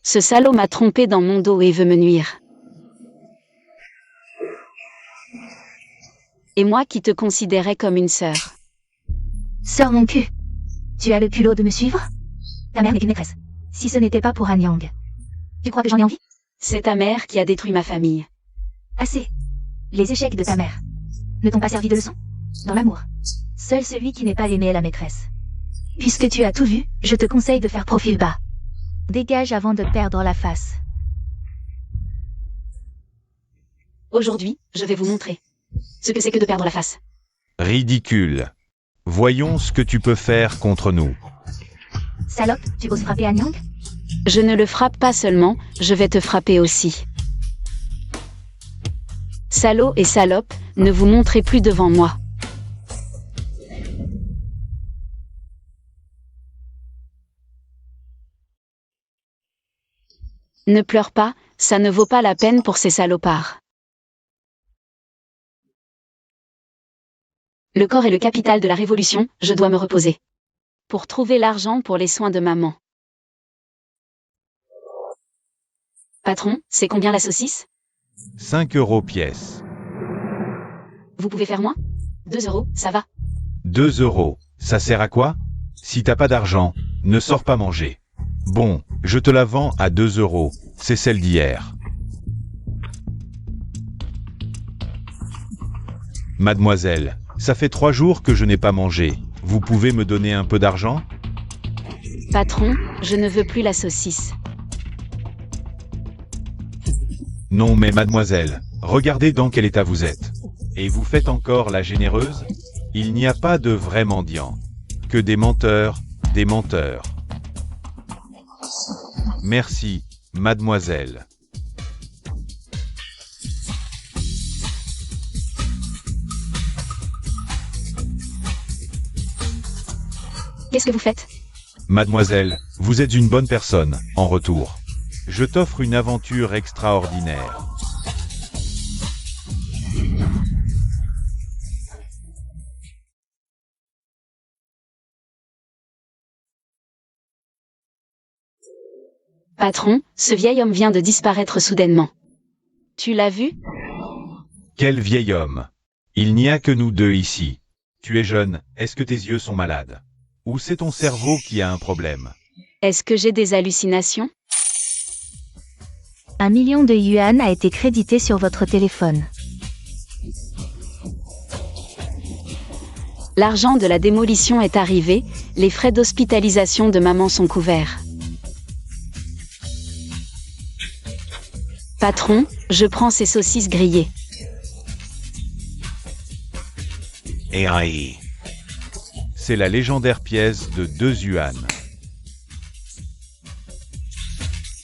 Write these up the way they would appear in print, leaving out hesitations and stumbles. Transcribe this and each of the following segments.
Ce salaud m'a trompé dans mon dos et veut me nuire. Et moi qui te considérais comme une sœur. Sors mon cul. Tu as le culot de me suivre? Ta mère n'est qu'une maîtresse. Si ce n'était pas pour Han Yang. Tu crois que j'en ai envie? C'est ta mère qui a détruit ma famille. Assez. Les échecs de ta mère ne t'ont pas servi de leçon? Dans l'amour, seul celui qui n'est pas aimé est la maîtresse. Puisque tu as tout vu, je te conseille de faire profil bas. Dégage avant de perdre la face. Aujourd'hui, je vais vous montrer ce que c'est que de perdre la face. Ridicule. Voyons ce que tu peux faire contre nous. Salope, tu oses frapper Han Yang? Je ne le frappe pas seulement, je vais te frapper aussi. Salaud et salope, ne vous montrez plus devant moi. Ne pleure pas, ça ne vaut pas la peine pour ces salopards. Le corps est le capital de la révolution, je dois me reposer. Pour trouver l'argent pour les soins de maman. Patron, c'est combien la saucisse? 5 € pièce. Vous pouvez faire moins? 2 €, ça va. 2 €, ça sert à quoi? Si t'as pas d'argent, ne sors pas manger. Bon, je te la vends à 2 €, c'est celle d'hier. Mademoiselle, ça fait 3 jours que je n'ai pas mangé. Vous pouvez me donner un peu d'argent? Patron, je ne veux plus la saucisse. Non mais mademoiselle, regardez dans quel état vous êtes. Et vous faites encore la généreuse? Il n'y a pas de vrais mendiants. Que des menteurs, des menteurs. Merci, mademoiselle. Qu'est-ce que vous faites? Mademoiselle, vous êtes une bonne personne, en retour. Je t'offre une aventure extraordinaire. Patron, ce vieil homme vient de disparaître soudainement. Tu l'as vu? Quel vieil homme. Il n'y a que nous deux ici. Tu es jeune, est-ce que tes yeux sont malades? Ou c'est ton cerveau qui a un problème? Est-ce que j'ai des hallucinations? 1 million de yuan a été crédité sur votre téléphone. L'argent de la démolition est arrivé, les frais d'hospitalisation de maman sont couverts. Patron, je prends ces saucisses grillées. Et c'est la légendaire pièce de 2 yuan.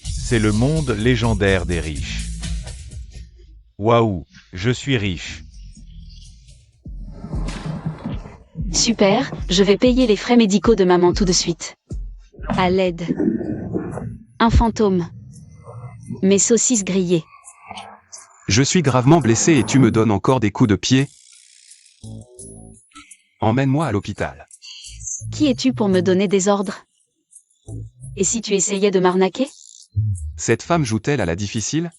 C'est le monde légendaire des riches. Waouh, je suis riche. Super, je vais payer les frais médicaux de maman tout de suite. À l'aide. Un fantôme. Mes saucisses grillées. Je suis gravement blessé et tu me donnes encore des coups de pied? Emmène-moi à l'hôpital. Qui es-tu pour me donner des ordres? Et si tu essayais de m'arnaquer? Cette femme joue-t-elle à la difficile?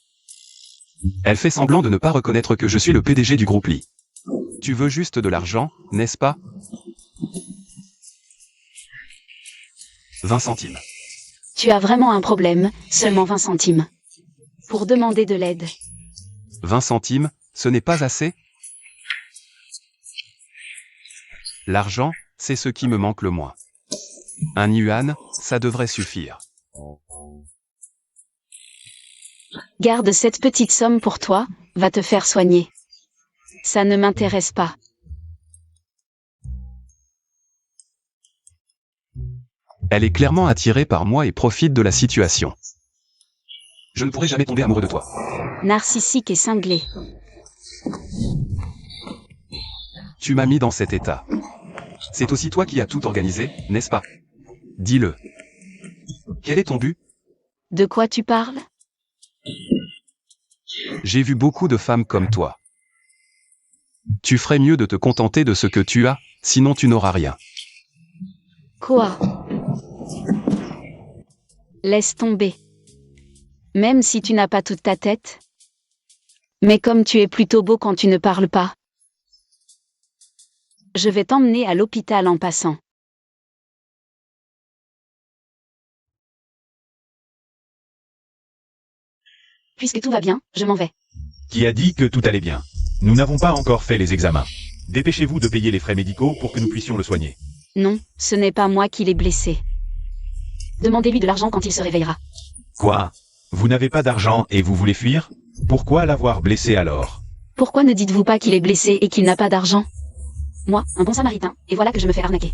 Elle fait semblant de ne pas reconnaître que je suis le PDG du groupe Li. Tu veux juste de l'argent, n'est-ce pas? 20 centimes. Tu as vraiment un problème, seulement 20 centimes. Pour demander de l'aide. 20 centimes, ce n'est pas assez? L'argent, c'est ce qui me manque le moins. 1 yuan, ça devrait suffire. Garde cette petite somme pour toi, va te faire soigner. Ça ne m'intéresse pas. Elle est clairement attirée par moi et profite de la situation. Je ne pourrai jamais tomber amoureux de toi. Narcissique et cinglé. Tu m'as mis dans cet état. C'est aussi toi qui as tout organisé, n'est-ce pas? Dis-le. Quel est ton but? De quoi tu parles? J'ai vu beaucoup de femmes comme toi. Tu ferais mieux de te contenter de ce que tu as, sinon tu n'auras rien. Quoi? Laisse tomber. Même si tu n'as pas toute ta tête. Mais comme tu es plutôt beau quand tu ne parles pas. Je vais t'emmener à l'hôpital en passant. Puisque tout va bien, je m'en vais. Qui a dit que tout allait bien? Nous n'avons pas encore fait les examens. Dépêchez-vous de payer les frais médicaux pour que nous puissions le soigner. Non, ce n'est pas moi qui l'ai blessé. Demandez-lui de l'argent quand il se réveillera. Quoi? Vous n'avez pas d'argent et vous voulez fuir? Pourquoi l'avoir blessé alors? Pourquoi ne dites-vous pas qu'il est blessé et qu'il n'a pas d'argent? Moi, un bon samaritain, et voilà que je me fais arnaquer.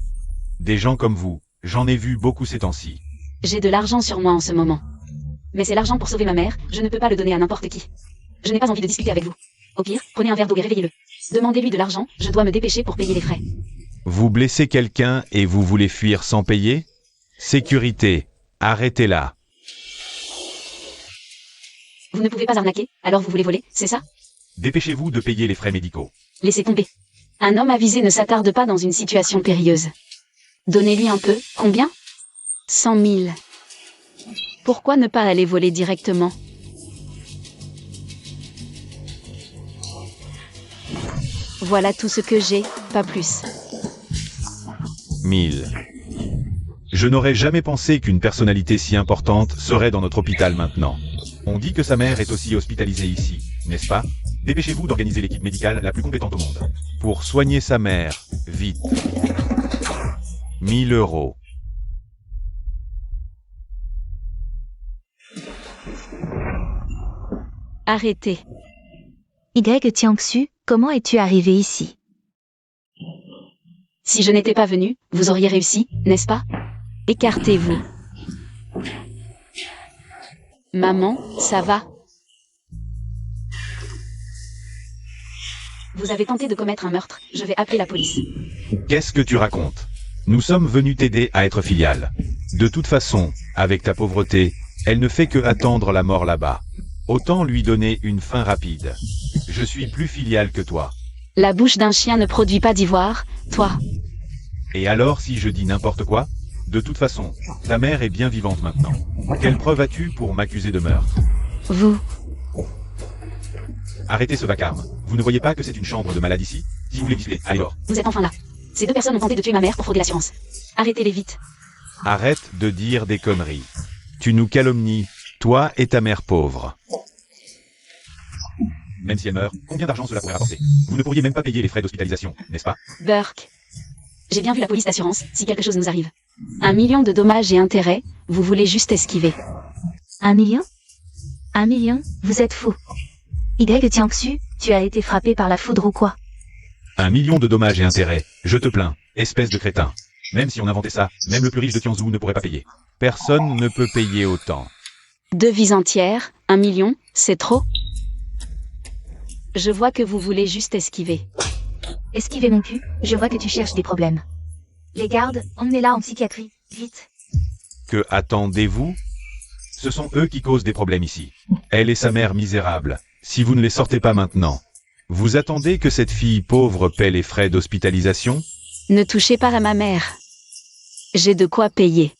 Des gens comme vous, j'en ai vu beaucoup ces temps-ci. J'ai de l'argent sur moi en ce moment. Mais c'est l'argent pour sauver ma mère, je ne peux pas le donner à n'importe qui. Je n'ai pas envie de discuter avec vous. Au pire, prenez un verre d'eau et réveillez-le. Demandez-lui de l'argent, je dois me dépêcher pour payer les frais. Vous blessez quelqu'un et vous voulez fuir sans payer? Sécurité, arrêtez-la. Vous ne pouvez pas arnaquer, alors vous voulez voler, c'est ça? Dépêchez-vous de payer les frais médicaux. Laissez tomber. Un homme avisé ne s'attarde pas dans une situation périlleuse. Donnez-lui un peu, combien? 100 000. Pourquoi ne pas aller voler directement? Voilà tout ce que j'ai, pas plus. 1000. Je n'aurais jamais pensé qu'une personnalité si importante serait dans notre hôpital maintenant. On dit que sa mère est aussi hospitalisée ici, n'est-ce pas? Dépêchez-vous d'organiser l'équipe médicale la plus compétente au monde. Pour soigner sa mère, vite. 1000 €. Arrêtez. Y Tiangsu, comment es-tu arrivé ici? Si je n'étais pas venu, vous auriez réussi, n'est-ce pas? Écartez-vous. Maman, ça va? Vous avez tenté de commettre un meurtre, je vais appeler la police. Qu'est-ce que tu racontes? Nous sommes venus t'aider à être filiale. De toute façon, avec ta pauvreté, elle ne fait que attendre la mort là-bas. Autant lui donner une fin rapide. Je suis plus filiale que toi. La bouche d'un chien ne produit pas d'ivoire, toi. Et alors si je dis n'importe quoi? De toute façon, ta mère est bien vivante maintenant. Quelle preuve as-tu pour m'accuser de meurtre? Vous. Arrêtez ce vacarme. Vous ne voyez pas que c'est une chambre de malade ici? Si vous voulez discuter, allez alors. Vous êtes enfin là. Ces deux personnes ont tenté de tuer ma mère pour frauder l'assurance. Arrêtez-les vite. Arrête de dire des conneries. Tu nous calomnies, toi et ta mère pauvre. Même si elle meurt, combien d'argent cela pourrait rapporter? Vous ne pourriez même pas payer les frais d'hospitalisation, n'est-ce pas? Burke. J'ai bien vu la police d'assurance, si quelque chose nous arrive. 1 million de dommages et intérêts, vous voulez juste esquiver. 1 million? 1 million? Vous êtes fou. Y Tiangsu, tu as été frappé par la foudre ou quoi? 1 million de dommages et intérêts, je te plains, espèce de crétin. Même si on inventait ça, même le plus riche de Tianzhou ne pourrait pas payer. Personne ne peut payer autant. 2 vies entières, 1 million, c'est trop? Je vois que vous voulez juste esquiver. Esquivez mon cul, je vois que tu cherches des problèmes. Les gardes, emmenez-la en psychiatrie, vite. Que attendez-vous? Ce sont eux qui causent des problèmes ici. Elle et sa mère misérable. Si vous ne les sortez pas maintenant, vous attendez que cette fille pauvre paie les frais d'hospitalisation? Ne touchez pas à ma mère. J'ai de quoi payer.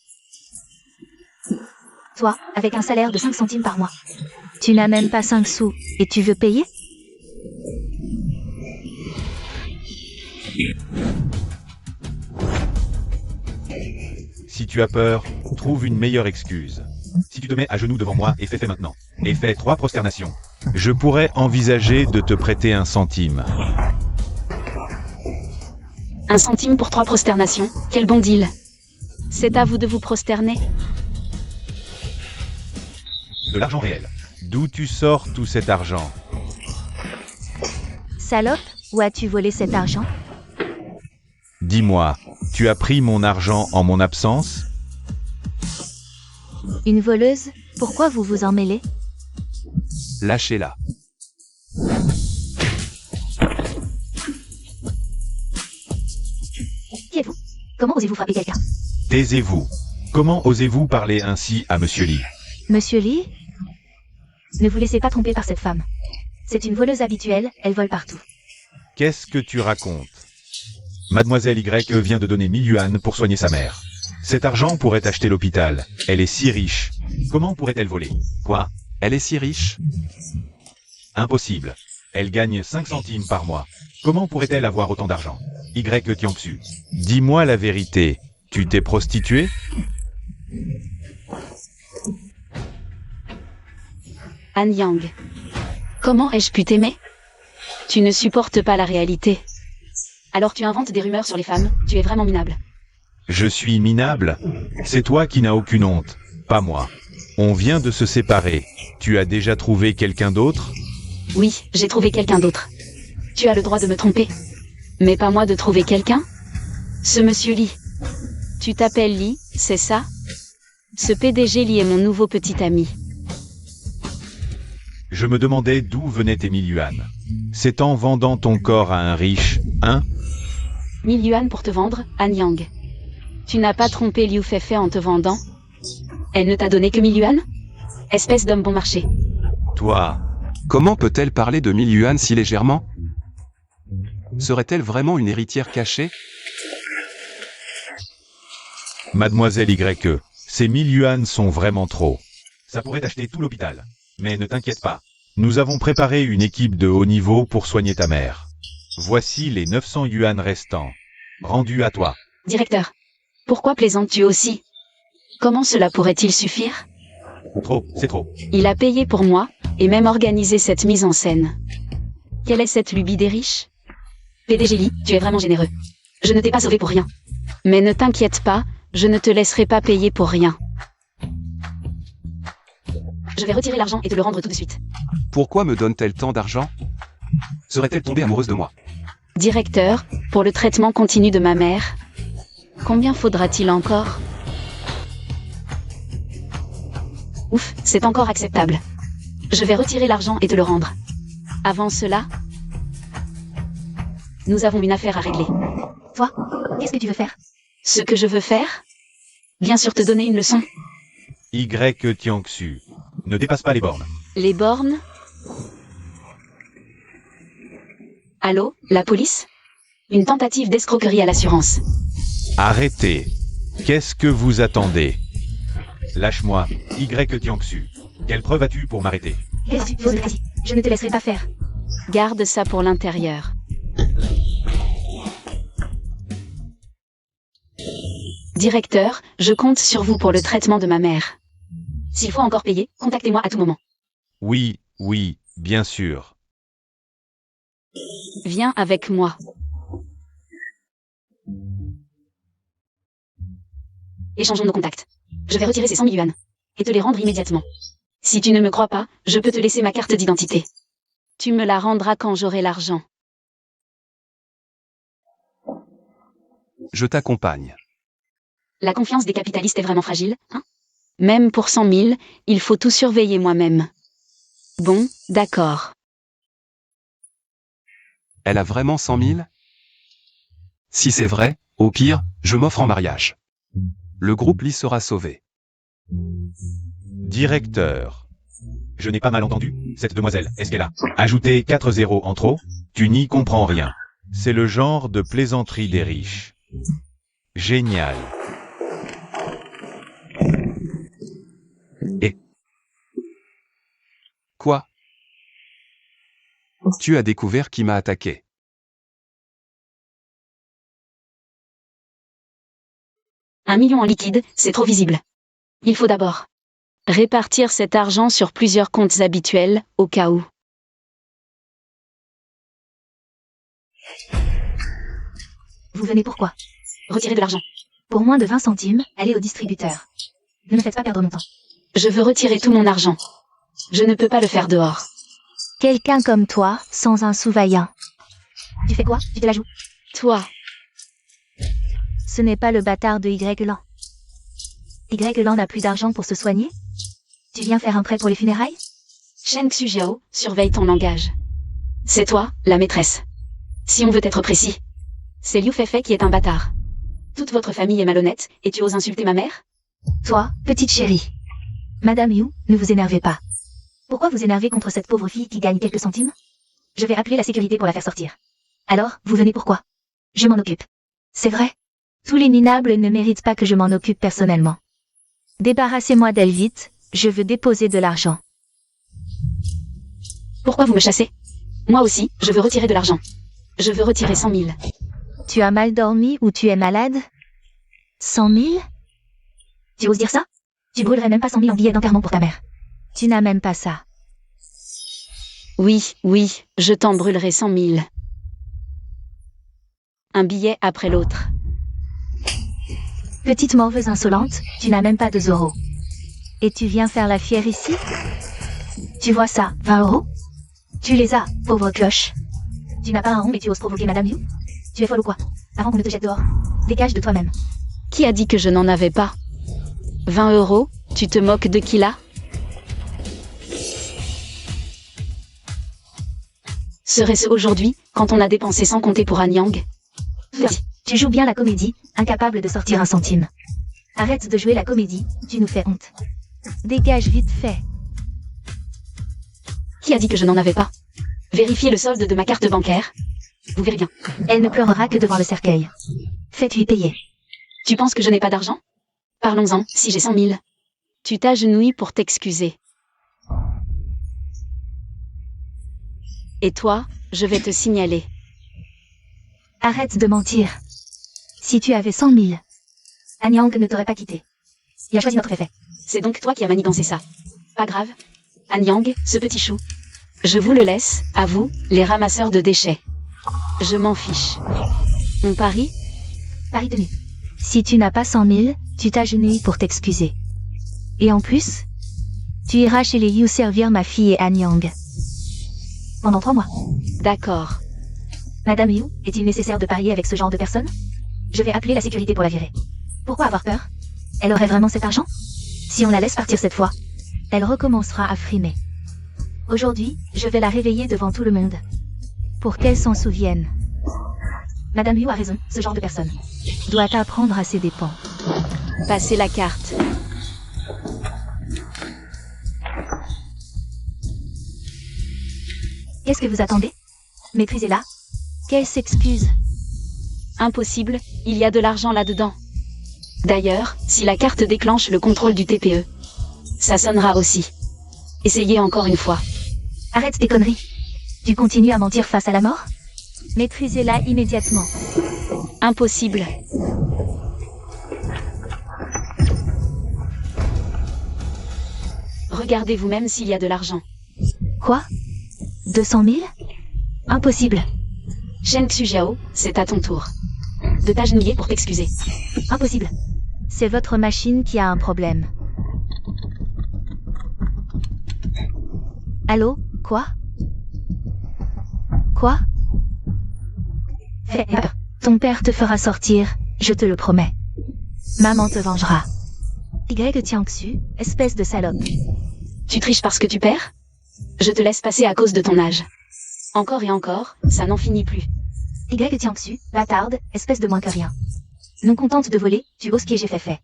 Toi, avec un salaire de 5 centimes par mois. Tu n'as même pas 5 sous, et tu veux payer? Si tu as peur, trouve une meilleure excuse. Si tu te mets à genoux devant moi et fais maintenant. Et fais 3 prosternations. Je pourrais envisager de te prêter 1 centime. 1 centime pour 3 prosternations, quel bon deal. C'est à vous de vous prosterner. De l'argent réel. D'où tu sors tout cet argent? Salope, où as-tu volé cet argent? Dis-moi, tu as pris mon argent en mon absence? Une voleuse? Pourquoi vous vous en mêlez? Lâchez-la. Qui êtes-vous? Comment osez-vous frapper quelqu'un? Taisez-vous. Comment osez-vous parler ainsi à Monsieur Lee? Monsieur Lee? Ne vous laissez pas tromper par cette femme. C'est une voleuse habituelle, elle vole partout. Qu'est-ce que tu racontes? Mademoiselle Y vient de donner 1000 yuan pour soigner sa mère. Cet argent pourrait acheter l'hôpital. Elle est si riche. Comment pourrait-elle voler? Quoi? Elle est si riche. Impossible. Elle gagne 5 centimes par mois. Comment pourrait-elle avoir autant d'argent? Y Tiangsu. Dis-moi la vérité. Tu t'es prostituée? Han Yang. Comment ai-je pu t'aimer? Tu ne supportes pas la réalité. Alors tu inventes des rumeurs sur les femmes, tu es vraiment minable. Je suis minable? C'est toi qui n'as aucune honte, pas moi. On vient de se séparer. Tu as déjà trouvé quelqu'un d'autre? Oui, j'ai trouvé quelqu'un d'autre. Tu as le droit de me tromper. Mais pas moi de trouver quelqu'un? Ce monsieur Lee. Tu t'appelles Lee, c'est ça? Ce PDG Lee est mon nouveau petit ami. Je me demandais d'où venait tes 1000 yuan. C'est en vendant ton corps à un riche, hein? 1000 yuan pour te vendre, Han Yang. Tu n'as pas trompé Liu Feifei en te vendant? Elle ne t'a donné que 1000 yuan? Espèce d'homme bon marché. Toi, Comment peut-elle parler de 1000 yuan si légèrement? Serait-elle vraiment une héritière cachée? mademoiselle YE, ces 1000 yuan sont vraiment trop. Ça pourrait acheter tout l'hôpital. Mais ne t'inquiète pas. Nous avons préparé une équipe de haut niveau pour soigner ta mère. Voici les 900 yuan restants. Rendus à toi. Directeur. Pourquoi plaisantes-tu aussi? Comment cela pourrait-il suffire? Trop, c'est trop. Il a payé pour moi, et même organisé cette mise en scène. Quelle est cette lubie des riches? PDG Lee, tu es vraiment généreux. Je ne t'ai pas sauvé pour rien. Mais ne t'inquiète pas, je ne te laisserai pas payer pour rien. Je vais retirer l'argent et te le rendre tout de suite. Pourquoi me donne-t-elle tant d'argent? Serait-elle tombée amoureuse de moi? Directeur, pour le traitement continu de ma mère, combien faudra-t-il encore? Ouf, c'est encore acceptable. Je vais retirer l'argent et te le rendre. Avant cela, nous avons une affaire à régler. Toi, qu'est-ce que tu veux faire? Ce que je veux faire? Bien sûr te donner une leçon. Y Tiangsu. Ne dépasse pas les bornes. Les bornes? Allô, la police? Une tentative d'escroquerie à l'assurance. Arrêtez. Qu'est-ce que vous attendez? Lâche-moi, Y Tiangsu. Quelle preuve as-tu pour m'arrêter? Qu'est-ce que tu veux? Vas-y, je ne te laisserai pas faire. Garde ça pour l'intérieur. Directeur, je compte sur vous pour le traitement de ma mère. S'il faut encore payer, contactez-moi à tout moment. Oui, bien sûr. Viens avec moi. Échangeons nos contacts. Je vais retirer ces 100 000 yuan et te les rendre immédiatement. Si tu ne me crois pas, je peux te laisser ma carte d'identité. Tu me la rendras quand j'aurai l'argent. Je t'accompagne. La confiance des capitalistes est vraiment fragile, hein? Même pour 100 000, il faut tout surveiller moi-même. Bon, d'accord. Elle a vraiment 100 000? Si c'est vrai, au pire, je m'offre en mariage. Le groupe Lee sera sauvé. Directeur. Je n'ai pas mal entendu. Cette demoiselle, est-ce qu'elle a ajouté 4 zéros en trop? Tu n'y comprends rien. C'est le genre de plaisanterie des riches. Génial. Et quoi? Tu as découvert qui m'a attaqué. $1 million en liquide, c'est trop visible. Il faut d'abord répartir cet argent sur plusieurs comptes habituels, au cas où. Vous venez pourquoi? Retirer de l'argent. Pour moins de 20 centimes, allez au distributeur. Ne me faites pas perdre mon temps. Je veux retirer tout mon argent. Je ne peux pas le faire dehors. Quelqu'un comme toi, sans un sous-vaillant. Tu fais quoi? Tu te la joues? Toi, Ce n'est pas le bâtard de Y Lan. Y Lan n'a plus d'argent pour se soigner? Tu viens faire un prêt pour les funérailles? Shen Xujiao, surveille ton langage. C'est toi, la maîtresse. Si on veut être précis. C'est Liu Feifei qui est un bâtard. Toute votre famille est malhonnête, et tu oses insulter ma mère? Toi, petite chérie. Madame Yu, ne vous énervez pas. Pourquoi vous énerver contre cette pauvre fille qui gagne quelques centimes? Je vais appeler la sécurité pour la faire sortir. Alors, vous venez pourquoi? Je m'en occupe. C'est vrai. Tous les minables ne méritent pas que je m'en occupe personnellement. Débarrassez-moi d'elle vite, je veux déposer de l'argent. Pourquoi vous me chassez? Moi aussi, je veux retirer de l'argent. Je veux retirer 100 000. Tu as mal dormi ou tu es malade? 100 000? Tu oses dire ça? Tu brûlerais même pas 100 000 en billets d'enterrement pour ta mère. Tu n'as même pas ça. Oui, oui, je t'en brûlerai 100 000. Un billet après l'autre. Petite morveuse insolente, tu n'as même pas 2 euros. Et tu viens faire la fière ici? Tu vois ça, 20 euros? Tu les as, pauvre cloche. Tu n'as pas un rond mais tu oses provoquer Madame Liu? Tu es folle ou quoi? Avant qu'on ne te jette dehors. Dégage de toi-même. Qui a dit que je n'en avais pas? 20 euros? Tu te moques de qui là? Serait-ce aujourd'hui, quand on a dépensé sans compter pour Anyang? Tu joues bien la comédie, incapable de sortir un centime. Arrête de jouer la comédie, tu nous fais honte. Dégage vite fait. Qui a dit que je n'en avais pas? Vérifiez le solde de ma carte bancaire. Vous verrez bien. Elle ne pleurera que devant le cercueil. Fais-lui payer. Tu penses que je n'ai pas d'argent? Parlons-en, si j'ai 100 000. Tu t'agenouilles pour t'excuser. Et toi, je vais te signaler. Arrête de mentir. Si tu avais 100 000, Anyang ne t'aurait pas quitté. Il a choisi notre effet. C'est donc toi qui as manigancé ça. Pas grave. Anyang, ce petit chou. Je vous le laisse, à vous, les ramasseurs de déchets. Je m'en fiche. On parie? Paris tenu. Si tu n'as pas 100 000, tu t'agenouilles pour t'excuser. Et en plus, tu iras chez les Yu servir ma fille et Anyang. Pendant 3 mois. D'accord. Madame Yu, est-il nécessaire de parier avec ce genre de personne? Je vais appeler la sécurité pour la virer. Pourquoi avoir peur? Elle aurait vraiment cet argent? Si on la laisse partir cette fois, elle recommencera à frimer. Aujourd'hui, je vais la réveiller devant tout le monde. Pour qu'elle s'en souvienne. Madame Yu a raison, ce genre de personne doit apprendre à ses dépens. Passez la carte. Qu'est-ce que vous attendez? Maîtrisez-la. Qu'elle s'excuse. Impossible, il y a de l'argent là-dedans. D'ailleurs, si la carte déclenche le contrôle du TPE, ça sonnera aussi. Essayez encore une fois. Arrête tes conneries. Tu continues à mentir face à la mort? Maîtrisez-la immédiatement. Impossible. Regardez vous-même s'il y a de l'argent. Quoi? 200 000? Impossible. Shen Xujiao, c'est à ton tour. De t'agenouiller pour t'excuser. Impossible. C'est votre machine qui a un problème. Allô? Quoi? Quoi? Fais peur. Ton père te fera sortir, je te le promets. Maman te vengera. Y Tiangxu, espèce de salope. Tu triches parce que tu perds? Je te laisse passer à cause de ton âge. Encore et encore, ça n'en finit plus. Y Tiangxu, bâtarde, espèce de moins que rien. Non contente de voler, tu oses piéger fait.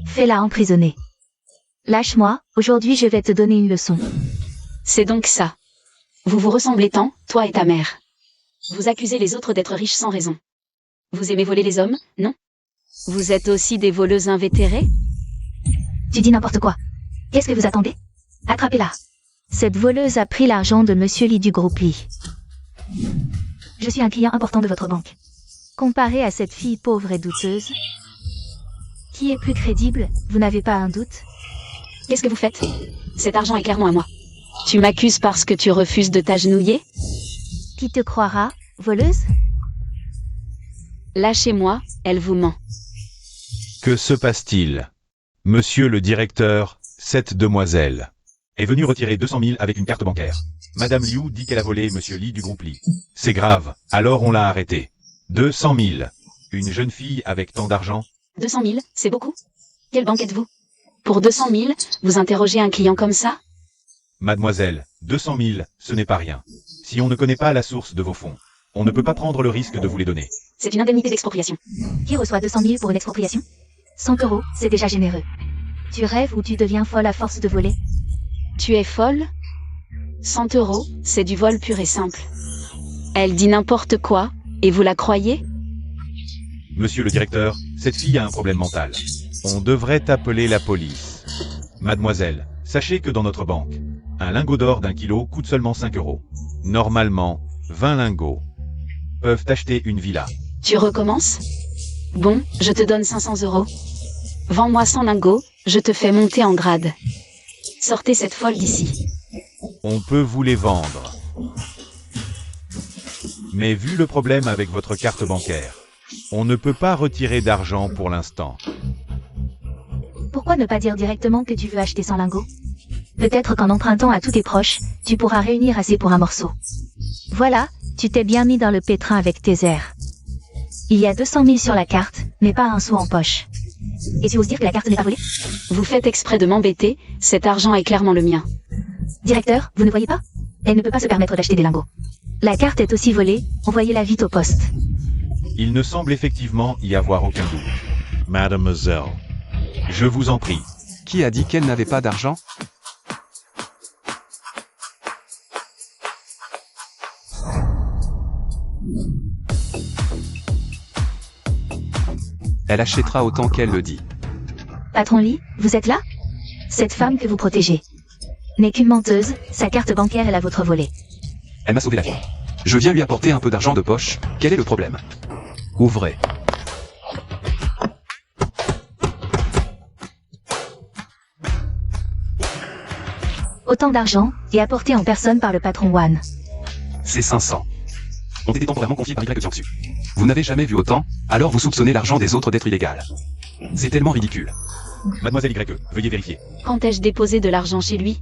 Fais-la emprisonner. Lâche-moi, aujourd'hui je vais te donner une leçon. C'est donc ça. Vous vous ressemblez tant, toi et ta mère. Vous accusez les autres d'être riches sans raison. Vous aimez voler les hommes, non? Vous êtes aussi des voleuses invétérées? Tu dis n'importe quoi. Qu'est-ce que vous attendez? Attrapez-la. Cette voleuse a pris l'argent de Monsieur Li du groupe Li. Je suis un client important de votre banque. Comparé à cette fille pauvre et douteuse, qui est plus crédible, vous n'avez pas un doute? Qu'est-ce que vous faites? Cet argent est clairement à moi. Tu m'accuses parce que tu refuses de t'agenouiller? Qui te croira, voleuse? Lâchez-moi, elle vous ment. Que se passe-t-il? Monsieur le directeur, cette demoiselle est venue retirer 200 000 avec une carte bancaire. Madame Liu dit qu'elle a volé Monsieur Li du groupe Li. C'est grave, alors on l'a arrêtée. 200 000. Une jeune fille avec tant d'argent? 200 000, c'est beaucoup? Quelle banque êtes-vous? Pour 200 000, vous interrogez un client comme ça? Mademoiselle, 200 000, ce n'est pas rien. Si on ne connaît pas la source de vos fonds, on ne peut pas prendre le risque de vous les donner. C'est une indemnité d'expropriation. Qui reçoit 200 000 pour une expropriation? 100 euros, c'est déjà généreux. Tu rêves ou tu deviens folle à force de voler? Tu es folle? 100 euros, c'est du vol pur et simple. Elle dit n'importe quoi, et vous la croyez? Monsieur le directeur, cette fille a un problème mental. On devrait appeler la police. Mademoiselle, Sachez que dans notre banque, un lingot d'or d'1 kilo coûte seulement 5 €. Normalement, 20 lingots peuvent acheter une villa. Tu recommences? Bon, je te donne 500 €. Vends-moi 100 lingots, je te fais monter en grade. Sortez cette folle d'ici. On peut vous les vendre. Mais vu le problème avec votre carte bancaire, on ne peut pas retirer d'argent pour l'instant. Pourquoi ne pas dire directement que tu veux acheter 100 lingots? Peut-être qu'en empruntant à tous tes proches, tu pourras réunir assez pour un morceau. Voilà, tu t'es bien mis dans le pétrin avec tes airs. Il y a 200 000 sur la carte, mais pas un sou en poche. Et tu oses dire que la carte n'est pas volée? Vous faites exprès de m'embêter, cet argent est clairement le mien. Directeur, vous ne voyez pas? Elle ne peut pas se permettre d'acheter des lingots. La carte est aussi volée, envoyez-la vite au poste. Il ne semble effectivement y avoir aucun doute. Mademoiselle, je vous en prie. Qui a dit qu'elle n'avait pas d'argent? Elle achètera autant qu'elle le dit. Patron Lee, vous êtes là? Cette femme que vous protégez n'est qu'une menteuse, sa carte bancaire est la vôtre volée. Elle m'a sauvé la vie. Je viens lui apporter un peu d'argent de poche, quel est le problème? Ouvrez. Autant d'argent, et apporté en personne par le patron Wan. C'est 500. Ont été temporairement confiés par Y Jiangsu. Vous n'avez jamais vu autant, alors vous soupçonnez l'argent des autres d'être illégal. C'est tellement ridicule. Mademoiselle Y, veuillez vérifier. Quand ai-je déposé de l'argent chez lui?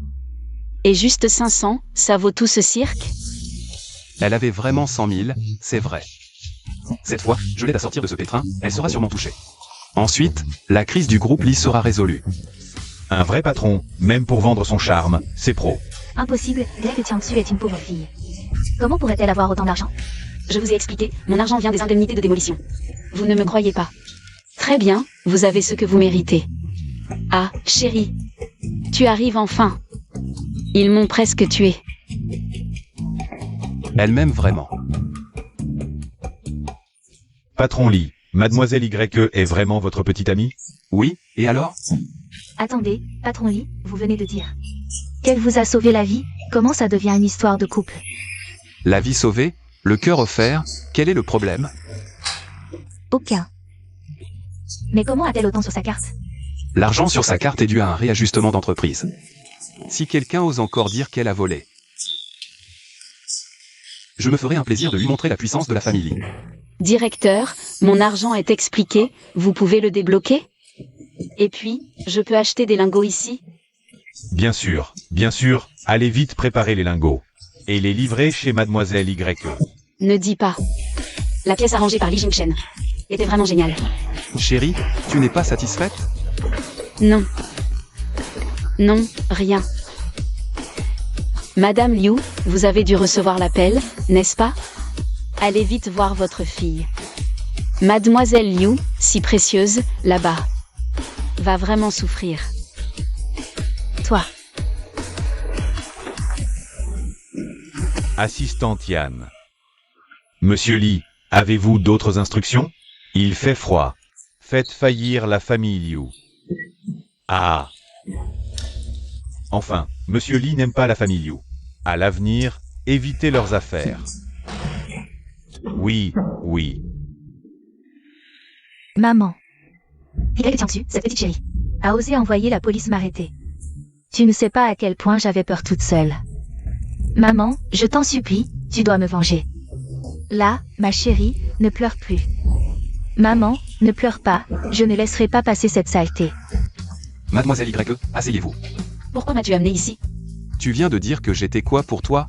Et juste 500, ça vaut tout ce cirque? Elle avait vraiment 100 000, c'est vrai. Cette fois, je l'aide à sortir de ce pétrin, elle sera sûrement touchée. Ensuite, la crise du groupe Lee sera résolue. Un vrai patron, même pour vendre son charme, c'est pro. Impossible, Greg Jiangsu est une pauvre fille. Comment pourrait-elle avoir autant d'argent? Je vous ai expliqué, mon argent vient des indemnités de démolition. Vous ne me croyez pas. Très bien, vous avez ce que vous méritez. Ah, chérie. Tu arrives enfin. Ils m'ont presque tué. Elle m'aime vraiment. Patron Lee, Mademoiselle Y est vraiment votre petite amie? Oui, et alors? Attendez, patron Lee, vous venez de dire qu'elle vous a sauvé la vie, comment ça devient une histoire de couple? La vie sauvée, le cœur offert, quel est le problème? Aucun. Mais comment a-t-elle autant sur sa carte? L'argent sur sa carte est dû à un réajustement d'entreprise. Si quelqu'un ose encore dire qu'elle a volé, je me ferai un plaisir de lui montrer la puissance de la famille. Directeur, mon argent est expliqué, vous pouvez le débloquer? Et puis, je peux acheter des lingots ici? Bien sûr, allez vite préparer les lingots. Et les livrer chez Mademoiselle Y. Ne dis pas. La pièce arrangée par Li Jingchen était vraiment géniale. Chérie, tu n'es pas satisfaite? Non. Non, rien. Madame Liu, vous avez dû recevoir l'appel, n'est-ce pas? Allez vite voir votre fille. Mademoiselle Liu, si précieuse, là-bas, va vraiment souffrir. Toi. Assistante Yann. Monsieur Lee, avez-vous d'autres instructions? Il fait froid. Faites faillir la famille Liu. Ah. Enfin, Monsieur Lee n'aime pas la famille Liu. À l'avenir, évitez leurs affaires. Oui. Maman. Y Jiangsu, cette petite chérie, a osé envoyer la police m'arrêter. Tu ne sais pas à quel point j'avais peur toute seule. Maman, je t'en supplie, tu dois me venger. Là, ma chérie, ne pleure plus. Maman, ne pleure pas, je ne laisserai pas passer cette saleté. Mademoiselle Y, asseyez-vous. Pourquoi m'as-tu amené ici? Tu viens de dire que j'étais quoi pour toi?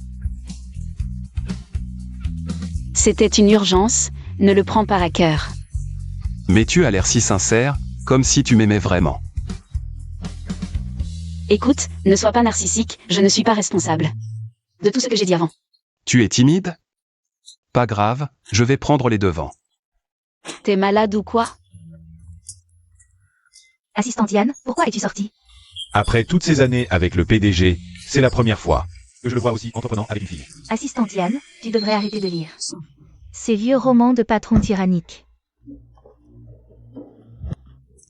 C'était une urgence, ne le prends pas à cœur. Mais tu as l'air si sincère, comme si tu m'aimais vraiment. Écoute, ne sois pas narcissique, je ne suis pas responsable de tout ce que j'ai dit avant. Tu es timide? Pas grave, je vais prendre les devants. T'es malade ou quoi? Assistante Yann, pourquoi es-tu sortie? Après toutes ces années avec le PDG, c'est la première fois que je le vois aussi entreprenant avec une fille. Assistante Yann, tu devrais arrêter de lire ces vieux romans de patrons tyranniques.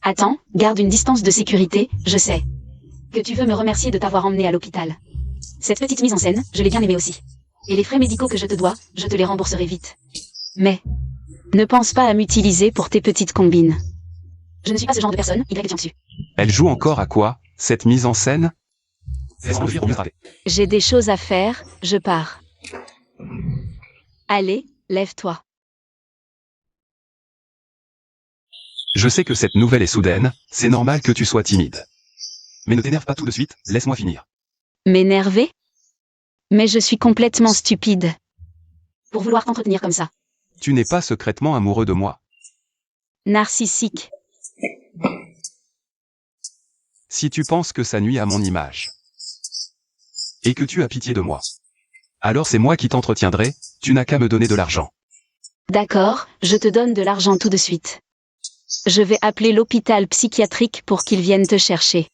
Attends, garde une distance de sécurité, je sais. Que tu veux me remercier de t'avoir emmené à l'hôpital. Cette petite mise en scène, je l'ai bien aimée aussi. Et les frais médicaux que je te dois, je te les rembourserai vite. Mais, ne pense pas à m'utiliser pour tes petites combines. Je ne suis pas ce genre de personne, Y tient dessus. Elle joue encore à quoi, cette mise en scène? Fais-en le vire au mieux raté. J'ai des choses à faire, je pars. Allez, lève-toi. Je sais que cette nouvelle est soudaine, c'est normal que tu sois timide. Mais ne t'énerve pas tout de suite, laisse-moi finir. M'énerver? Mais je suis complètement stupide. Pour vouloir t'entretenir comme ça. Tu n'es pas secrètement amoureux de moi. Narcissique. Si tu penses que ça nuit à mon image. Et que tu as pitié de moi. Alors c'est moi qui t'entretiendrai, tu n'as qu'à me donner de l'argent. D'accord, je te donne de l'argent tout de suite. Je vais appeler l'hôpital psychiatrique pour qu'ils viennent te chercher.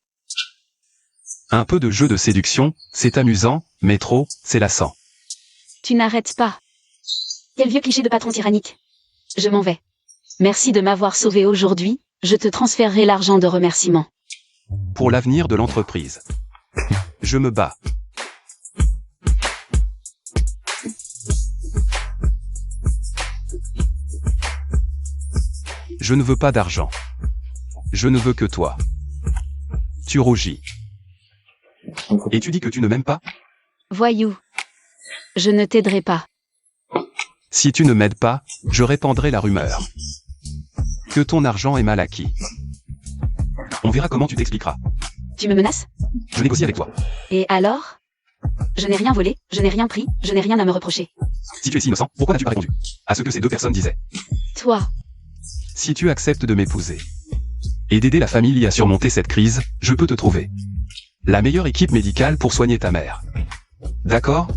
Un peu de jeu de séduction, c'est amusant, mais trop, c'est lassant. Tu n'arrêtes pas. Quel vieux cliché de patron tyrannique. Je m'en vais. Merci de m'avoir sauvé aujourd'hui, je te transférerai l'argent de remerciement. Pour l'avenir de l'entreprise. Je me bats. Je ne veux pas d'argent. Je ne veux que toi. Tu rougis. Et tu dis que tu ne m'aimes pas? Voyou. Je ne t'aiderai pas. Si tu ne m'aides pas, je répandrai la rumeur. Que ton argent est mal acquis. On verra comment tu t'expliqueras. Tu me menaces? Je négocie avec toi. Et alors? Je n'ai rien volé, je n'ai rien pris, je n'ai rien à me reprocher. Si tu es si innocent, pourquoi n'as-tu pas répondu à ce que ces deux personnes disaient? Toi, Si tu acceptes de m'épouser et d'aider la famille à surmonter cette crise, je peux te trouver la meilleure équipe médicale pour soigner ta mère. D'accord?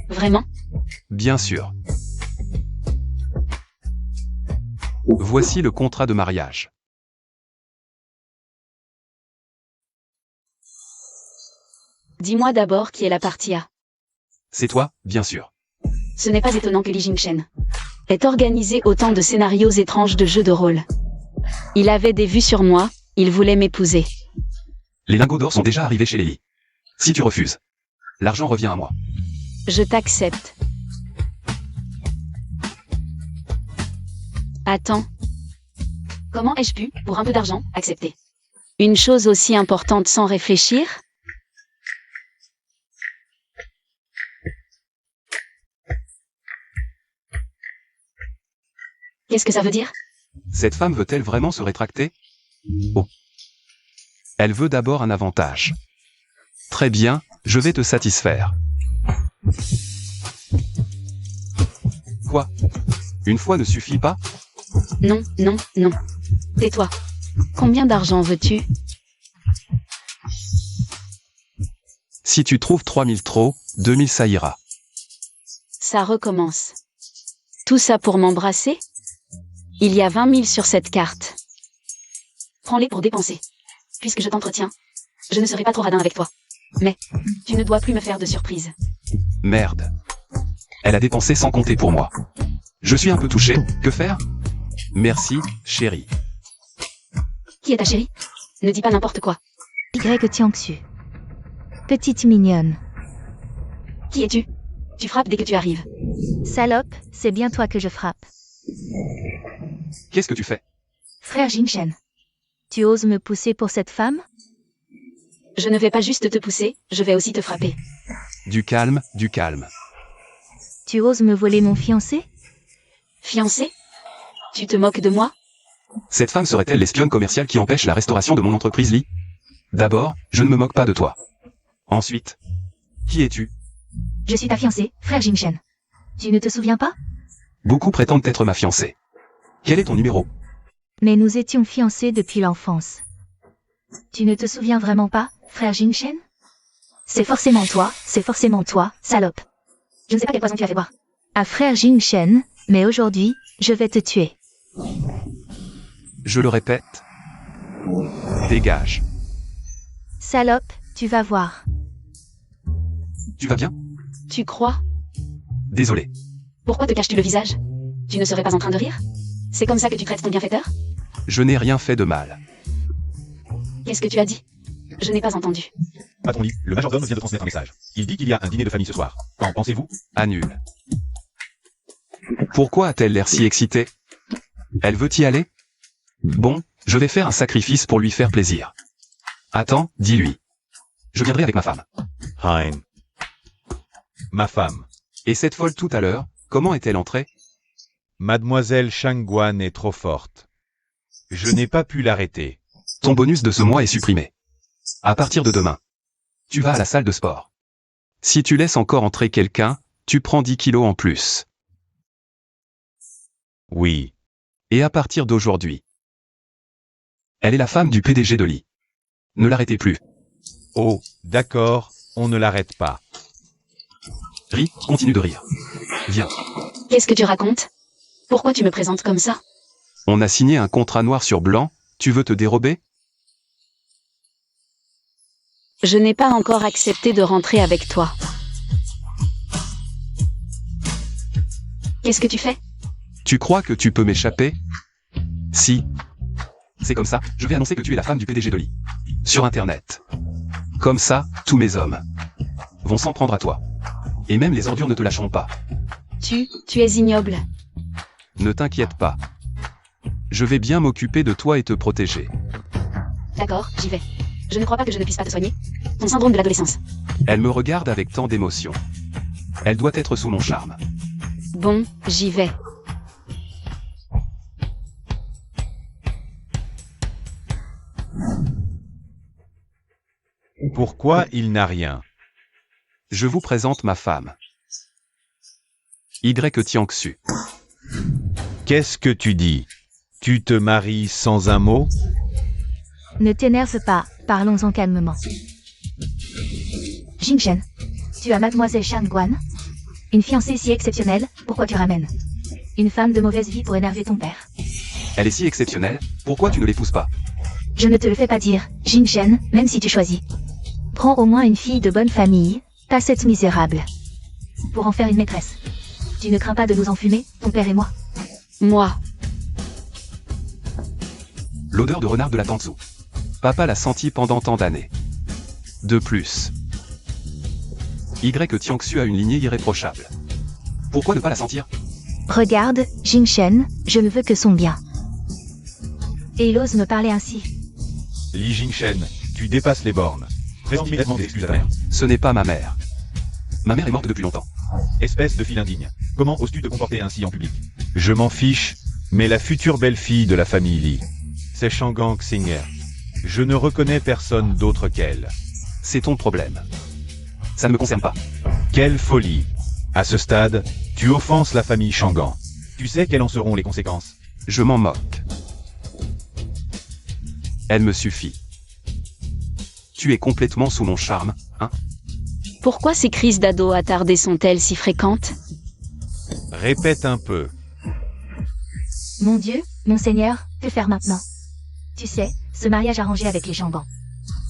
vraiment? Bien sûr. Voici le contrat de mariage. Dis-moi d'abord qui est la partie A. C'est toi, bien sûr. Ce n'est pas étonnant que Li Jingchen ait organisé autant de scénarios étranges de jeux de rôle. Il avait des vues sur moi, il voulait m'épouser. Les lingots d'or sont déjà arrivés chez Lily. Si tu refuses, l'argent revient à moi. Je t'accepte. Attends. Comment ai-je pu, pour un peu d'argent, accepter une chose aussi importante sans réfléchir? Qu'est-ce que ça veut dire? Cette femme veut-elle vraiment se rétracter? Oh. Elle veut d'abord un avantage. Très bien, je vais te satisfaire. Quoi? Une fois ne suffit pas? Non, non, non. Tais-toi. Combien d'argent veux-tu? Si tu trouves 3000 trop, 2000 ça ira. Ça recommence. Tout ça pour m'embrasser? Il y a 20 000 sur cette carte. Prends-les pour dépenser. Puisque je t'entretiens, je ne serai pas trop radin avec toi. Mais, tu ne dois plus me faire de surprise. Merde. Elle a dépensé sans compter pour moi. Je suis un peu touché, que faire? Merci, chérie. Qui est ta chérie? Ne dis pas n'importe quoi. Y Tiangxu. Petite mignonne. Qui es-tu? Tu frappes dès que tu arrives. Salope, c'est bien toi que je frappe. Qu'est-ce que tu fais? Frère Jingchen. Tu oses me pousser pour cette femme? Je ne vais pas juste te pousser, je vais aussi te frapper. Du calme, du calme. Tu oses me voler mon fiancé? Fiancé? Tu te moques de moi? Cette femme serait-elle l'espionne commerciale qui empêche la restauration de mon entreprise, Lee? D'abord, je ne me moque pas de toi. Ensuite, qui es-tu? Je suis ta fiancée, frère Jingchen. Tu ne te souviens pas? Beaucoup prétendent être ma fiancée. Quel est ton numéro? Mais nous étions fiancés depuis l'enfance. Tu ne te souviens vraiment pas, frère Jingchen? C'est forcément toi, salope. Je ne sais pas quel poison tu as fait boire à frère Jingchen, mais aujourd'hui, je vais te tuer. Je le répète. Dégage. Salope, tu vas voir. Tu vas bien? Tu crois? Désolé. Pourquoi te caches-tu le visage? Tu ne serais pas en train de rire? C'est comme ça que tu traites ton bienfaiteur? Je n'ai rien fait de mal. Qu'est-ce que tu as dit? Je n'ai pas entendu. Patron Lee, le majordome vient de transmettre un message. Il dit qu'il y a un dîner de famille ce soir. Qu'en pensez-vous? Annule. Pourquoi a-t-elle l'air si excitée? Elle veut y aller? Bon, je vais faire un sacrifice pour lui faire plaisir. Attends, dis-lui. Je viendrai avec ma femme. Hein. Ma femme. Et cette folle tout à l'heure, comment est-elle entrée? Mademoiselle Shangguan est trop forte. Je n'ai pas pu l'arrêter. Ton bonus de ce mois est supprimé. À partir de demain, tu vas à la salle de sport. Si tu laisses encore entrer quelqu'un, tu prends 10 kilos en plus. Oui. Et à partir d'aujourd'hui, elle est la femme du PDG de Lee. Ne l'arrêtez plus. Oh, d'accord, on ne l'arrête pas. Ris, continue de rire. Viens. Qu'est-ce que tu racontes? Pourquoi tu me présentes comme ça? On a signé un contrat noir sur blanc, tu veux te dérober? Je n'ai pas encore accepté de rentrer avec toi. Qu'est-ce que tu fais? Tu crois que tu peux m'échapper? Si. C'est comme ça, je vais annoncer que tu es la femme du PDG de Lee. Sur Internet. Comme ça, tous mes hommes vont s'en prendre à toi. Et même les ordures ne te lâcheront pas. Tu es ignoble. Ne t'inquiète pas. Je vais bien m'occuper de toi et te protéger. D'accord, j'y vais. Je ne crois pas que je ne puisse pas te soigner. Ton syndrome de l'adolescence. Elle me regarde avec tant d'émotion. Elle doit être sous mon charme. Bon, j'y vais. Pourquoi il n'a rien? Je vous présente ma femme. Y Tiangsu. Qu'est-ce que tu dis? Tu te maries sans un mot? Ne t'énerve pas, parlons-en calmement. Jingshen, tu as mademoiselle Shangguan? Une fiancée si exceptionnelle, pourquoi tu ramènes une femme de mauvaise vie pour énerver ton père? Elle est si exceptionnelle, pourquoi tu ne l'épouses pas? Je ne te le fais pas dire, Jingshen, même si tu choisis. Prends au moins une fille de bonne famille, pas cette misérable. Pour en faire une maîtresse. Tu ne crains pas de nous enfumer, ton père et moi? Moi. L'odeur de renard de la Tantsu. Papa l'a senti pendant tant d'années. De plus, Y Tiangsu a une lignée irréprochable. Pourquoi ne pas la sentir? Regarde, Jingshen, je ne veux que son bien. Et il ose me parler ainsi. Li Jingshen, tu dépasses les bornes. Présente immédiatement des excuses à ta mère. Ce n'est pas ma mère. Ma mère est morte depuis longtemps. Espèce de fille indigne. Comment oses-tu te comporter ainsi en public? Je m'en fiche, mais la future belle-fille de la famille Lee, c'est Shangguan Xinger. Je ne reconnais personne d'autre qu'elle. C'est ton problème. Ça ne me concerne pas. Quelle folie! À ce stade, tu offenses la famille Shangguan. Tu sais quelles en seront les conséquences? Je m'en moque. Elle me suffit. Tu es complètement sous mon charme, hein? Pourquoi ces crises d'ado attardées sont-elles si fréquentes? Répète un peu. Mon Dieu, mon Seigneur, que faire maintenant? Tu sais, ce mariage arrangé avec les Shangguan.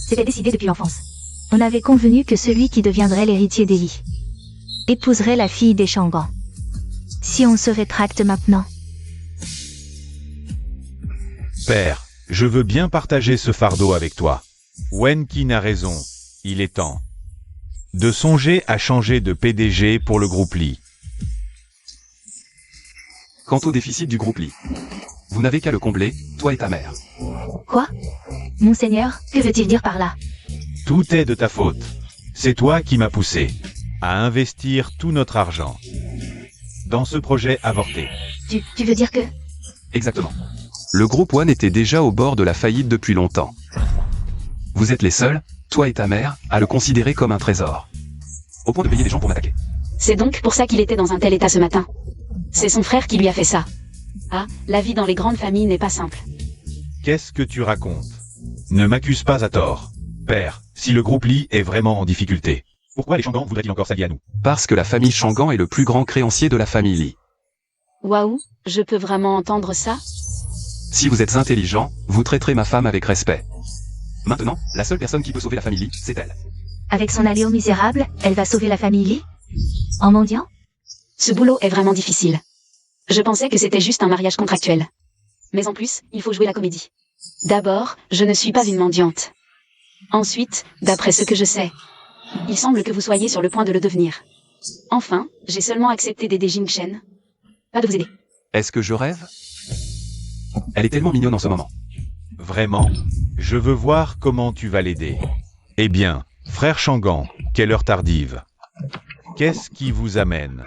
C'était décidé depuis l'enfance. On avait convenu que celui qui deviendrait l'héritier d'Eli épouserait la fille des Shangguan. Si on se rétracte maintenant... Père, je veux bien partager ce fardeau avec toi. Wenkin a raison, il est temps de songer à changer de PDG pour le groupe Lee. Quant au déficit du groupe Lee, vous n'avez qu'à le combler, toi et ta mère. Quoi? Monseigneur, que veut-il dire par là? Tout est de ta faute. C'est toi qui m'as poussé à investir tout notre argent dans ce projet avorté. Tu veux dire que... Exactement. Le groupe One était déjà au bord de la faillite depuis longtemps. Vous êtes les seuls, toi et ta mère, à le considérer comme un trésor. Au point de payer des gens pour m'attaquer. C'est donc pour ça qu'il était dans un tel état ce matin. C'est son frère qui lui a fait ça. Ah, la vie dans les grandes familles n'est pas simple. Qu'est-ce que tu racontes? Ne m'accuse pas à tort. Père, si le groupe Lee est vraiment en difficulté, pourquoi les Shangguan voudraient-ils encore s'allier à nous? Parce que la famille Shangguan est le plus grand créancier de la famille Lee. Waouh, je peux vraiment entendre ça? Si vous êtes intelligent, vous traiterez ma femme avec respect. Maintenant, la seule personne qui peut sauver la famille Lee, c'est elle. Avec son allié misérable, elle va sauver la famille Lee? En mendiant? Ce boulot est vraiment difficile. Je pensais que c'était juste un mariage contractuel. Mais en plus, il faut jouer la comédie. D'abord, je ne suis pas une mendiante. Ensuite, d'après ce que je sais, il semble que vous soyez sur le point de le devenir. Enfin, j'ai seulement accepté d'aider Jingchen. Pas de vous aider. Est-ce que je rêve? Elle est tellement mignonne en ce moment. Vraiment? Je veux voir comment tu vas l'aider. Eh bien, frère Shangan, quelle heure tardive. Qu'est-ce qui vous amène?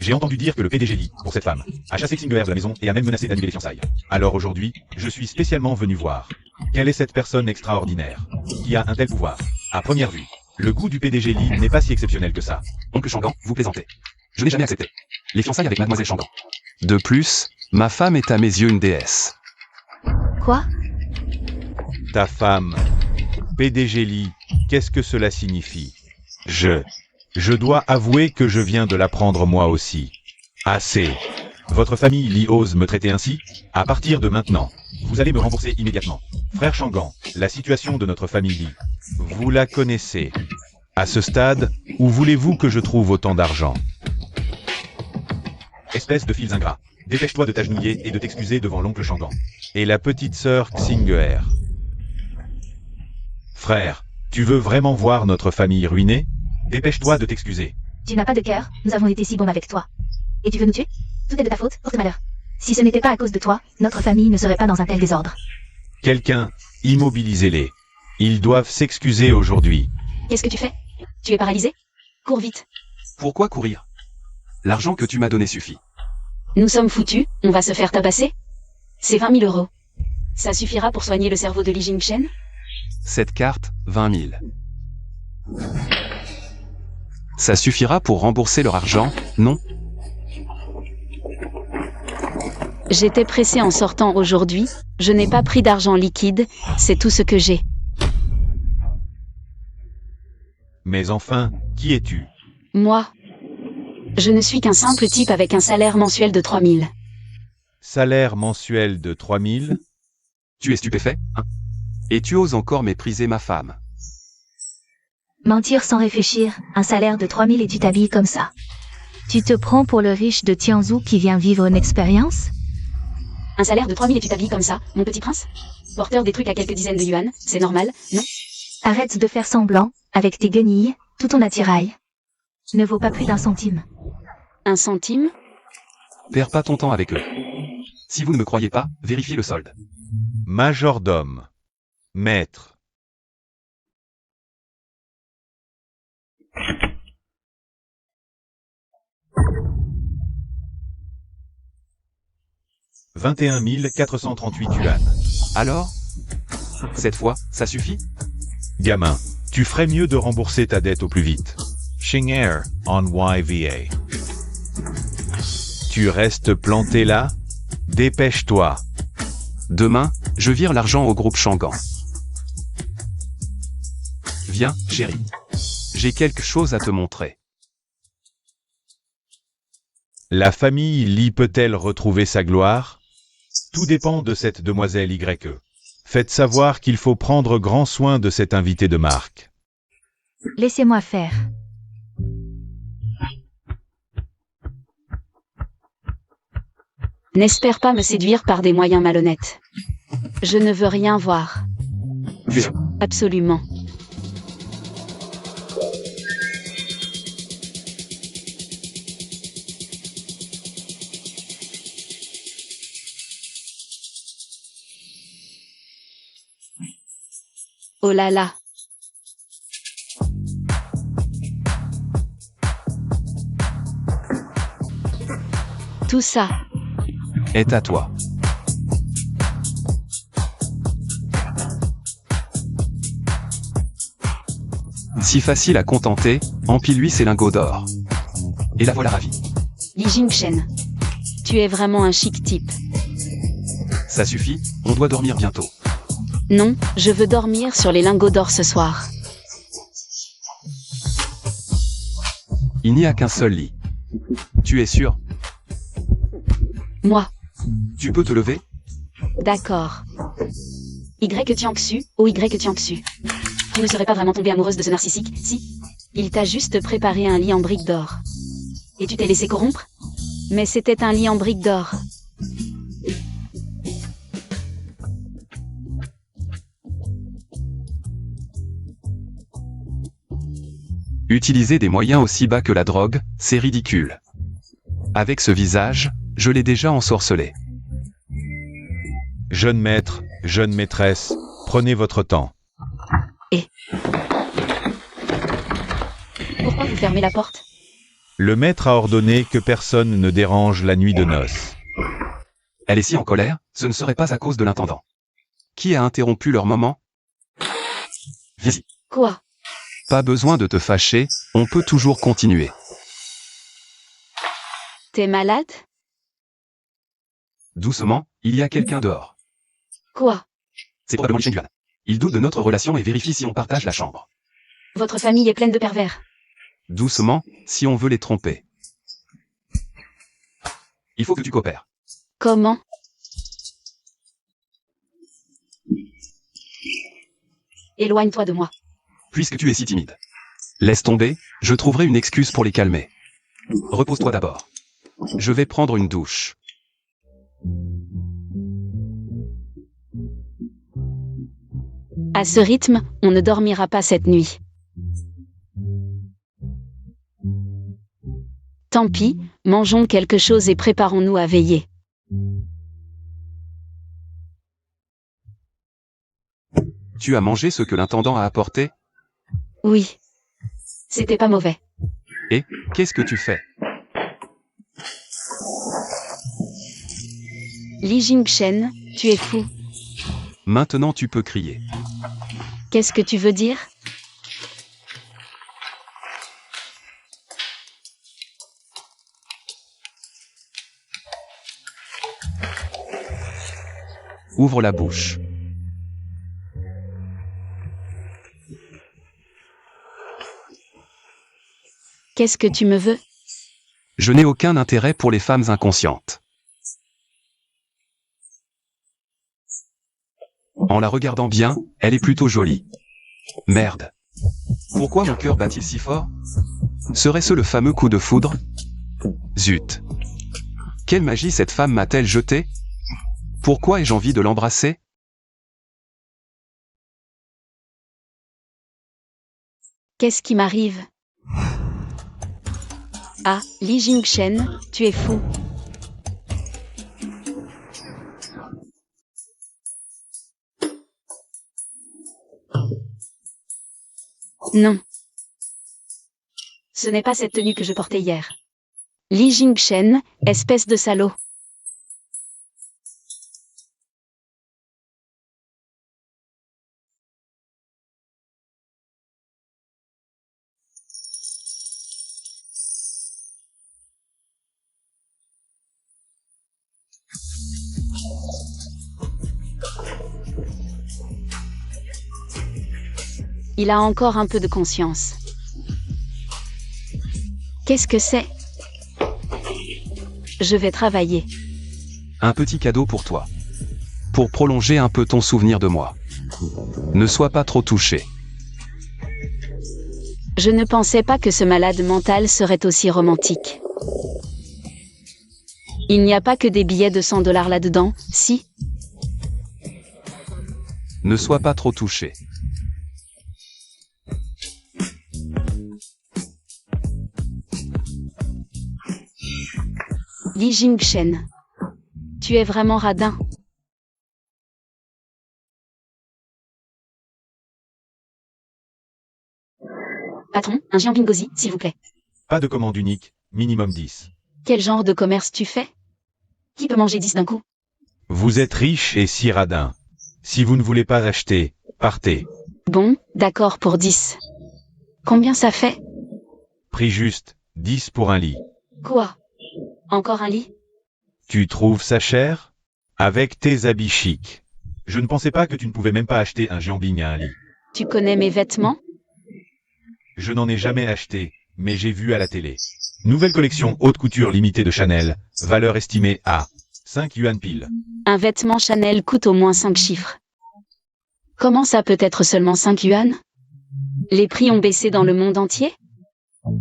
J'ai entendu dire que le PDG Lee, pour cette femme, a chassé Xing'er de la maison et a même menacé d'annuler les fiançailles. Alors aujourd'hui, je suis spécialement venu voir. Quelle est cette personne extraordinaire qui a un tel pouvoir? À première vue, le goût du PDG Lee n'est pas si exceptionnel que ça. Oncle Shangan, vous plaisantez. Je n'ai jamais accepté les fiançailles avec Mademoiselle Shangan. De plus, ma femme est à mes yeux une déesse. Quoi? Ta femme. PDG Lee, qu'est-ce que cela signifie? Je dois avouer que je viens de l'apprendre moi aussi. Assez. Votre famille Lee ose me traiter ainsi? À partir de maintenant, vous allez me rembourser immédiatement. Frère Shangan, la situation de notre famille Lee, vous la connaissez. À ce stade, où voulez-vous que je trouve autant d'argent? Espèce de fils ingrats. Dépêche-toi de t'agenouiller et de t'excuser devant l'oncle Shangan. Et la petite sœur Xing'er. Frère, tu veux vraiment voir notre famille ruinée? Dépêche-toi de t'excuser. Tu n'as pas de cœur, nous avons été si bons avec toi. Et tu veux nous tuer? Tout est de ta faute, pour ce malheur. Si ce n'était pas à cause de toi, notre famille ne serait pas dans un tel désordre. Quelqu'un, immobilisez-les. Ils doivent s'excuser aujourd'hui. Qu'est-ce que tu fais? Tu es paralysé? Cours vite. Pourquoi courir? L'argent que tu m'as donné suffit. Nous sommes foutus, on va se faire tabasser? C'est 20 000 euros. Ça suffira pour soigner le cerveau de Li Jingchen? Cette carte, 20 000. Ça suffira pour rembourser leur argent, non? J'étais pressé en sortant aujourd'hui, je n'ai pas pris d'argent liquide, c'est tout ce que j'ai. Mais enfin, qui es-tu? Moi, je ne suis qu'un simple type avec un salaire mensuel de 3 000. Salaire mensuel de 3 000? Tu es stupéfait, hein? Et tu oses encore mépriser ma femme. Mentir sans réfléchir, un salaire de 3 000 et tu t'habilles comme ça. Tu te prends pour le riche de Tianzhou qui vient vivre une expérience? Un salaire de 3 000 et tu t'habilles comme ça, mon petit prince? Porteur des trucs à quelques dizaines de yuan, c'est normal, non? Arrête de faire semblant, avec tes guenilles, tout ton attirail. Ne vaut pas plus d'1 centime. 1 centime? Perds pas ton temps avec eux. Si vous ne me croyez pas, vérifiez le solde. Majordome. Maître. « 21 438 yuan. Alors? Cette fois, ça suffit? Gamin, tu ferais mieux de rembourser ta dette au plus vite. Xing'er, on YVA. Tu restes planté là? Dépêche-toi. Demain, je vire l'argent au groupe Shangan. Viens, chérie. J'ai quelque chose à te montrer. La famille Lee peut-elle retrouver sa gloire? Tout dépend de cette demoiselle YE. Faites savoir qu'il faut prendre grand soin de cet invité de marque. Laissez-moi faire. N'espère pas me séduire par des moyens malhonnêtes. Je ne veux rien voir. Absolument. Oh là là. Tout ça. Est à toi. Si facile à contenter, empile-lui ses lingots d'or. Et la voilà ravie. Li Jingchen. Tu es vraiment un chic type. Ça suffit, on doit dormir bientôt. Non, je veux dormir sur les lingots d'or ce soir. Il n'y a qu'un seul lit. Tu es sûr? Moi. Tu peux te lever? D'accord. Y Tiangxu, oh Y Tiangxu. Tu ne serais pas vraiment tombée amoureuse de ce narcissique, si? Il t'a juste préparé un lit en briques d'or. Et tu t'es laissé corrompre? Mais c'était un lit en briques d'or. Utiliser des moyens aussi bas que la drogue, c'est ridicule. Avec ce visage, je l'ai déjà ensorcelé. Jeune maître, jeune maîtresse, prenez votre temps. Pourquoi vous fermez la porte? Le maître a ordonné que personne ne dérange la nuit de noces. Elle est si en colère, ce ne serait pas à cause de l'intendant. Qui a interrompu leur moment? Viens-y. Quoi? Pas besoin de te fâcher, on peut toujours continuer. T'es malade? Doucement, il y a quelqu'un dehors. Quoi? C'est probablement Li Shengyuan. Il doute de notre relation et vérifie si on partage la chambre. Votre famille est pleine de pervers. Doucement, si on veut les tromper. Il faut que tu coopères. Comment? Éloigne-toi de moi. Puisque tu es si timide. Laisse tomber, je trouverai une excuse pour les calmer. Repose-toi d'abord. Je vais prendre une douche. À ce rythme, on ne dormira pas cette nuit. Tant pis, mangeons quelque chose et préparons-nous à veiller. Tu as mangé ce que l'intendant a apporté? Oui. C'était pas mauvais. Et, qu'est-ce que tu fais? Li Jingchen, tu es fou. Maintenant tu peux crier. Qu'est-ce que tu veux dire? Ouvre la bouche. Qu'est-ce que tu me veux? Je n'ai aucun intérêt pour les femmes inconscientes. En la regardant bien, elle est plutôt jolie. Merde. Pourquoi mon cœur bat-il si fort? Serait-ce le fameux coup de foudre? Zut. Quelle magie cette femme m'a-t-elle jeté? Pourquoi ai-je envie de l'embrasser? Qu'est-ce qui m'arrive? Ah, Li Jingchen, tu es fou. Non. Ce n'est pas cette tenue que je portais hier. Li Jingchen, espèce de salaud. Il a encore un peu de conscience. Qu'est-ce que c'est? Je vais travailler. Un petit cadeau pour toi. Pour prolonger un peu ton souvenir de moi. Ne sois pas trop touché. Je ne pensais pas que ce malade mental serait aussi romantique. Il n'y a pas que des billets de 100 $ là-dedans, si? Ne sois pas trop touché. Li Jingchen. Tu es vraiment radin. Patron, un géant bingozi, s'il vous plaît. Pas de commande unique, minimum 10. Quel genre de commerce tu fais? Qui peut manger 10 d'un coup? Vous êtes riche et si radin. Si vous ne voulez pas acheter, partez. Bon, d'accord pour 10. Combien ça fait? Prix juste, 10 pour un lit. Quoi? Encore un lit? Tu trouves ça cher? Avec tes habits chics. Je ne pensais pas que tu ne pouvais même pas acheter un jambing à un lit. Tu connais mes vêtements? Je n'en ai jamais acheté, mais j'ai vu à la télé. Nouvelle collection haute couture limitée de Chanel, valeur estimée à 5 yuan pile. Un vêtement Chanel coûte au moins 5 chiffres. Comment ça peut être seulement 5 yuan? Les prix ont baissé dans le monde entier?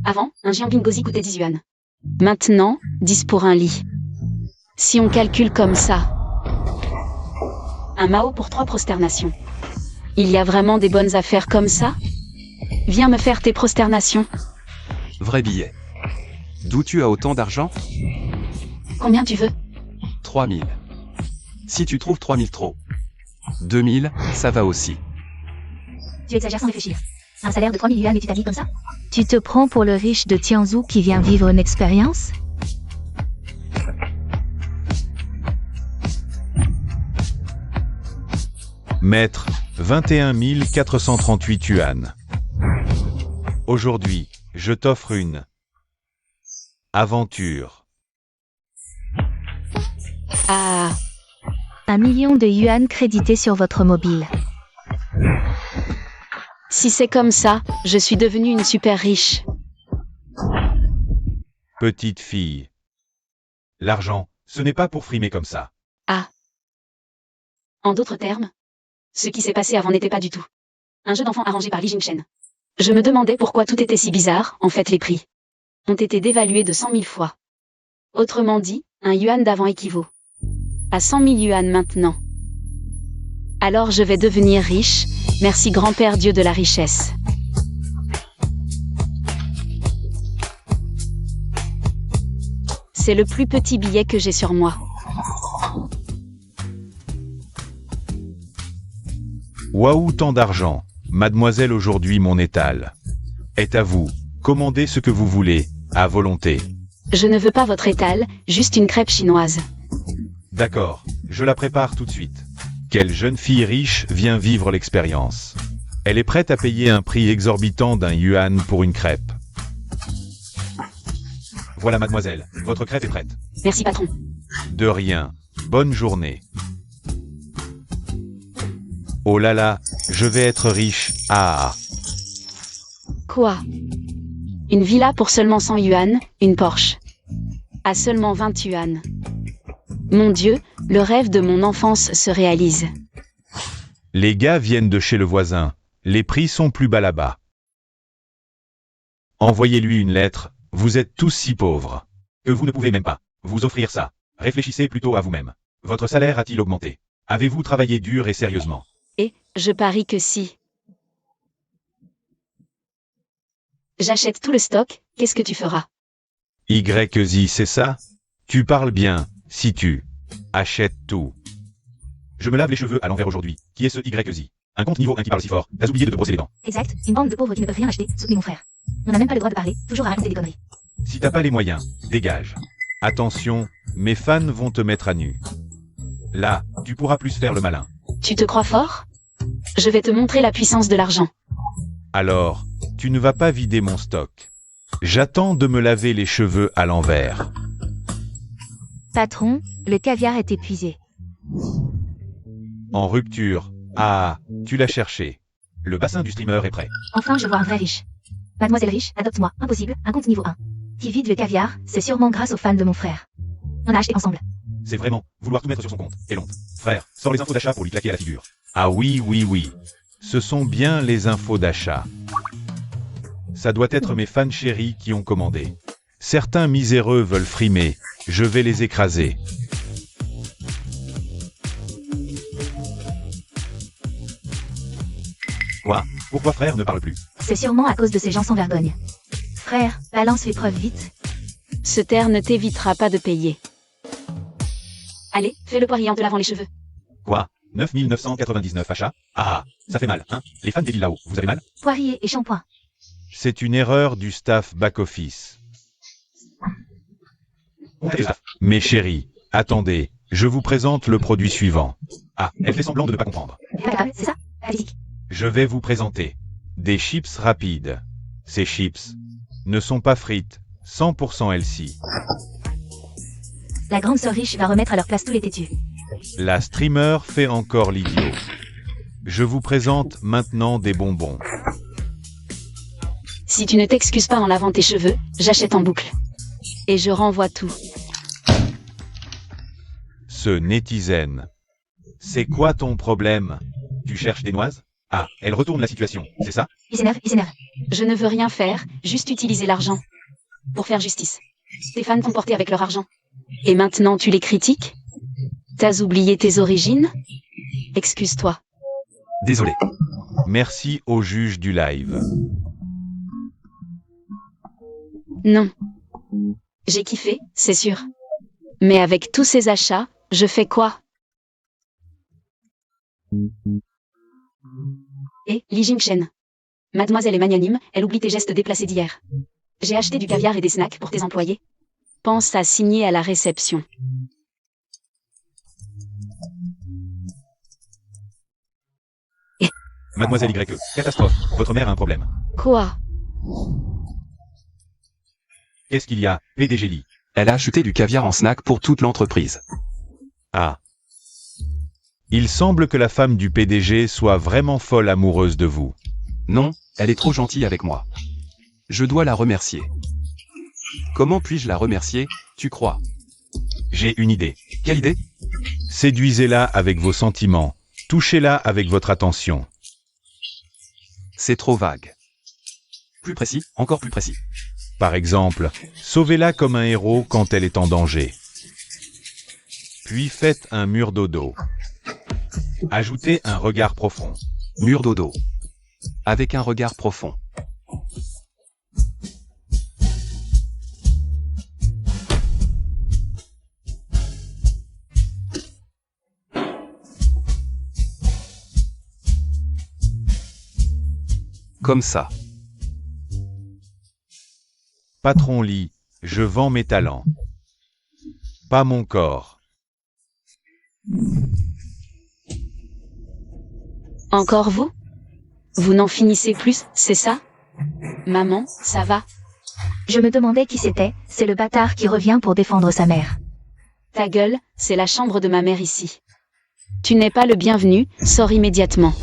Avant, un géant bingozi coûtait 10 yuan. Maintenant, 10 pour un lit. Si on calcule comme ça. Un Mao pour 3 prosternations. Il y a vraiment des bonnes affaires comme ça? Viens me faire tes prosternations. Vrai billet. D'où tu as autant d'argent? Combien tu veux? 3000. Si tu trouves 3000 trop. 2000, ça va aussi. Tu exagères sans réfléchir. Un salaire de 3000 yuan et tu t'habilles comme ça? Tu te prends pour le riche de Tianzhou qui vient vivre une expérience? Maître, 21 438 yuan. Aujourd'hui, je t'offre une aventure. Ah, 1 million de yuan crédités sur votre mobile. si c'est comme ça, je suis devenue une super riche. Petite fille. L'argent, ce n'est pas pour frimer comme ça. Ah. En d'autres termes, ce qui s'est passé avant n'était pas du tout un jeu d'enfant arrangé par Li Jingchen. Je me demandais pourquoi tout était si bizarre, en fait les prix ont été dévalués de 100 000 fois. Autrement dit, un yuan d'avant équivaut à 100 000 yuan maintenant. Alors je vais devenir riche, merci grand-père Dieu de la richesse. C'est le plus petit billet que j'ai sur moi. Waouh, tant d'argent. Mademoiselle, aujourd'hui mon étal est à vous. Commandez ce que vous voulez, à volonté. Je ne veux pas votre étal, juste une crêpe chinoise. D'accord, je la prépare tout de suite. Quelle jeune fille riche vient vivre l'expérience. Elle est prête à payer un prix exorbitant d'un yuan pour une crêpe. Voilà mademoiselle, votre crêpe est prête. Merci patron. De rien. Bonne journée. Oh là là, je vais être riche. Ah. Quoi? Une villa pour seulement 100 yuan, une Porsche à seulement 20 yuan. Mon Dieu, le rêve de mon enfance se réalise. Les gars viennent de chez le voisin. Les prix sont plus bas là-bas. Envoyez-lui une lettre. Vous êtes tous si pauvres que vous ne pouvez même pas vous offrir ça. Réfléchissez plutôt à vous-même. Votre salaire a-t-il augmenté? Avez-vous travaillé dur et sérieusement? Et, je parie que si. J'achète tout le stock, qu'est-ce que tu feras? YZ, c'est ça? Tu parles bien, si tu achètes tout. Je me lave les cheveux à l'envers aujourd'hui. Qui est ce YZ? Un compte niveau 1 qui parle si fort. T'as oublié de te brosser les dents. Exact, une bande de pauvres qui ne peuvent rien acheter, soutenez mon frère. On n'a même pas le droit de parler, toujours à raconter des conneries. Si t'as pas les moyens, dégage. Attention, mes fans vont te mettre à nu. Là, tu pourras plus faire le malin. Tu te crois fort? Je vais te montrer la puissance de l'argent. Alors, tu ne vas pas vider mon stock. J'attends de me laver les cheveux à l'envers. Patron, le caviar est épuisé. En rupture. Ah, tu l'as cherché. Le bassin du streamer est prêt. Enfin, je vois un vrai riche. Mademoiselle riche, adopte-moi. Impossible, un compte niveau 1. Qui vide le caviar, c'est sûrement grâce aux fans de mon frère. On a acheté ensemble. C'est vraiment vouloir tout mettre sur son compte. Quelle honte. Frère, sors les infos d'achat pour lui claquer à la figure. Ah oui, oui, oui. Ce sont bien les infos d'achat. Ça doit être mes fans chéris qui ont commandé. Certains miséreux veulent frimer. Je vais les écraser. Quoi? Pourquoi frère ne parle plus? C'est sûrement à cause de ces gens sans vergogne. Frère, balance les preuves vite. Ce terre ne t'évitera pas de payer. Allez, fais le poirier en te lavant les cheveux. Quoi? 9 999 achats? Ah, ça fait mal, hein? Les fans des villes là-haut, vous avez mal? Poirier et shampoing. C'est une erreur du staff back-office. Mes chéris, attendez, je vous présente le produit suivant. Ah, elle fait semblant de ne pas comprendre. Pas grave, c'est ça? Allez-y. Je vais vous présenter des chips rapides. Ces chips ne sont pas frites, 100% LC. La grande sœur riche va remettre à leur place tous les têtus. La streamer fait encore l'idiot. Je vous présente maintenant des bonbons. Si tu ne t'excuses pas en lavant tes cheveux, j'achète en boucle. Et je renvoie tout. Ce netizen. C'est quoi ton problème? Tu cherches des noises? Ah, elle retourne la situation, c'est ça? Il s'énerve, il s'énerve. Je ne veux rien faire, juste utiliser l'argent. Pour faire justice. Tes fans t'ont porté avec leur argent. Et maintenant tu les critiques? T'as oublié tes origines? Excuse-toi. Désolé. Merci au juge du live. Non. J'ai kiffé, c'est sûr. Mais avec tous ces achats, je fais quoi? Et, Li Jingchen. Mademoiselle est magnanime, elle oublie tes gestes déplacés d'hier. J'ai acheté du caviar et des snacks pour tes employés. Pense à signer à la réception. Mademoiselle YE, catastrophe, votre mère a un problème. Quoi? Qu'est-ce qu'il y a, PDG Lee? Elle a acheté du caviar en snack pour toute l'entreprise. Ah. Il semble que la femme du PDG soit vraiment folle amoureuse de vous. Non, elle est trop gentille avec moi. Je dois la remercier. Comment puis-je la remercier, tu crois? J'ai une idée. Quelle idée? Séduisez-la avec vos sentiments. Touchez-la avec votre attention. C'est trop vague. Plus précis, encore plus précis. Par exemple, sauvez-la comme un héros quand elle est en danger. Puis faites un mur dodo. Ajoutez un regard profond. Mur dodo. Avec un regard profond. Comme ça. Patron Lee, je vends mes talents. Pas mon corps. Encore vous? Vous n'en finissez plus, c'est ça? Maman, ça va? Je me demandais qui c'était, c'est le bâtard qui revient pour défendre sa mère. Ta gueule, c'est la chambre de ma mère ici. Tu n'es pas le bienvenu, sors immédiatement.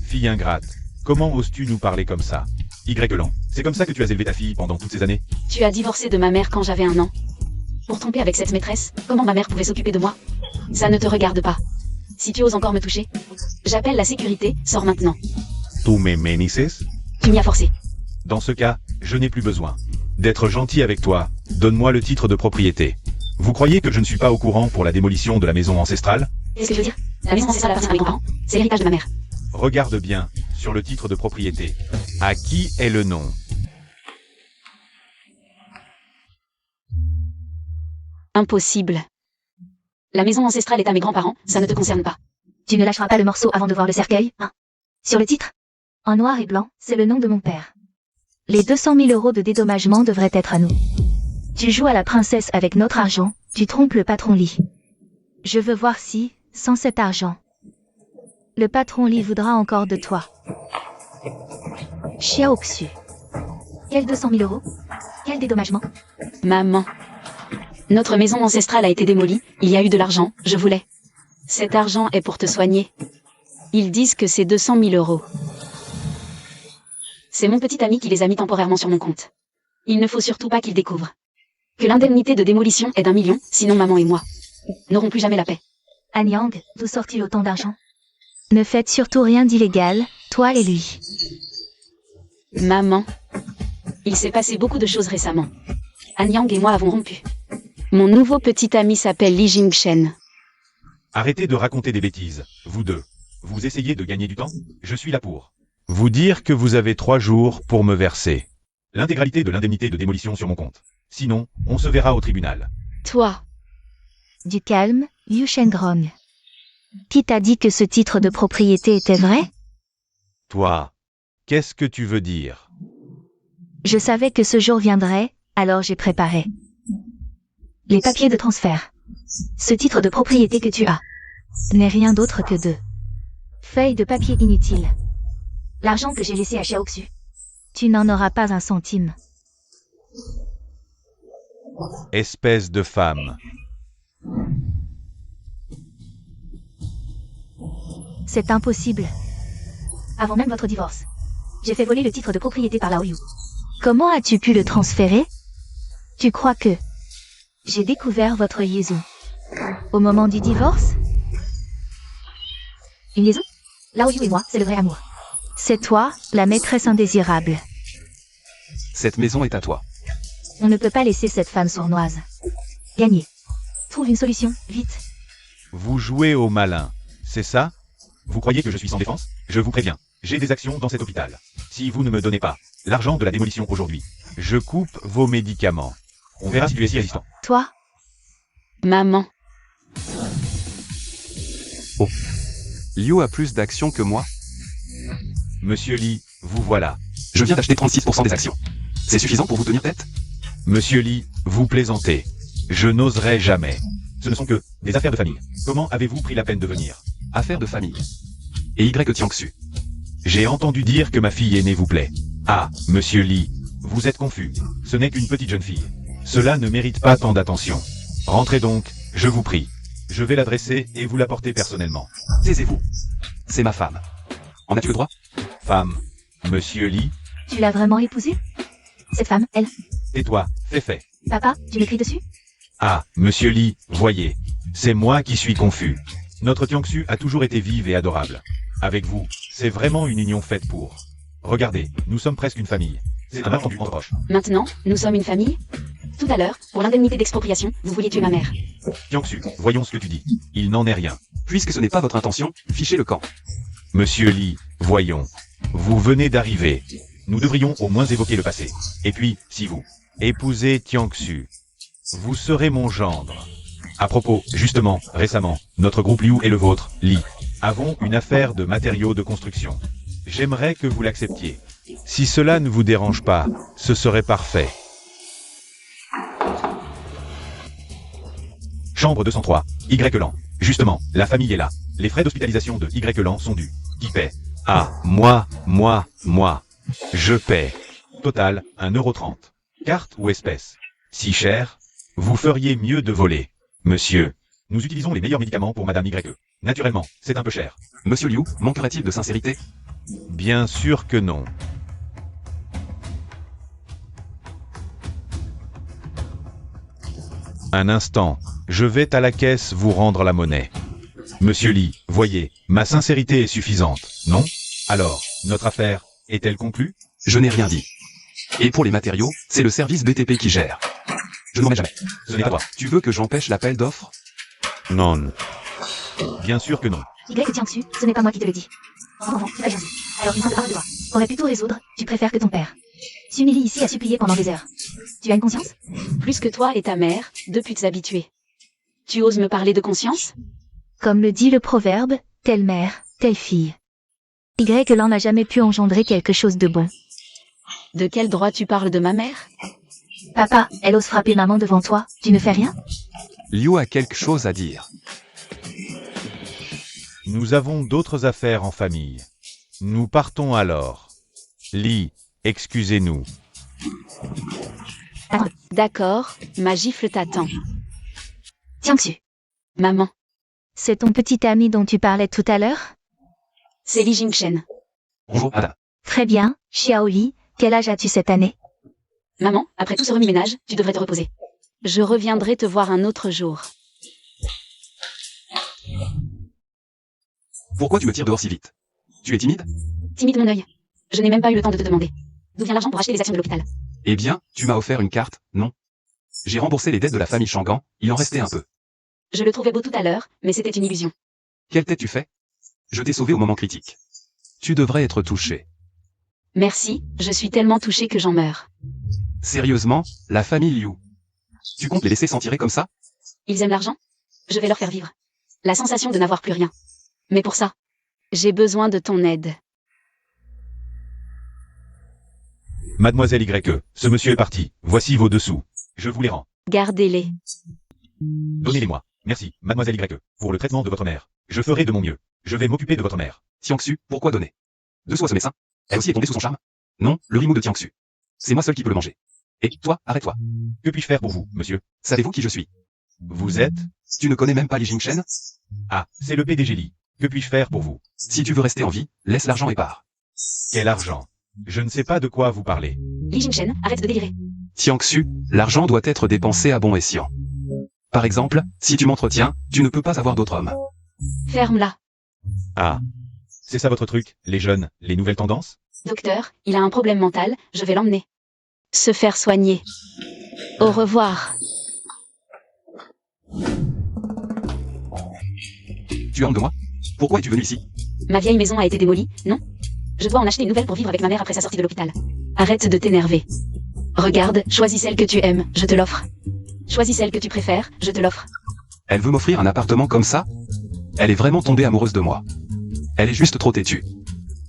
Fille ingrate, comment oses-tu nous parler comme ça? Y-Lan, c'est comme ça que tu as élevé ta fille pendant toutes ces années? Tu as divorcé de ma mère quand j'avais 1 an. Pour tromper avec cette maîtresse, comment ma mère pouvait s'occuper de moi? Ça ne te regarde pas. Si tu oses encore me toucher, j'appelle la sécurité, sors maintenant. Tu me menaces? Tu m'y as forcé. Dans ce cas, je n'ai plus besoin d'être gentil avec toi. Donne-moi le titre de propriété. Vous croyez que je ne suis pas au courant pour la démolition de la maison ancestrale? Qu'est-ce que je veux dire? La maison ancestrale appartient à mes grands-parents. C'est l'héritage de ma mère. Regarde bien, sur le titre de propriété. À qui est le nom? Impossible. La maison ancestrale est à mes grands-parents, ça ne te concerne pas. Tu ne lâcheras pas le morceau avant de voir le cercueil, hein? Sur le titre, en noir et blanc, c'est le nom de mon père. Les 200 000 € de dédommagement devraient être à nous. Tu joues à la princesse avec notre argent, tu trompes le patron Lee. Je veux voir si, sans cet argent, le patron Lee voudra encore de toi. Xiaoxu. Quel 200 000 €? Quel dédommagement? Maman. Notre maison ancestrale a été démolie, il y a eu de l'argent, je voulais. Cet argent est pour te soigner. Ils disent que c'est 200 000 €. C'est mon petit ami qui les a mis temporairement sur mon compte. Il ne faut surtout pas qu'il découvre que l'indemnité de démolition est d'1 million, sinon maman et moi n'aurons plus jamais la paix. Anyang, d'où sort-il autant d'argent? Ne faites surtout rien d'illégal, toi et lui. Maman. Il s'est passé beaucoup de choses récemment. Anyang et moi avons rompu. Mon nouveau petit ami s'appelle Li Jingchen. Arrêtez de raconter des bêtises, vous deux. Vous essayez de gagner du temps? Je suis là pour vous dire que vous avez 3 jours pour me verser l'intégralité de l'indemnité de démolition sur mon compte. Sinon, on se verra au tribunal. Toi. Du calme, Yu Shengrong. Qui t'a dit que ce titre de propriété était vrai? Toi. Qu'est-ce que tu veux dire? Je savais que ce jour viendrait, alors j'ai préparé les papiers de transfert. Ce titre de propriété que tu as n'est rien d'autre que 2 feuilles de papier inutiles. L'argent que j'ai laissé à Xiaoxu. Tu n'en auras pas un centime. Espèce de femme. C'est impossible. Avant même votre divorce, j'ai fait voler le titre de propriété par Lao Yu. Comment as-tu pu le transférer? Tu crois que j'ai découvert votre liaison au moment du divorce? Une liaison? Lao Yu et moi, c'est le vrai amour. C'est toi, la maîtresse indésirable. Cette maison est à toi. On ne peut pas laisser cette femme sournoise gagner. Trouve une solution, vite. Vous jouez au malin, c'est ça? Vous croyez que je suis sans défense? Je vous préviens, j'ai des actions dans cet hôpital. Si vous ne me donnez pas l'argent de la démolition aujourd'hui. Je coupe vos médicaments. On verra si tu es si résistant. Toi, Maman. Liu a plus d'actions que moi. Monsieur Lee, vous voilà. Je viens d'acheter 36% des actions. C'est suffisant pour vous tenir tête? Monsieur Lee, vous plaisantez. Je n'oserais jamais. Ce ne sont que des affaires de famille. Comment avez-vous pris la peine de venir? Affaire de famille. Et Y Tiangsu. J'ai entendu dire que ma fille aînée vous plaît. Ah, monsieur Lee, vous êtes confus. Ce n'est qu'une petite jeune fille. Cela ne mérite pas tant d'attention. Rentrez donc, je vous prie. Je vais l'adresser et vous l'apporter personnellement. Taisez-vous. C'est ma femme. En as-tu le droit? Femme, monsieur Lee, tu l'as vraiment épousée? Cette femme, elle. tais-toi, fais fait. Papa, tu m'écris dessus? Ah, monsieur Lee, voyez, c'est moi qui suis confus. Notre Tiangsu a toujours été vive et adorable. Avec vous, c'est vraiment une union faite pour. Regardez, nous sommes presque une famille. C'est un malentendu entre proches. Maintenant, nous sommes une famille? Tout à l'heure, pour l'indemnité d'expropriation, vous vouliez tuer ma mère. Tiangsu, voyons ce que tu dis. Il n'en est rien. Puisque ce n'est pas votre intention, fichez le camp. Monsieur Lee, voyons. Vous venez d'arriver. Nous devrions au moins évoquer le passé. Et puis, si vous épousez Tiangsu, vous serez mon gendre. À propos, justement, récemment, notre groupe Liu et le vôtre, Lee, avons une affaire de matériaux de construction. J'aimerais que vous l'acceptiez. Si cela ne vous dérange pas, ce serait parfait. Chambre 203, Y Lan. Justement, la famille est là. Les frais d'hospitalisation de Y Lan sont dus. Qui paie? Ah, moi. Je paie. Total, 1,30 €. Carte ou espèce? Si cher? Vous feriez mieux de voler. Monsieur, nous utilisons les meilleurs médicaments pour Madame YE. Naturellement, c'est un peu cher. Monsieur Liu, manquerait-il de sincérité? Bien sûr que non. Un instant, je vais à la caisse vous rendre la monnaie. Monsieur Lee, voyez, ma sincérité est suffisante, non? Alors, notre affaire est-elle conclue? Je n'ai rien dit. Et pour les matériaux, c'est le service BTP qui gère. Je n'aurai jamais. Ce n'est pas toi. Tu veux que j'empêche l'appel d'offres? Non. Bien sûr que non. Y Tiangsu, ce n'est pas moi qui te le dis. Enfant, tu vas gentil. Alors ils ont de toi. Aurait pu tout résoudre, tu préfères que ton père. S'humilie ici à supplier pendant des heures. Tu as une conscience? Plus que toi et ta mère, deux putes habituées. Tu oses me parler de conscience? Comme le dit le proverbe, telle mère, telle fille. Y Lan n'a jamais pu engendrer quelque chose de bon. De quel droit tu parles de ma mère? Papa, elle ose frapper maman devant toi, tu ne fais rien? Liu a quelque chose à dire. Nous avons d'autres affaires en famille. Nous partons alors. Lee, excusez-nous. D'accord, ma gifle t'attend. Tiangsu, Maman, c'est ton petit ami dont tu parlais tout à l'heure? c'est Li Jingchen. Bonjour, madame. Très bien, Xiaoli, quel âge as-tu cette année? Maman, après tout ce remue-ménage, tu devrais te reposer. Je reviendrai te voir un autre jour. Pourquoi tu me tires dehors si vite? Tu es timide? Timide mon œil. Je n'ai même pas eu le temps de te demander. D'où vient l'argent pour acheter les actions de l'hôpital? Eh bien, tu m'as offert une carte, non? J'ai remboursé les dettes de la famille Shangan, il en restait un peu. Je le trouvais beau tout à l'heure, mais c'était une illusion. Quelle tête tu fais? Je t'ai sauvé au moment critique. Tu devrais être touché. Merci, je suis tellement touchée que j'en meurs. Sérieusement, la famille Liu. Tu comptes les laisser s'en tirer comme ça? Ils aiment l'argent? Je vais leur faire vivre. La sensation de n'avoir plus rien. Mais pour ça, j'ai besoin de ton aide. Mademoiselle YE, ce monsieur est parti. Voici vos dessous. Je vous les rends. Gardez-les. Donnez-les-moi. Merci, mademoiselle YE, pour le traitement de votre mère. Je ferai de mon mieux. Je vais m'occuper de votre mère. Tiangsu, pourquoi donner? De soi ce médecin? Elle aussi est tombée sous son charme? Non, le rimou de Tiangsu. C'est moi seul qui peux le manger. Et toi, arrête-toi. Que puis-je faire pour vous, monsieur? Savez-vous qui je suis? Vous êtes? Tu ne connais même pas Li Jingchen? Ah, c'est le PDG Lee. Que puis-je faire pour vous? Si tu veux rester en vie, laisse l'argent et pars. Quel argent? Je ne sais pas de quoi vous parlez. Li Jingchen, arrête de délirer. Tiangsu, l'argent doit être dépensé à bon escient. Par exemple, si tu m'entretiens, tu ne peux pas avoir d'autre homme. Ferme-la. Ah. C'est ça votre truc, les jeunes, les nouvelles tendances? Docteur, il a un problème mental, je vais l'emmener. Se faire soigner. Au revoir. Tu as honte de moi? Pourquoi es-tu venu ici? Ma vieille maison a été démolie, non? Je dois en acheter une nouvelle pour vivre avec ma mère après sa sortie de l'hôpital. Arrête de t'énerver. Regarde, choisis celle que tu aimes, je te l'offre. Choisis celle que tu préfères, je te l'offre. Elle veut m'offrir un appartement comme ça? Elle est vraiment tombée amoureuse de moi. Elle est juste trop têtue.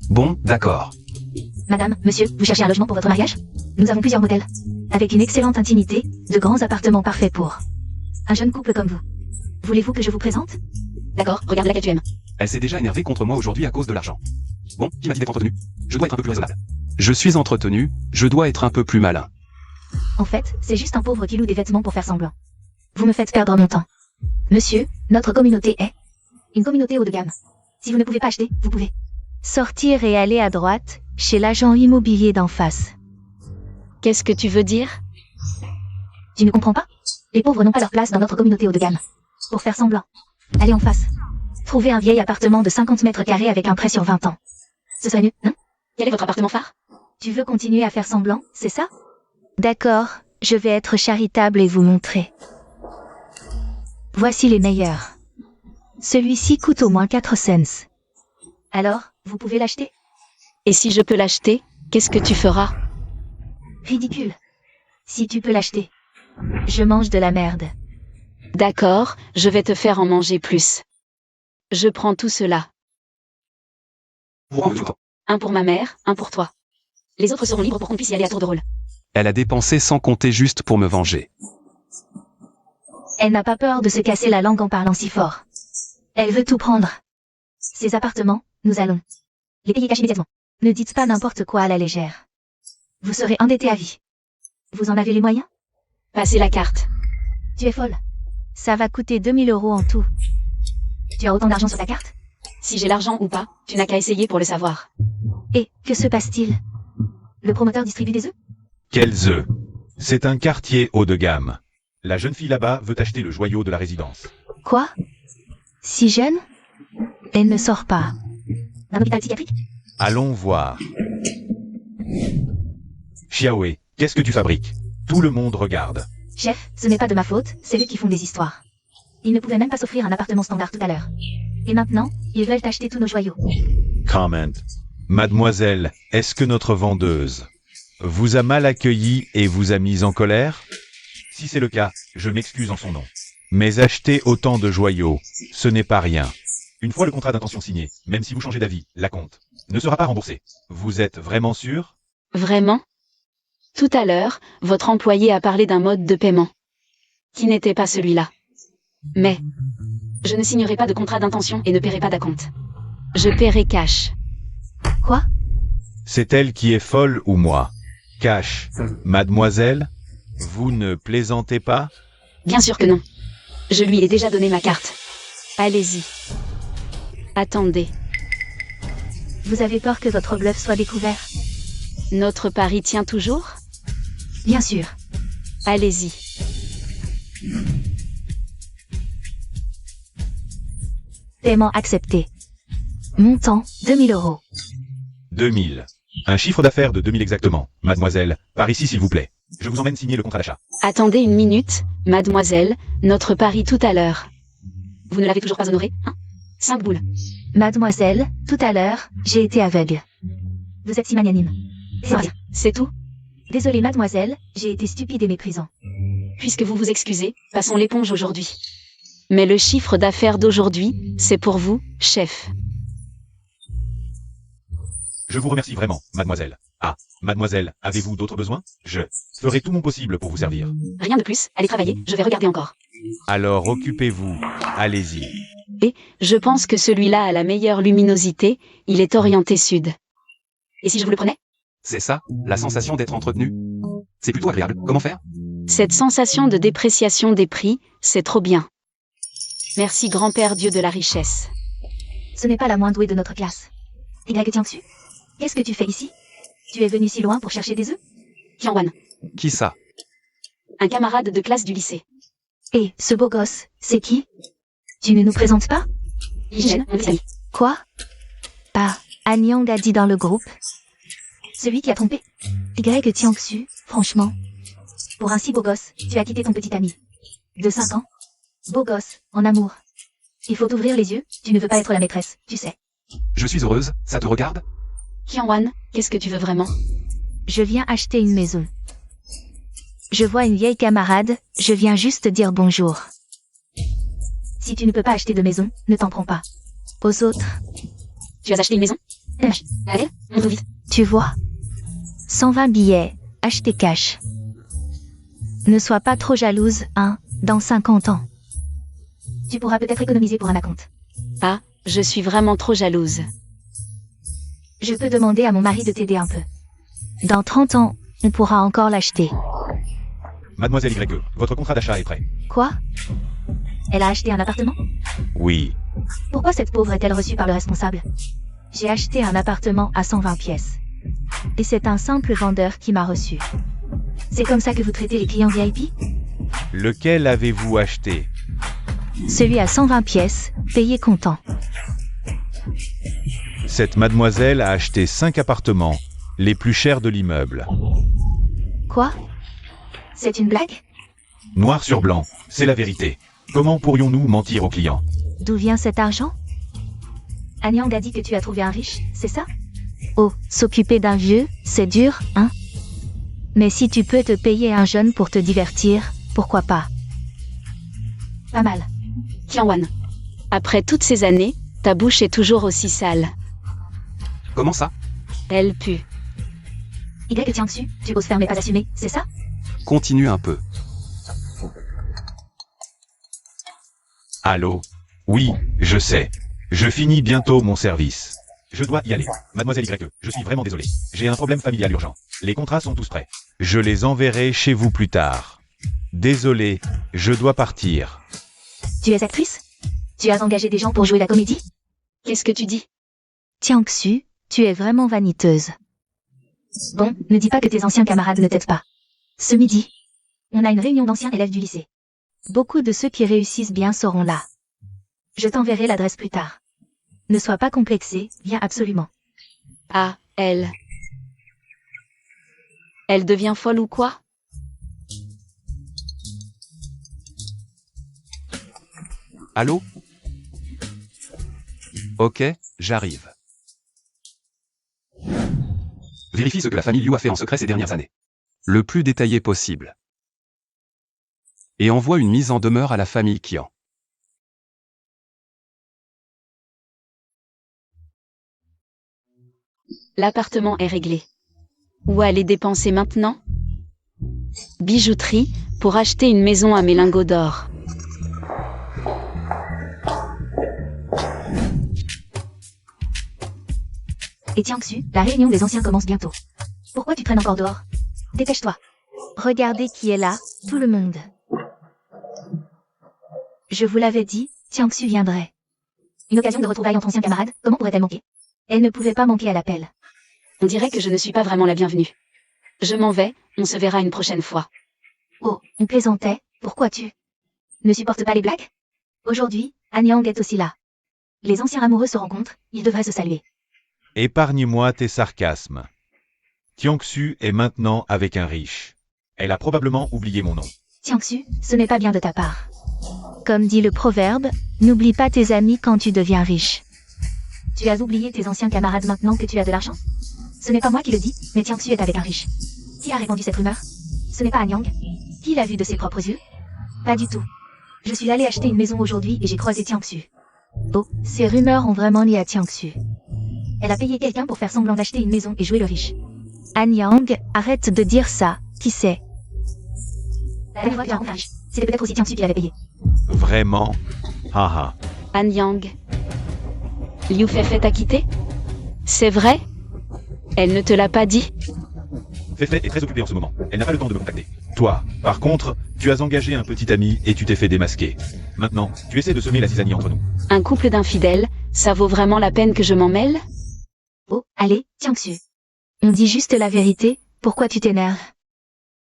Bon, d'accord. Madame, monsieur, vous cherchez un logement pour votre mariage? Nous avons plusieurs modèles. Avec une excellente intimité, de grands appartements parfaits pour un jeune couple comme vous. Voulez-vous que je vous présente? D'accord, regarde laquelle tu aimes. Elle s'est déjà énervée contre moi aujourd'hui à cause de l'argent. Bon, qui m'a dit d'être entretenu? Je dois être un peu plus raisonnable. Je suis entretenu, je dois être un peu plus malin. En fait, c'est juste un pauvre qui loue des vêtements pour faire semblant. Vous me faites perdre mon temps. Monsieur, notre communauté est une communauté haut de gamme. Si vous ne pouvez pas acheter, vous pouvez sortir et aller à droite, chez l'agent immobilier d'en face. Qu'est-ce que tu veux dire? Tu ne comprends pas? Les pauvres n'ont pas leur place dans notre communauté haut de gamme. Pour faire semblant. Allez en face. Trouvez un vieil appartement de 50 mètres carrés avec un prêt sur 20 ans. Ce serait mieux, non? Quel est votre appartement phare? Tu veux continuer à faire semblant, c'est ça? D'accord, je vais être charitable et vous montrer. Voici les meilleurs. Celui-ci coûte au moins 4 cents. Alors, vous pouvez l'acheter? Et si je peux l'acheter, qu'est-ce que tu feras? Ridicule. Si tu peux l'acheter. Je mange de la merde. D'accord, je vais te faire en manger plus. Je prends tout cela. Un pour ma mère, un pour toi. Les autres seront libres pour qu'on puisse y aller à tour de rôle. Elle a dépensé sans compter juste pour me venger. Elle n'a pas peur de se casser la langue en parlant si fort. Elle veut tout prendre. Ces appartements, nous allons les payer cash immédiatement. Ne dites pas n'importe quoi à la légère. Vous serez endetté à vie. Vous en avez les moyens? Passez la carte. Tu es folle. Ça va coûter 2000 € en tout. Tu as autant d'argent sur ta carte? Si j'ai l'argent ou pas, tu n'as qu'à essayer pour le savoir. Et, que se passe-t-il? Le promoteur distribue des œufs? Quels œufs? C'est un quartier haut de gamme. La jeune fille là-bas veut acheter le joyau de la résidence. Quoi? Si jeune? Elle ne sort pas. Un hôpital psychiatrique? Allons voir. Xiaoé, qu'est-ce que tu fabriques? Tout le monde regarde. Chef, ce n'est pas de ma faute, c'est eux qui font des histoires. Ils ne pouvaient même pas s'offrir un appartement standard tout à l'heure. Et maintenant, ils veulent acheter tous nos joyaux. Comment? Mademoiselle, est-ce que notre vendeuse vous a mal accueilli et vous a mis en colère? Si c'est le cas, je m'excuse en son nom. Mais acheter autant de joyaux, ce n'est pas rien. Une fois le contrat d'intention signé, même si vous changez d'avis, la compte ne sera pas remboursée. Vous êtes vraiment sûr? Vraiment? Tout à l'heure, votre employé a parlé d'un mode de paiement. Qui n'était pas celui-là. Mais je ne signerai pas de contrat d'intention et ne paierai pas d'acompte. Je paierai cash. Quoi? C'est elle qui est folle ou moi? Cash. Mademoiselle, vous ne plaisantez pas? Bien sûr que non. Je lui ai déjà donné ma carte. Allez-y. Attendez. Vous avez peur que votre bluff soit découvert? Notre pari tient toujours? Bien sûr. Allez-y. Paiement accepté. Montant, 2000 €. 2000. Un chiffre d'affaires de 2000 exactement. Mademoiselle, par ici s'il vous plaît. Je vous emmène signer le contrat d'achat. Attendez une minute, mademoiselle, notre pari tout à l'heure. Vous ne l'avez toujours pas honoré, hein? 5 boules. Mademoiselle, tout à l'heure, j'ai été aveugle. Vous êtes si magnanime. C'est rien. C'est tout? Désolée mademoiselle, j'ai été stupide et méprisant. Puisque vous vous excusez, passons l'éponge aujourd'hui. Mais le chiffre d'affaires d'aujourd'hui, c'est pour vous, chef. Je vous remercie vraiment, mademoiselle. Ah, mademoiselle, avez-vous d'autres besoins? Je ferai tout mon possible pour vous servir. Rien de plus, allez travailler, je vais regarder encore. Alors occupez-vous, allez-y. Et, je pense que celui-là a la meilleure luminosité, il est orienté sud. Et si je vous le prenais? C'est ça, la sensation d'être entretenu. C'est plutôt agréable. Comment faire? Cette sensation de dépréciation des prix, c'est trop bien. Merci grand-père Dieu de la richesse. Ce n'est pas la moins douée de notre classe. Y Tiangsu, qu'est-ce que tu fais ici? Tu es venu si loin pour chercher des œufs? Qianwan, Qui ça? un camarade de classe du lycée. Et, ce beau gosse, c'est qui? Tu ne nous présentes pas? Hygiène, mon ami. Quoi? Pas, Anyang a dit dans le groupe. Celui qui a trompé. Y Tiangsu, franchement. Pour un si beau gosse, tu as quitté ton petit ami. De 5 ans. Beau gosse, en amour. Il faut ouvrir les yeux, tu ne veux pas être la maîtresse, tu sais. Je suis heureuse, ça te regarde? Qianwan, qu'est-ce que tu veux vraiment? Je viens acheter une maison. Je vois une vieille camarade, je viens juste dire bonjour. Si tu ne peux pas acheter de maison, ne t'en prends pas. Aux autres, Tu as acheté une maison? Allez, montre vite. tu vois. 120 billets, acheter cash. Ne sois pas trop jalouse, hein, dans 50 ans. Tu pourras peut-être économiser pour un acompte. Ah, je suis vraiment trop jalouse. Je peux demander à mon mari de t'aider un peu. Dans 30 ans, on pourra encore l'acheter. Mademoiselle YE, votre contrat d'achat est prêt. Quoi? Elle a acheté un appartement? Oui. Pourquoi cette pauvre est-elle reçue par le responsable? J'ai acheté un appartement à 120 pièces. Et c'est un simple vendeur qui m'a reçu. C'est comme ça que vous traitez les clients VIP? Lequel avez-vous acheté? Celui à 120 pièces, payé comptant. Cette mademoiselle a acheté 5 appartements, les plus chers de l'immeuble. Quoi? C'est une blague? Noir sur blanc, c'est la vérité. Comment pourrions-nous mentir aux clients? D'où vient cet argent? Anyang a dit que tu as trouvé un riche, c'est ça? Oh, s'occuper d'un vieux, c'est dur, hein? Mais si tu peux te payer un jeune pour te divertir, pourquoi pas? Pas mal. Tianwan. Après toutes ces années, ta bouche est toujours aussi sale. Comment ça? Elle pue. Y que Tiangsu, tu oses faire mais pas assumer, c'est ça? Continue un peu. Allô? Oui, je sais. Je finis bientôt mon service. Je dois y aller. Mademoiselle YE, je suis vraiment désolé. J'ai un problème familial urgent. Les contrats sont tous prêts. Je les enverrai chez vous plus tard. Désolé, je dois partir. Tu es actrice? Tu as engagé des gens pour jouer la comédie? Qu'est-ce que tu dis? Tiangsu, tu es vraiment vaniteuse. Bon, ne dis pas que tes anciens camarades ne t'aident pas. Ce midi, on a une réunion d'anciens élèves du lycée. Beaucoup de ceux qui réussissent bien seront là. Je t'enverrai l'adresse plus tard. Ne sois pas complexé, viens absolument. Ah, elle. Elle devient folle ou quoi? Allô? Ok, j'arrive. Vérifie ce que la famille Liu a fait en secret ces dernières années. Le plus détaillé possible. Et envoie une mise en demeure à la famille Qian. L'appartement est réglé. Où aller dépenser maintenant? Bijouterie, pour acheter une maison à mes lingots d'or. Et Tiangsu, la réunion des anciens commence bientôt. Pourquoi tu traînes encore dehors? Dépêche-toi. Regardez qui est là, tout le monde. Je vous l'avais dit, Tiangsu viendrait. Une occasion de retrouvailles entre anciens camarades, comment pourrait-elle manquer? Elle ne pouvait pas manquer à l'appel. On dirait que je ne suis pas vraiment la bienvenue. Je m'en vais, on se verra une prochaine fois. Oh, on plaisantait, pourquoi tu ne supportes pas les blagues? Aujourd'hui, Anyang est aussi là. Les anciens amoureux se rencontrent, ils devraient se saluer. Épargne-moi tes sarcasmes. Tiangsu est maintenant avec un riche. Elle a probablement oublié mon nom. Tiangsu, ce n'est pas bien de ta part. Comme dit le proverbe, n'oublie pas tes amis quand tu deviens riche. Tu as oublié tes anciens camarades maintenant que tu as de l'argent? Ce n'est pas moi qui le dis, mais Tiangsu est avec un riche. Qui a répandu cette rumeur? Ce n'est pas Anyang. Qui l'a vu de ses propres yeux? Pas du tout. Je suis allée acheter une maison aujourd'hui et j'ai croisé Tiangsu. Oh, ces rumeurs ont vraiment lié à Tiangsu. Elle a payé quelqu'un pour faire semblant d'acheter une maison et jouer le riche. Anyang, arrête de dire ça, qui sait? La dernière fois que tu as rencontré un riche, c'était peut-être aussi Tiangsu qui l'avait payé. Vraiment? Haha. Anyang. Liu Feifei t'a quitté? C'est vrai? Elle ne te l'a pas dit? Feifei est très occupée en ce moment. Elle n'a pas le temps de me contacter. Toi, par contre, tu as engagé un petit ami et tu t'es fait démasquer. Maintenant, tu essaies de semer la zizanie entre nous. Un couple d'infidèles, ça vaut vraiment la peine que je m'en mêle? Oh, allez, Tiangsu. On dit juste la vérité, pourquoi tu t'énerves?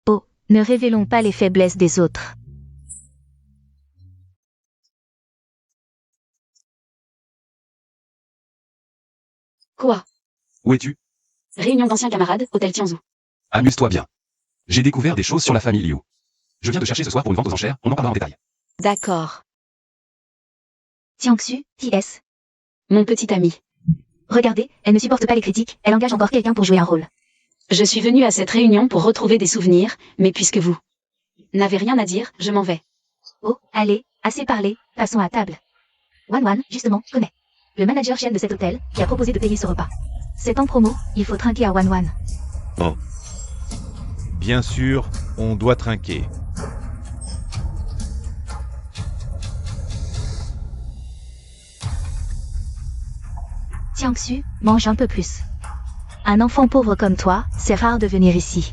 Oh, ne révélons pas les faiblesses des autres. Quoi? Où es-tu? Réunion d'anciens camarades, hôtel Tianzhou. Amuse-toi bien. J'ai découvert des choses sur la famille Liu. Je viens te chercher ce soir pour une vente aux enchères, on en parlera en détail. D'accord. Tiangsu, qui est-ce? Mon petit ami. Regardez, elle ne supporte pas les critiques, elle engage encore quelqu'un pour jouer un rôle. Je suis venu à cette réunion pour retrouver des souvenirs, mais puisque vous n'avez rien à dire, je m'en vais. Oh, allez, assez parlé, passons à table. Wan, justement, connais. Le manager chaîne de cet hôtel, qui a proposé de payer ce repas. C'est en promo, il faut trinquer à Wan. Oh. Bien sûr, on doit trinquer. Tiangsu, mange un peu plus. Un enfant pauvre comme toi, c'est rare de venir ici.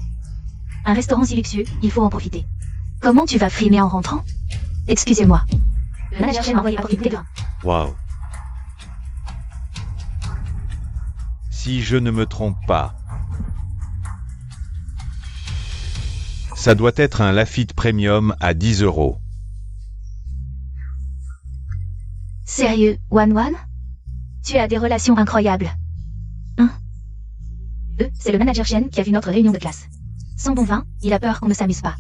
Un restaurant si luxueux, il faut en profiter. Comment tu vas frimer en rentrant? Excusez-moi. Le manager chaîne m'a envoyé apporter une bouteille de vin. Waouh. Si je ne me trompe pas, ça doit être un Lafite Premium à 10 €. Sérieux, Wan? Tu as des relations incroyables. Hein? C'est le manager Chen qui a vu notre réunion de classe. Sans bon vin, il a peur qu'on ne s'amuse pas.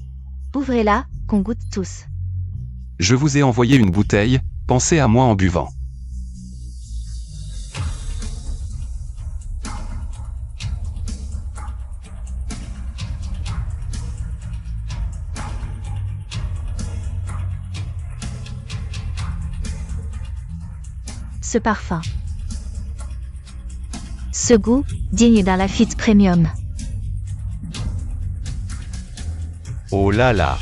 Ouvrez-la, qu'on goûte tous. Je vous ai envoyé une bouteille, pensez à moi en buvant. Ce parfum. Ce goût, digne d'un Lafite Premium. Oh là là.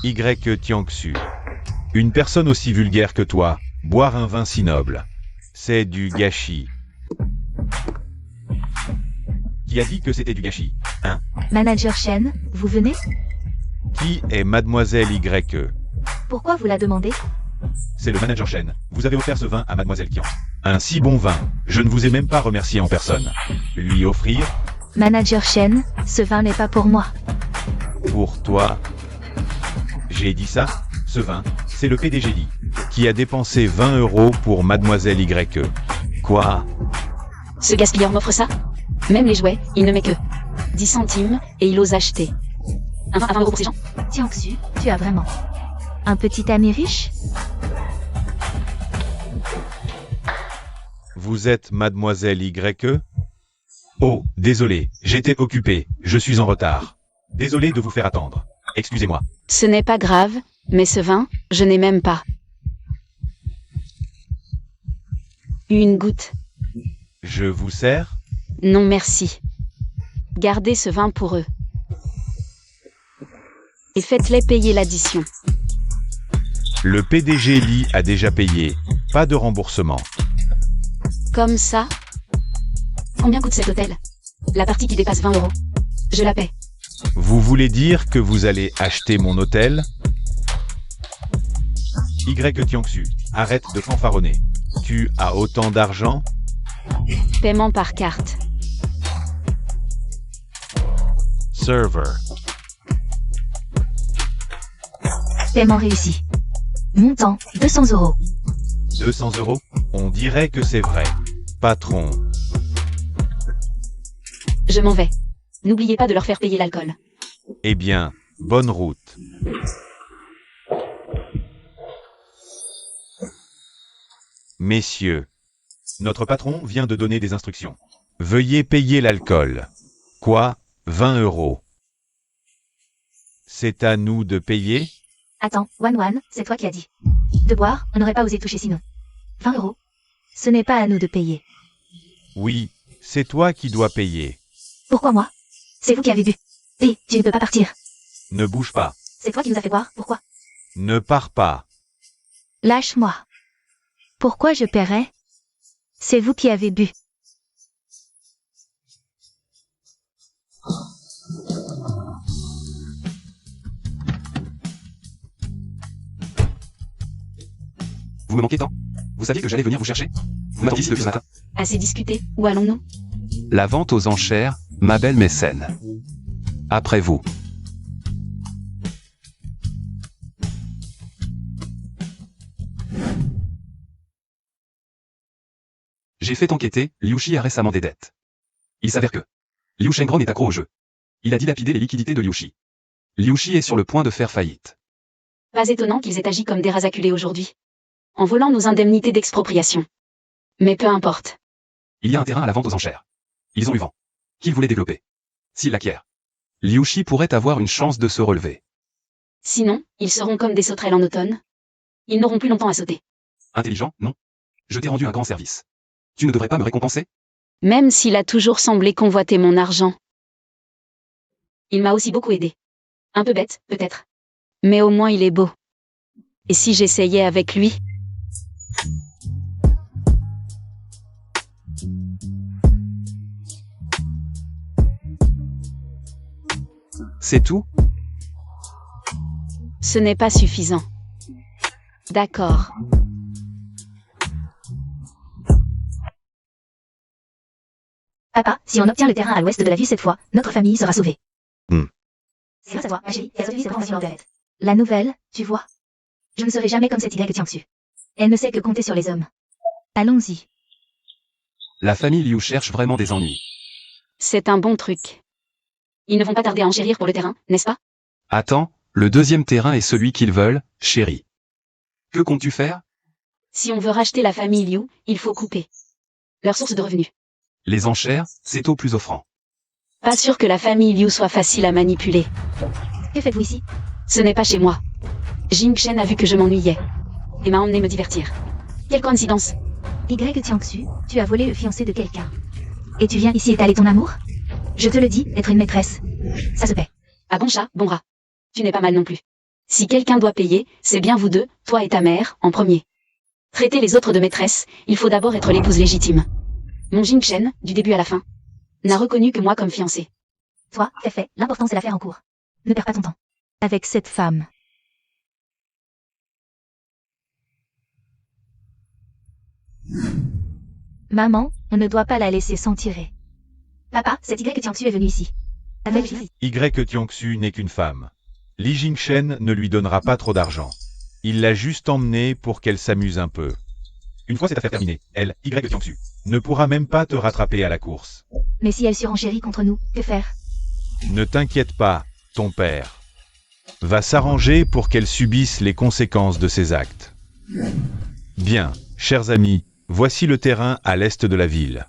Y Tiangsu. Une personne aussi vulgaire que toi, boire un vin si noble. C'est du gâchis. Qui a dit que c'était du gâchis, hein? Manager Chen, vous venez? Qui est Mademoiselle Y? Pourquoi vous la demandez? C'est le manager Chen. Vous avez offert ce vin à Mademoiselle Kian. Un si bon vin. Je ne vous ai même pas remercié en personne. Lui offrir? Manager Chen, ce vin n'est pas pour moi. Pour toi. J'ai dit ça? Ce vin, c'est le PDG Lee, qui a dépensé 20 € pour Mademoiselle Y. Quoi? Ce gaspilleur m'offre ça? Même les jouets, il ne met que 10 centimes, et il ose acheter. Un vin à 20 € pour ces gens? Tiangsu, tu as vraiment un petit ami riche? Vous êtes Mademoiselle Y? Oh, désolé, j'étais occupé, je suis en retard. Désolé de vous faire attendre. Excusez-moi. Ce n'est pas grave, mais ce vin, je n'ai même pas. Une goutte. Je vous sers? Non merci. Gardez ce vin pour eux. Et faites-les payer l'addition. Le PDG Lee a déjà payé. Pas de remboursement. Comme ça? Combien coûte cet hôtel? La partie qui dépasse 20 €. Je la paie. Vous voulez dire que vous allez acheter mon hôtel? Y Tiangsu, arrête de fanfaronner. Tu as autant d'argent? Paiement par carte. Server. Paiement réussi. Montant, 200 €. 200 €? On dirait que c'est vrai. Patron. Je m'en vais. N'oubliez pas de leur faire payer l'alcool. Eh bien, bonne route. Messieurs, notre patron vient de donner des instructions. Veuillez payer l'alcool. Quoi? 20 €. C'est à nous de payer? Attends, Wan, c'est toi qui as dit. De boire, on n'aurait pas osé toucher sinon. 20 €. Ce n'est pas à nous de payer. Oui, c'est toi qui dois payer. Pourquoi moi? C'est vous qui avez bu. Et tu ne peux pas partir. Ne bouge pas. C'est toi qui nous as fait boire, pourquoi? Ne pars pas. Lâche-moi. Pourquoi je paierais? C'est vous qui avez bu. Vous me manquez tant. Vous saviez que j'allais venir vous chercher? Vous m'attendiez ici depuis ce matin. Assez discuté, où allons-nous? La vente aux enchères, ma belle mécène. Après vous. J'ai fait enquêter, Liu Shi a récemment des dettes. Il s'avère que Liu Shengron est accro au jeu. Il a dilapidé les liquidités de Liu Shi. Liu Shi est sur le point de faire faillite. Pas étonnant qu'ils aient agi comme des rats acculés aujourd'hui. En volant nos indemnités d'expropriation. Mais peu importe. Il y a un terrain à la vente aux enchères. Ils ont eu vent. qu'il voulait développer. S'il l'acquiert, Liu Shi pourrait avoir une chance de se relever. Sinon, ils seront comme des sauterelles en automne. Ils n'auront plus longtemps à sauter. Intelligent, non? Je t'ai rendu un grand service. Tu ne devrais pas me récompenser? Même s'il a toujours semblé convoiter mon argent. Il m'a aussi beaucoup aidé. Un peu bête, peut-être. Mais au moins il est beau. Et si j'essayais avec lui? C'est tout? Ce n'est pas suffisant. D'accord. Papa, si on obtient le terrain à l'ouest de la ville cette fois, notre famille sera sauvée. Hmm. C'est grâce à toi, ma chérie, et à Sophie, c'est vraiment facile. La nouvelle, tu vois. Je ne serai jamais comme cette Y Tiangsu. Elle ne sait que compter sur les hommes. Allons-y. La famille Liu cherche vraiment des ennuis. C'est un bon truc. Ils ne vont pas tarder à enchérir pour le terrain, n'est-ce pas? Attends, le deuxième terrain est celui qu'ils veulent, chérie. Que comptes-tu faire? Si on veut racheter la famille Liu, il faut couper leur source de revenus. Les enchères, c'est au plus offrant. Pas sûr que la famille Liu soit facile à manipuler. Que faites-vous ici? Ce n'est pas chez moi. Jing Shen a vu que je m'ennuyais et m'a emmené me divertir. Quelle coïncidence. Y Tiangsu, tu as volé le fiancé de quelqu'un. Et tu viens ici étaler ton amour? Je te le dis, être une maîtresse, ça se paie. Ah bon chat, bon rat. Tu n'es pas mal non plus. Si quelqu'un doit payer, c'est bien vous deux, toi et ta mère, en premier. Traiter les autres de maîtresse, il faut d'abord être l'épouse légitime. Mon Jing Shen, du début à la fin, n'a reconnu que moi comme fiancée. Toi, c'est fait, l'important c'est l'affaire en cours. Ne perds pas ton temps. Avec cette femme. Maman, on ne doit pas la laisser s'en tirer. Papa, cette Y Tiangsu est venue ici. Avec lui. Y Tiangsu n'est qu'une femme. Li Jingshen ne lui donnera pas trop d'argent. Il l'a juste emmenée pour qu'elle s'amuse un peu. Une fois cette affaire terminée, elle, Y Tiangsu, ne pourra même pas te rattraper à la course. Mais si elle surenchérit contre nous, que faire? Ne t'inquiète pas, ton père va s'arranger pour qu'elle subisse les conséquences de ses actes. Bien, chers amis, voici le terrain à l'est de la ville.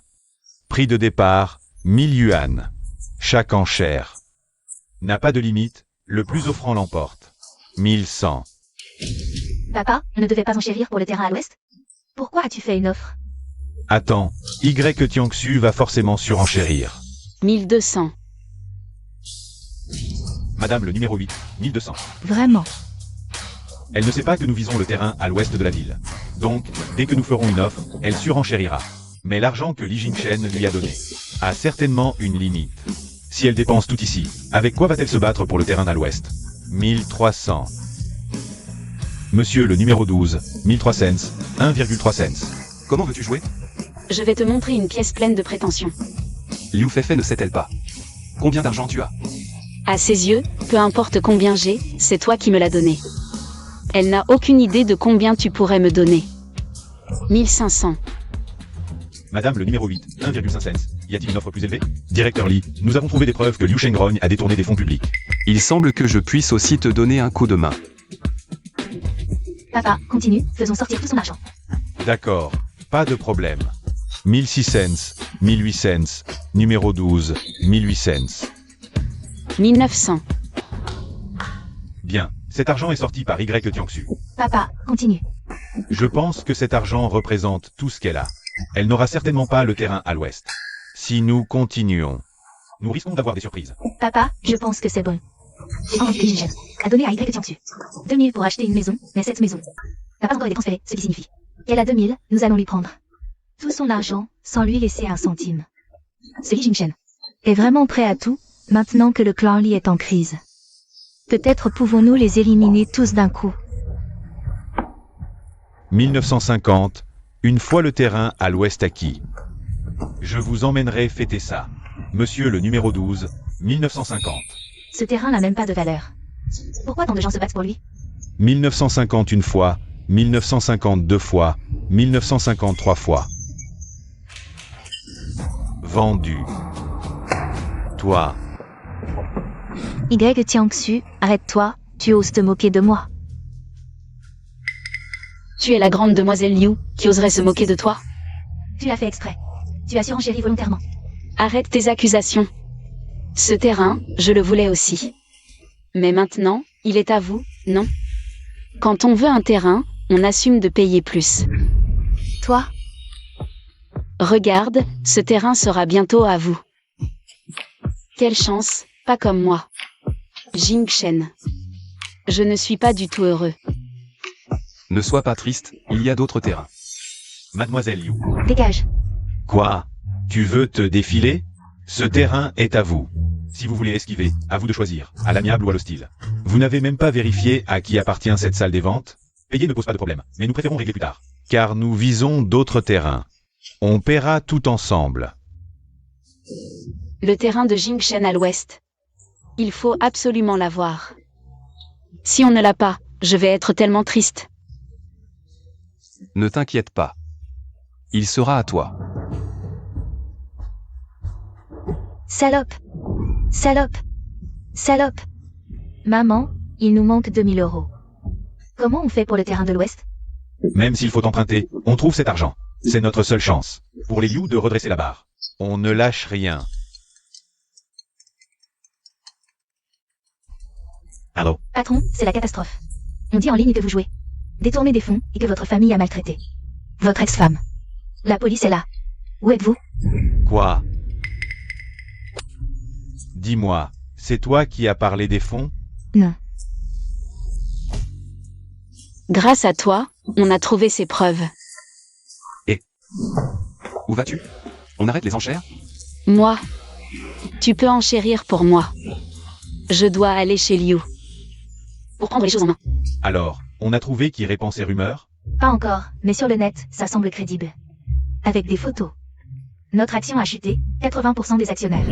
Prix de départ, 1000 yuan. Chaque enchère n'a pas de limite, le plus offrant l'emporte. 1100. Papa, on ne devait pas enchérir pour le terrain à l'ouest? Pourquoi as-tu fait une offre? Attends, Y Tiangsu va forcément surenchérir. 1200. Madame le numéro 8, 1200. Vraiment? Elle ne sait pas que nous visons le terrain à l'ouest de la ville. Donc, dès que nous ferons une offre, elle surenchérira. Mais l'argent que Li Jingshen lui a donné a certainement une limite. Si elle dépense tout ici, avec quoi va-t-elle se battre pour le terrain à l'ouest? 1300. Monsieur le numéro 12, 1300 cents, 1,3 cents. Comment veux-tu jouer? Je vais te montrer une pièce pleine de prétentions. Liu Feifei ne sait-elle pas? Combien d'argent tu as? À ses yeux, peu importe combien j'ai, c'est toi qui me l'as donné. Elle n'a aucune idée de combien tu pourrais me donner. 1500. Madame le numéro 8, 1,5 cents. Y a-t-il une offre plus élevée? Directeur Li, nous avons trouvé des preuves que Liu Shengrogne a détourné des fonds publics. Il semble que je puisse aussi te donner un coup de main. Papa, continue, faisons sortir tout son argent. D'accord, pas de problème. 1600 cents, 1800 cents, numéro 12, 1800 cents. 1900. Bien, cet argent est sorti par Y Tiangsu. Papa, continue. Je pense que cet argent représente tout ce qu'elle a. Elle n'aura certainement pas le terrain à l'ouest. Si nous continuons, nous risquons d'avoir des surprises. Papa, je pense que c'est bon. J'ai entendu Li Jingshen a donné à Y Tiangsu 2000 pour acheter une maison, mais cette maison n'a pas encore été transférée, ce qui signifie qu'elle a 2000, nous allons lui prendre tout son argent sans lui laisser un centime. Ce Li Jingshen est vraiment prêt à tout, maintenant que le clan Li est en crise. Peut-être pouvons-nous les éliminer tous d'un coup. 1950, une fois le terrain à l'ouest acquis. Je vous emmènerai fêter ça. Monsieur le numéro 12, 1950. Ce terrain n'a même pas de valeur. Pourquoi tant de gens se battent pour lui? 1950 une fois, 1950 deux fois, 1953 fois. Vendu. Toi. Y Tiangsu, arrête-toi, tu oses te moquer de moi. Tu es la grande demoiselle Liu, qui oserait se moquer de toi? Tu l'as fait exprès. Tu as surenchéri volontairement. Arrête tes accusations. Ce terrain, je le voulais aussi. Mais maintenant, il est à vous, non? Quand on veut un terrain, on assume de payer plus. Toi? Regarde, ce terrain sera bientôt à vous. Quelle chance, pas comme moi. Jing Shen. Je ne suis pas du tout heureux. Ne sois pas triste, il y a d'autres terrains. Mademoiselle Liu. Dégage. Quoi? Tu veux te défiler? Ce terrain est à vous. Si vous voulez esquiver, à vous de choisir, à l'amiable ou à l'hostile. Vous n'avez même pas vérifié à qui appartient cette salle des ventes? Payer ne pose pas de problème, mais nous préférons régler plus tard. Car nous visons d'autres terrains. On paiera tout ensemble. Le terrain de Jingshen à l'ouest. Il faut absolument l'avoir. Si on ne l'a pas, je vais être tellement triste. Ne t'inquiète pas. Il sera à toi. Salope. Salope. Salope. Maman, il nous manque 2000 €. Comment on fait pour le terrain de l'Ouest? Même s'il faut emprunter, on trouve cet argent. C'est notre seule chance. Pour les Liu de redresser la barre. On ne lâche rien. Allô? Patron, c'est la catastrophe. On dit en ligne que vous jouez. Détournez des fonds et que votre famille a maltraité. Votre ex-femme. La police est là. Où êtes-vous? Quoi? Dis-moi, c'est toi qui as parlé des fonds? Non. Grâce à toi, on a trouvé ces preuves. Où vas-tu? On arrête les enchères? Moi. Tu peux enchérir pour moi. Je dois aller chez Liu. Pour prendre les choses en main. Alors, on a trouvé qui répand ces rumeurs? Pas encore, mais sur le net, ça semble crédible. Avec des photos. Notre action a chuté, 80% des actionnaires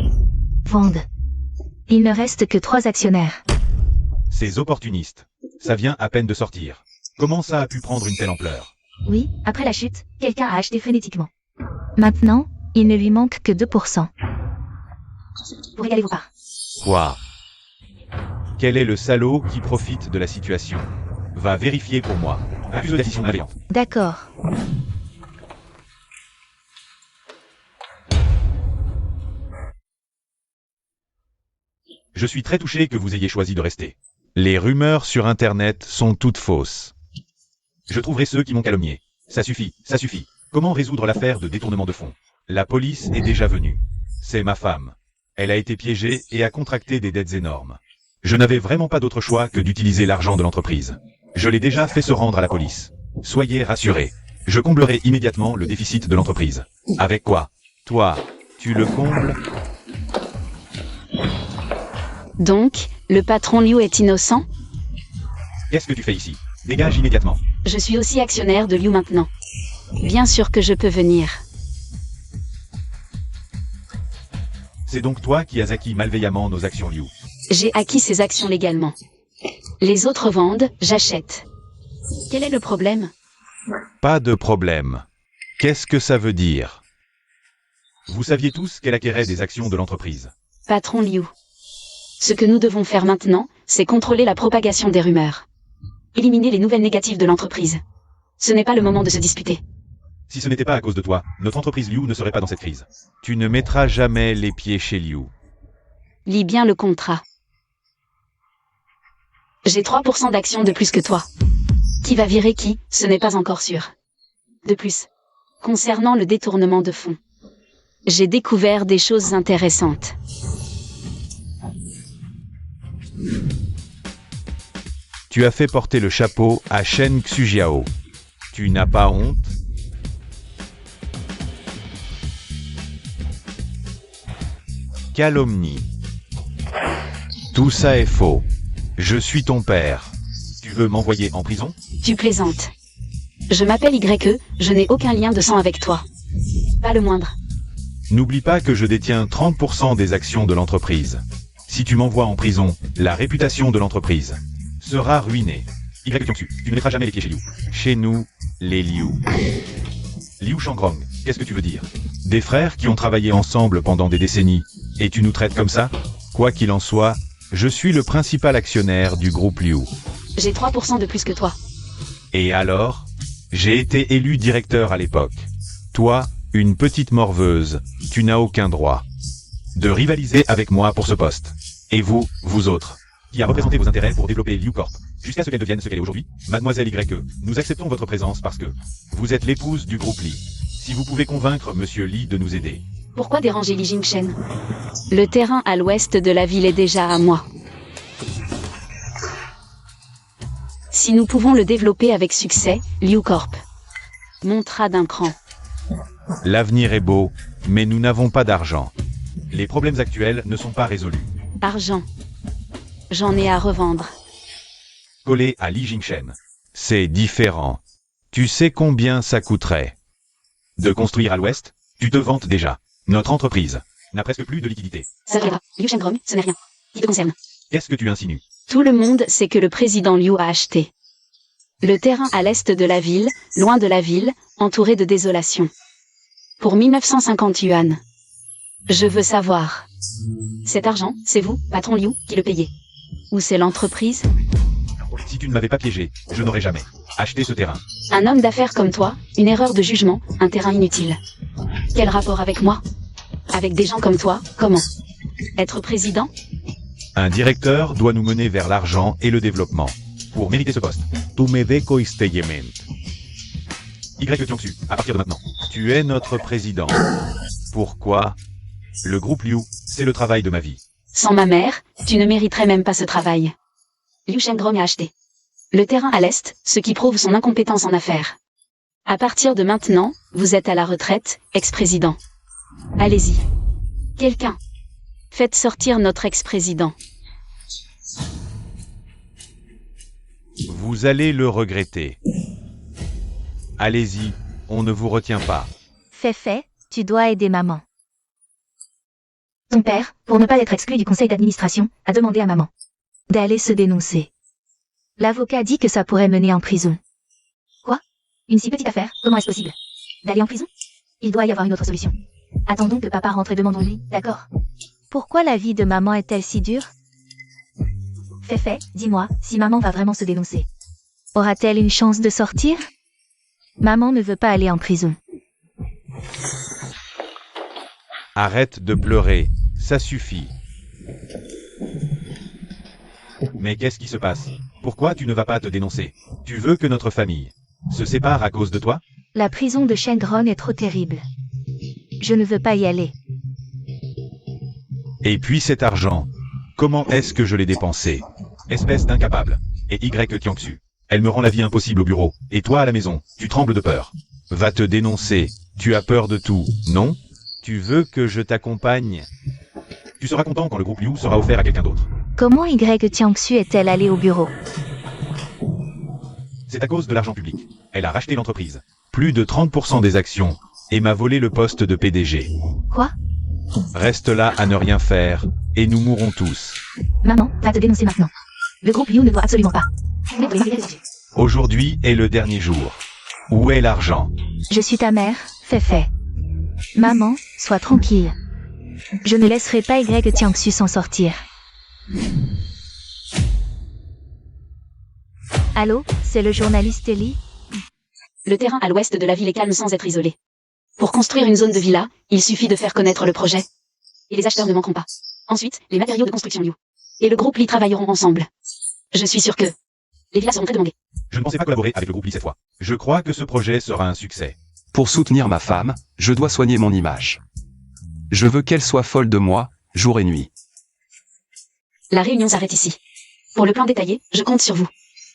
vendent. Il ne reste que 3 actionnaires. Ces opportunistes. Ça vient à peine de sortir. Comment ça a pu prendre une telle ampleur? Oui, après la chute, quelqu'un a acheté frénétiquement. Maintenant, il ne lui manque que 2%. Vous régalez vos parts. Quoi? Quel est le salaud qui profite de la situation? Va vérifier pour moi. Accuse de décision malveillante. D'accord. Je suis très touché que vous ayez choisi de rester. Les rumeurs sur Internet sont toutes fausses. Je trouverai ceux qui m'ont calomnié. Ça suffit, ça suffit. Comment résoudre l'affaire de détournement de fonds? La police est déjà venue. C'est ma femme. Elle a été piégée et a contracté des dettes énormes. Je n'avais vraiment pas d'autre choix que d'utiliser l'argent de l'entreprise. Je l'ai déjà fait se rendre à la police. Soyez rassurés. Je comblerai immédiatement le déficit de l'entreprise. Avec quoi? Toi, tu le combles? Donc, le patron Liu est innocent? Qu'est-ce que tu fais ici? Dégage immédiatement. Je suis aussi actionnaire de Liu maintenant. Bien sûr que je peux venir. C'est donc toi qui as acquis malveillamment nos actions Liu. J'ai acquis ces actions légalement. Les autres vendent, j'achète. Quel est le problème? Pas de problème. Qu'est-ce que ça veut dire? Vous saviez tous qu'elle acquérait des actions de l'entreprise. Patron Liu. Ce que nous devons faire maintenant, c'est contrôler la propagation des rumeurs. Éliminer les nouvelles négatives de l'entreprise. Ce n'est pas le moment de se disputer. Si ce n'était pas à cause de toi, notre entreprise Liu ne serait pas dans cette crise. Tu ne mettras jamais les pieds chez Liu. Lis bien le contrat. J'ai 3% d'actions de plus que toi. Qui va virer qui, ce n'est pas encore sûr. De plus, concernant le détournement de fonds, j'ai découvert des choses intéressantes. Tu as fait porter le chapeau à Shen Xujiao. Tu n'as pas honte? Calomnie. Tout ça est faux. Je suis ton père. Tu veux m'envoyer en prison? Tu plaisantes. Je m'appelle YE, je n'ai aucun lien de sang avec toi. Pas le moindre. N'oublie pas que je détiens 30% des actions de l'entreprise. Si tu m'envoies en prison, la réputation de l'entreprise sera ruinée. Y tu ne mettras jamais les pieds chez Liu. Chez nous, les Liu. Liu Shangrong, qu'est-ce que tu veux dire? Des frères qui ont travaillé ensemble pendant des décennies, et tu nous traites comme ça? Quoi qu'il en soit, je suis le principal actionnaire du groupe Liu. J'ai 3% de plus que toi. Et alors? J'ai été élu directeur à l'époque. Toi, une petite morveuse, tu n'as aucun droit. de rivaliser avec moi pour ce poste. Et vous, vous autres, qui a représenté vos intérêts pour développer Liu Corp, jusqu'à ce qu'elle devienne ce qu'elle est aujourd'hui, Mademoiselle YE, nous acceptons votre présence parce que vous êtes l'épouse du groupe Li. Si vous pouvez convaincre Monsieur Li de nous aider. Pourquoi déranger Li Jingchen? Le terrain à l'ouest de la ville est déjà à moi. Si nous pouvons le développer avec succès, Liu Corp montera d'un cran. L'avenir est beau, mais nous n'avons pas d'argent. Les problèmes actuels ne sont pas résolus. Argent. J'en ai à revendre. Collé à Li Jingchen. C'est différent. Tu sais combien ça coûterait de construire à l'ouest? Tu te vantes déjà. Notre entreprise n'a presque plus de liquidité. Ça va, Liu Shengrong, ce n'est rien. Qui te concerne? Qu'est-ce que tu insinues? Tout le monde sait que le président Liu a acheté le terrain à l'est de la ville, loin de la ville, entouré de désolation. Pour 1950 yuan. Je veux savoir. Cet argent, c'est vous, patron Liu, qui le payez? Ou c'est l'entreprise? Si tu ne m'avais pas piégé, je n'aurais jamais acheté ce terrain. Un homme d'affaires comme toi, une erreur de jugement, un terrain inutile. Quel rapport avec moi? Avec des gens comme toi, comment? Être président? Un directeur doit nous mener vers l'argent et le développement. Pour mériter ce poste. Tu me decoisteyement. Y Tiongsu, à partir de maintenant. Tu es notre président. Pourquoi? Le groupe Liu, c'est le travail de ma vie. Sans ma mère, tu ne mériterais même pas ce travail. Liu Shengrong a acheté le terrain à l'est, ce qui prouve son incompétence en affaires. À partir de maintenant, vous êtes à la retraite, ex-président. Allez-y. Quelqu'un. Faites sortir notre ex-président. Vous allez le regretter. Allez-y, on ne vous retient pas. Fei, tu dois aider maman. Ton père, pour ne pas être exclu du conseil d'administration, a demandé à maman d'aller se dénoncer. L'avocat dit que ça pourrait mener en prison. Quoi? Une si petite affaire, comment est-ce possible? D'aller en prison? Il doit y avoir une autre solution. Attendons que papa rentre et demandons-lui, d'accord? Pourquoi la vie de maman est-elle si dure? Fei, dis-moi, si maman va vraiment se dénoncer, aura-t-elle une chance de sortir? Maman ne veut pas aller en prison. Arrête de pleurer, ça suffit. Mais qu'est-ce qui se passe? Pourquoi tu ne vas pas te dénoncer? Tu veux que notre famille se sépare à cause de toi? La prison de Shengrong est trop terrible. Je ne veux pas y aller. Et puis cet argent, comment est-ce que je l'ai dépensé? Espèce d'incapable. Et Y Tiongsu. Elle me rend la vie impossible au bureau. Et toi à la maison, tu trembles de peur. Va te dénoncer. Tu as peur de tout, non? Tu veux que je t'accompagne? Tu seras content quand le groupe Liu sera offert à quelqu'un d'autre. Comment Y Tiongsu est-elle allée au bureau? C'est à cause de l'argent public. Elle a racheté l'entreprise. Plus de 30% des actions. Et m'a volé le poste de PDG. Quoi? Reste là à ne rien faire, et nous mourrons tous. Maman, va te dénoncer maintenant. Le groupe Liu ne doit absolument pas. Aujourd'hui est le dernier jour. Où est l'argent? Je suis ta mère, Fei. Maman, sois tranquille. Je ne laisserai pas Y Tiongsu s'en sortir. Allô, c'est le journaliste Li? Le terrain à l'ouest de la ville est calme sans être isolé. Pour construire une zone de villa, il suffit de faire connaître le projet. Et les acheteurs ne manqueront pas. Ensuite, les matériaux de construction Liu. Et le groupe Li travailleront ensemble. Je suis sûr que les villas seront très demandées. Je ne pensais pas collaborer avec le groupe Li cette fois. Je crois que ce projet sera un succès. Pour soutenir ma femme, je dois soigner mon image. Je veux qu'elle soit folle de moi, jour et nuit. La réunion s'arrête ici. Pour le plan détaillé, je compte sur vous.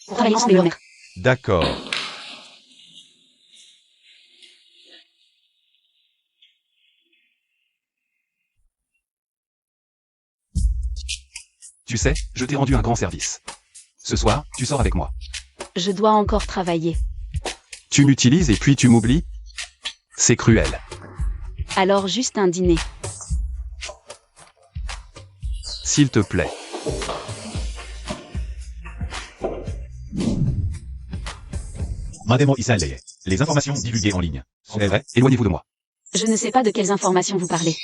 Pour travailler ensemble et le remettre. D'accord. Tu sais, je t'ai rendu un grand service. Ce soir, tu sors avec moi. Je dois encore travailler. Tu m'utilises et puis tu m'oublies? C'est cruel. Alors juste un dîner. S'il te plaît. Mademo Isale. Les informations divulguées en ligne sont-elles vraies? Éloignez-vous de moi. Je ne sais pas de quelles informations vous parlez.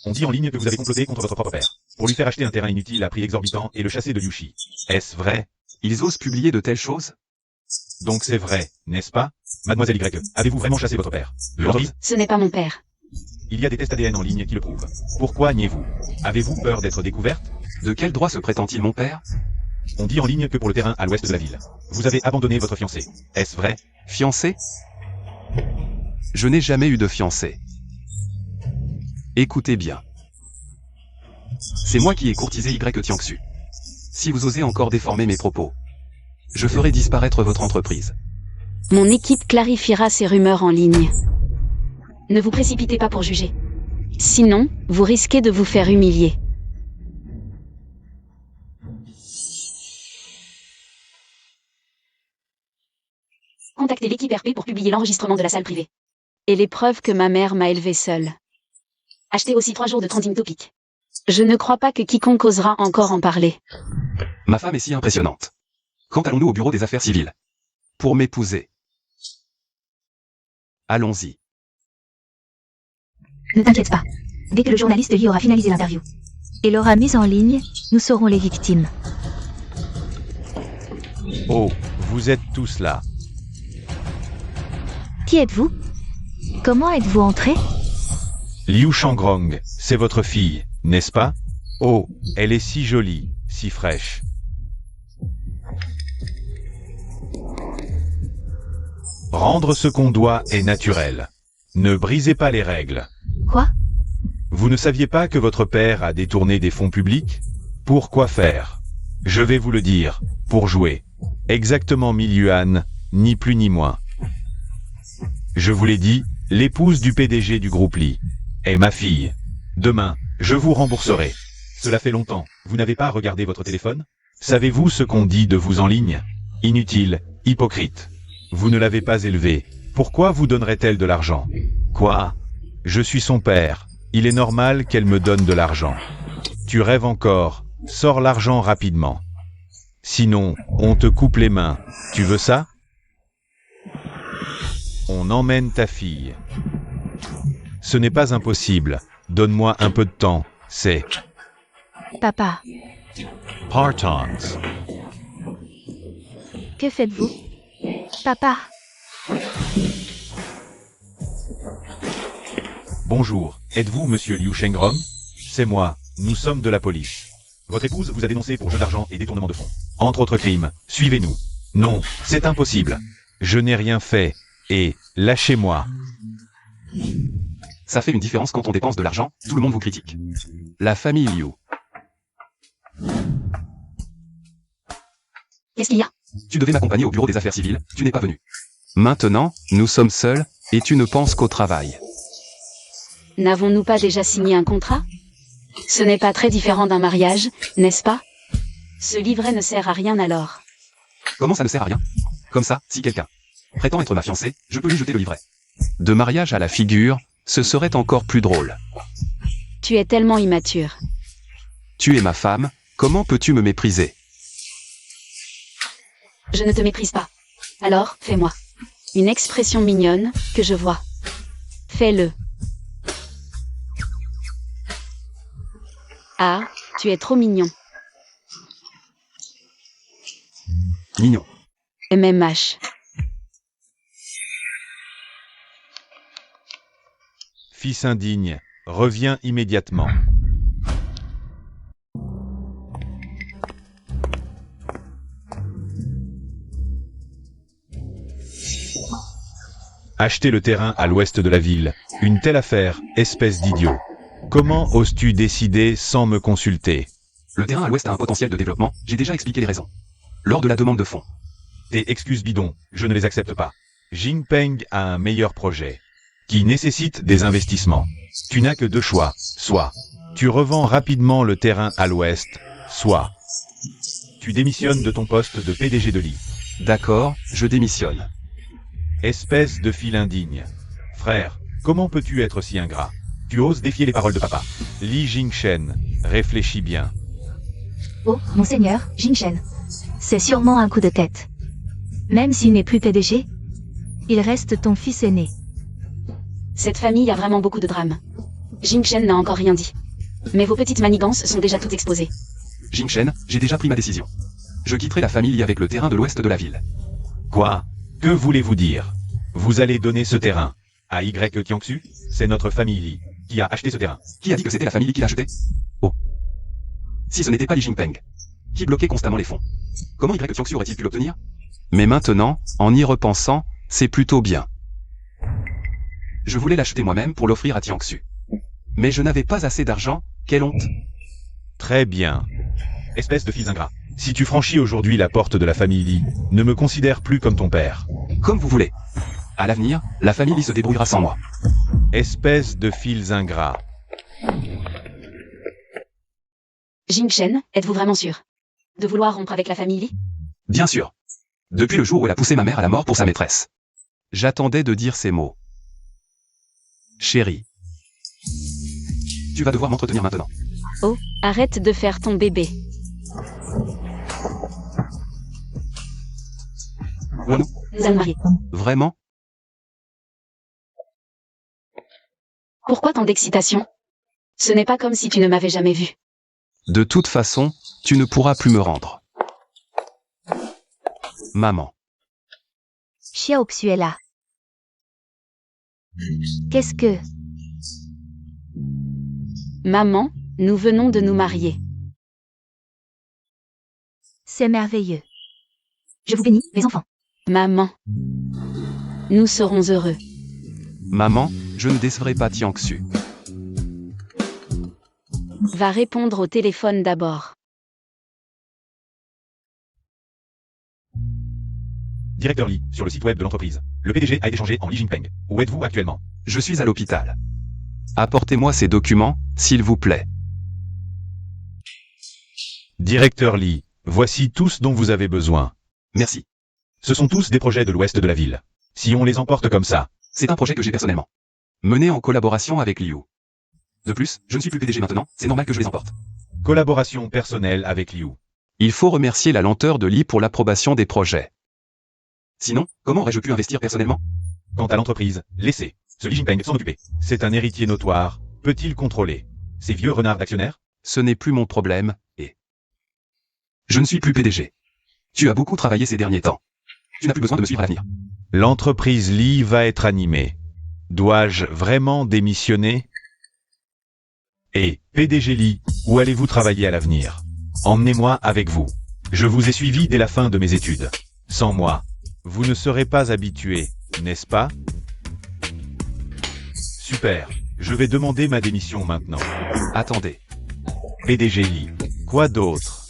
On dit en ligne que vous avez comploté contre votre propre père, pour lui faire acheter un terrain inutile à prix exorbitant et le chasser de Liushi. Est-ce vrai? Ils osent publier de telles choses? Donc c'est vrai, n'est-ce pas? Mademoiselle Y, avez-vous vraiment chassé votre père? Ce n'est pas mon père. Il y a des tests ADN en ligne qui le prouvent. Pourquoi niez-vous? Avez-vous peur d'être découverte? De quel droit se prétend-il mon père? On dit en ligne que pour le terrain à l'ouest de la ville. Vous avez abandonné votre fiancé. Est-ce vrai? Fiancé? Je n'ai jamais eu de fiancé. Écoutez bien. C'est moi qui ai courtisé Y Tiangsu. Si vous osez encore déformer mes propos, je ferai disparaître votre entreprise. Mon équipe clarifiera ces rumeurs en ligne. Ne vous précipitez pas pour juger. Sinon, vous risquez de vous faire humilier. Contactez l'équipe RP pour publier l'enregistrement de la salle privée. Et les preuves que ma mère m'a élevée seule. Achetez aussi 3 jours de trending topic. Je ne crois pas que quiconque osera encore en parler. Ma femme est si impressionnante. Quand allons-nous au bureau des affaires civiles? Pour m'épouser. Allons-y. Ne t'inquiète pas. Dès que le journaliste Lee aura finalisé l'interview et l'aura mise en ligne, nous serons les victimes. Oh, vous êtes tous là. Qui êtes-vous? Comment êtes-vous entré? Liu Shangrong, c'est votre fille, n'est-ce pas? Oh, elle est si jolie, si fraîche. Rendre ce qu'on doit est naturel. Ne brisez pas les règles. Quoi? Vous ne saviez pas que votre père a détourné des fonds publics? Pour quoi faire? Je vais vous le dire, pour jouer. Exactement 1000 yuan, ni plus ni moins. Je vous l'ai dit, l'épouse du PDG du groupe Lee est ma fille. Demain, je vous rembourserai. Cela fait longtemps, vous n'avez pas regardé votre téléphone? Savez-vous ce qu'on dit de vous en ligne? Inutile, hypocrite. Vous ne l'avez pas élevée. Pourquoi vous donnerait-elle de l'argent? Quoi? Je suis son père. Il est normal qu'elle me donne de l'argent. Tu rêves encore. Sors l'argent rapidement. Sinon, on te coupe les mains. Tu veux ça? On emmène ta fille. Ce n'est pas impossible. Donne-moi un peu de temps. C'est... Papa, Partons. que faites-vous? Papa, Bonjour, êtes-vous monsieur Liu Shengrong? C'est moi, nous sommes de la police. Votre épouse vous a dénoncé pour jeu d'argent et détournement de fonds. Entre autres crimes, suivez-nous. Non, c'est impossible. Je n'ai rien fait, et lâchez-moi. Ça fait une différence quand on dépense de l'argent, tout le monde vous critique. La famille Liu. Qu'est-ce qu'il y a? Tu devais m'accompagner au bureau des affaires civiles, tu n'es pas venu. Maintenant, nous sommes seuls, et tu ne penses qu'au travail. N'avons-nous pas déjà signé un contrat? Ce n'est pas très différent d'un mariage, n'est-ce pas? Ce livret ne sert à rien alors. Comment ça ne sert à rien? Comme ça, si quelqu'un prétend être ma fiancée, je peux lui jeter le livret. De mariage à la figure, ce serait encore plus drôle. Tu es tellement immature. Tu es ma femme, comment peux-tu me mépriser? Je ne te méprise pas. Alors, fais-moi une expression mignonne, que je vois. Fais-le. Ah, tu es trop mignon. Mignon. MMH. Fils indigne, reviens immédiatement. Acheter le terrain à l'ouest de la ville, une telle affaire, espèce d'idiot. Comment oses-tu décider sans me consulter? Le terrain à l'ouest a un potentiel de développement, j'ai déjà expliqué les raisons. Lors de la demande de fonds. Tes excuses bidons, je ne les accepte pas. Jinpeng a un meilleur projet, qui nécessite des investissements. Tu n'as que deux choix, soit tu revends rapidement le terrain à l'ouest, soit tu démissionnes de ton poste de PDG de Lee. D'accord, je démissionne. Espèce de fil indigne. Frère, comment peux-tu être si ingrat? Tu oses défier les paroles de papa. Li Jingshen, réfléchis bien. oh, monseigneur, Jingshen. C'est sûrement un coup de tête. Même s'il n'est plus PDG, il reste ton fils aîné. Cette famille a vraiment beaucoup de drames. Jingshen n'a encore rien dit. Mais vos petites manigances sont déjà toutes exposées. Jingshen, j'ai déjà pris ma décision. Je quitterai la famille avec le terrain de l'ouest de la ville. Quoi? Que voulez-vous dire? Vous allez donner ce terrain à Y Tiangsu? C'est notre famille Lee. Qui a acheté ce terrain? Qui a dit que c'était la famille Li qui l'a acheté? Oh. Si ce n'était pas Li Jinpeng, qui bloquait constamment les fonds, comment Y Xiangsu aurait-il pu l'obtenir? Mais maintenant, en y repensant, c'est plutôt bien. Je voulais l'acheter moi-même pour l'offrir à Jiangsu. Mais je n'avais pas assez d'argent, quelle honte. Très bien. Espèce de fils ingrats. Si tu franchis aujourd'hui la porte de la famille Li, ne me considère plus comme ton père. Comme vous voulez. À l'avenir, la famille Li se débrouillera sans moi. Espèce de fils ingrats. Jing Shen, êtes-vous vraiment sûr de vouloir rompre avec la famille Li? Bien sûr. Depuis le jour où elle a poussé ma mère à la mort pour sa maîtresse. J'attendais de dire ces mots. Chérie. Tu vas devoir m'entretenir maintenant. Oh, arrête de faire ton bébé. Ou nous? Nous allons marier. Vraiment? Pourquoi tant d'excitation? Ce n'est pas comme si tu ne m'avais jamais vu. De toute façon, tu ne pourras plus me rendre. Maman. Xiaopsu est là. Qu'est-ce que... Maman, nous venons de nous marier. C'est merveilleux. Je vous bénis, mes enfants. Maman. Nous serons heureux. Maman, je ne décevrai pas Jiangsu. Va répondre au téléphone d'abord. Directeur Li, sur le site web de l'entreprise. Le PDG a été changé en Li Jinpeng. Où êtes-vous actuellement? Je suis à l'hôpital. Apportez-moi ces documents, s'il vous plaît. Directeur Li, voici tout ce dont vous avez besoin. Merci. Ce sont tous des projets de l'ouest de la ville. Si on les emporte comme ça, C'est un projet que j'ai personnellement mené en collaboration avec Liu. De plus, je ne suis plus PDG maintenant, c'est normal que je les emporte. collaboration personnelle avec Liu. Il faut remercier la lenteur de Li pour l'approbation des projets. Sinon, comment aurais-je pu investir personnellement? Quant à l'entreprise, laissez ce Li Jinpeng s'en occuper. C'est un héritier notoire. Peut-il contrôler ces vieux renards d'actionnaires? Ce n'est plus mon problème, et... Je ne suis plus PDG. Tu as beaucoup travaillé ces derniers temps. Tu n'as plus besoin de me suivre à l'avenir. L'entreprise Li va être animée. Dois-je vraiment démissionner? Et, PDG Li, où allez-vous travailler à l'avenir? Emmenez-moi avec vous. Je vous ai suivi dès la fin de mes études. Sans moi, vous ne serez pas habitué, n'est-ce pas? Super. Je vais demander ma démission maintenant. Attendez. PDG Li. Quoi d'autre?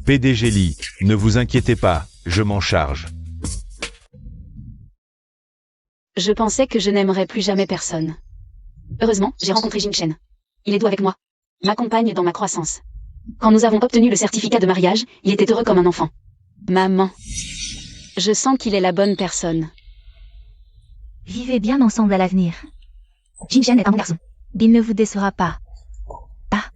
PDG Li, ne vous inquiétez pas, je m'en charge. Je pensais que je n'aimerais plus jamais personne. Heureusement, j'ai rencontré Jing Shen. Il est doux avec moi. M'accompagne dans ma croissance. Quand nous avons obtenu le certificat de mariage, il était heureux comme un enfant. Maman. Je sens qu'il est la bonne personne. Vivez bien ensemble à l'avenir. Jing Shen est un bon garçon. Il ne vous décevra pas. Pas.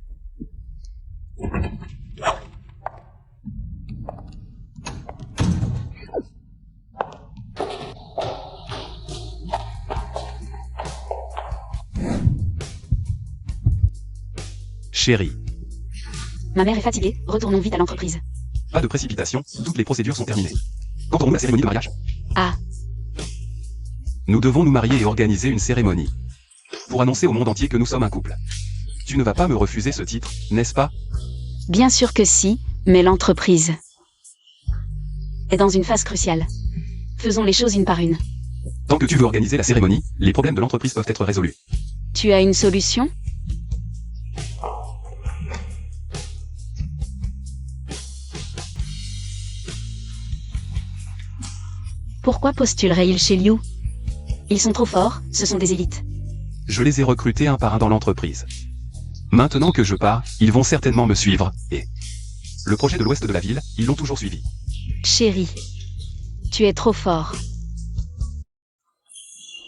Chérie. Ma mère est fatiguée, retournons vite à l'entreprise. Pas de précipitation, toutes les procédures sont terminées. Quand aurons-nous la cérémonie de mariage? Ah, Nous devons nous marier et organiser une cérémonie. Pour annoncer au monde entier que nous sommes un couple. Tu ne vas pas me refuser ce titre, n'est-ce pas? bien sûr que si, mais l'entreprise est dans une phase cruciale. Faisons les choses une par une. Tant que tu veux organiser la cérémonie, les problèmes de l'entreprise peuvent être résolus. Tu as une solution? Pourquoi postulerait-il chez Liu? Ils sont trop forts, ce sont des élites. Je les ai recrutés un par un dans l'entreprise. Maintenant que je pars, ils vont certainement me suivre, et... Le projet de l'ouest de la ville, ils l'ont toujours suivi. Chérie, tu es trop fort.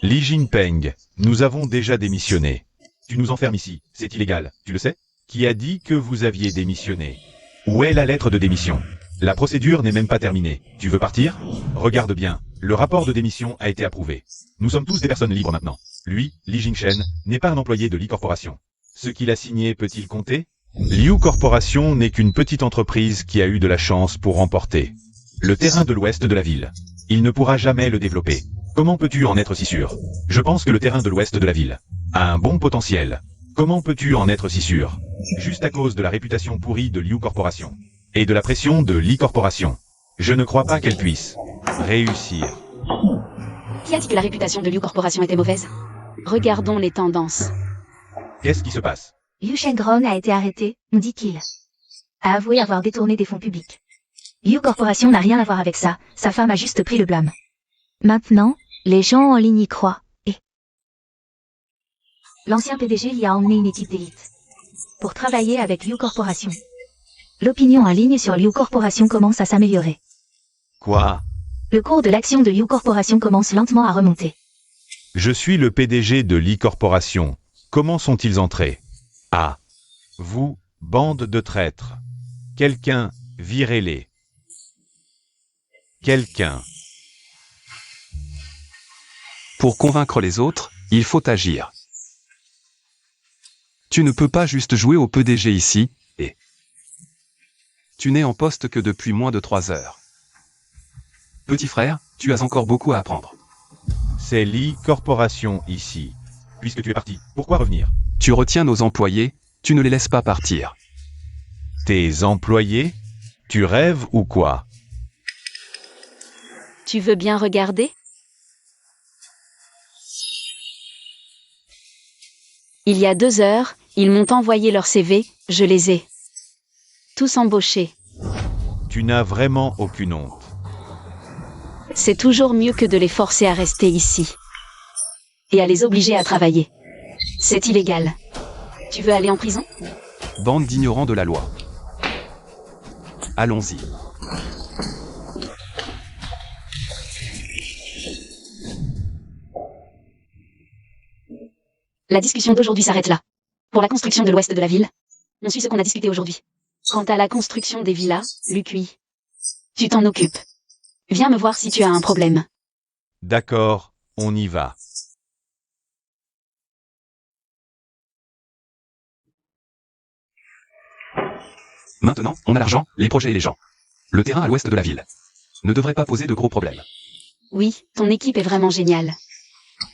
Li Jinpeng, nous avons déjà démissionné. Tu nous enfermes ici, c'est illégal, tu le sais? Qui a dit que vous aviez démissionné? Où est la lettre de démission? La procédure n'est même pas terminée. Tu veux partir? Regarde bien, le rapport de démission a été approuvé. Nous sommes tous des personnes libres maintenant. Lui, Li Jingshen, n'est pas un employé de Li Corporation. Ce qu'il a signé peut-il compter? Liu Corporation n'est qu'une petite entreprise qui a eu de la chance pour remporter le terrain de l'ouest de la ville. Il ne pourra jamais le développer. Comment peux-tu en être si sûr? Je pense que le terrain de l'ouest de la ville a un bon potentiel. Comment peux-tu en être si sûr? Juste à cause de la réputation pourrie de Liu Corporation. Et de la pression de Li Corporation. Je ne crois pas qu'elle puisse réussir. Qui a dit que la réputation de Liu Corporation était mauvaise? Regardons les tendances. Qu'est-ce qui se passe? Liu Shengron a été arrêté, nous dit-il. A avoué avoir détourné des fonds publics. Liu Corporation n'a rien à voir avec ça, sa femme a juste pris le blâme. Maintenant, les gens en ligne y croient, et... L'ancien PDG y a emmené une équipe d'élite. Pour travailler avec Liu Corporation. L'opinion en ligne sur Liu Corporation commence à s'améliorer. Quoi? Le cours de l'action de Liu Corporation commence lentement à remonter. Je suis le PDG de Li Corporation. Comment sont-ils entrés? Ah. Vous, bande de traîtres. Quelqu'un, virez-les. Quelqu'un. Pour convaincre les autres, il faut agir. Tu ne peux pas juste jouer au PDG ici, et... Tu n'es en poste que depuis moins de 3 heures. Petit frère, tu as encore beaucoup à apprendre. C'est Li Corporation ici. Puisque tu es parti, pourquoi revenir? Tu retiens nos employés, tu ne les laisses pas partir. Tes employés? Tu rêves ou quoi? Tu veux bien regarder? Il y a 2 heures, ils m'ont envoyé leur CV, je les ai tous embauchés. Tu n'as vraiment aucune honte. C'est toujours mieux que de les forcer à rester ici. Et à les obliger à travailler. C'est illégal. Tu veux aller en prison? Bande d'ignorants de la loi. Allons-y. La discussion d'aujourd'hui s'arrête là. Pour la construction de l'ouest de la ville, on suit ce qu'on a discuté aujourd'hui. Quant à la construction des villas, Lucui, tu t'en occupes. Viens me voir si tu as un problème. D'accord, on y va. Maintenant, on a l'argent, les projets et les gens. Le terrain à l'ouest de la ville ne devrait pas poser de gros problèmes. Oui, ton équipe est vraiment géniale.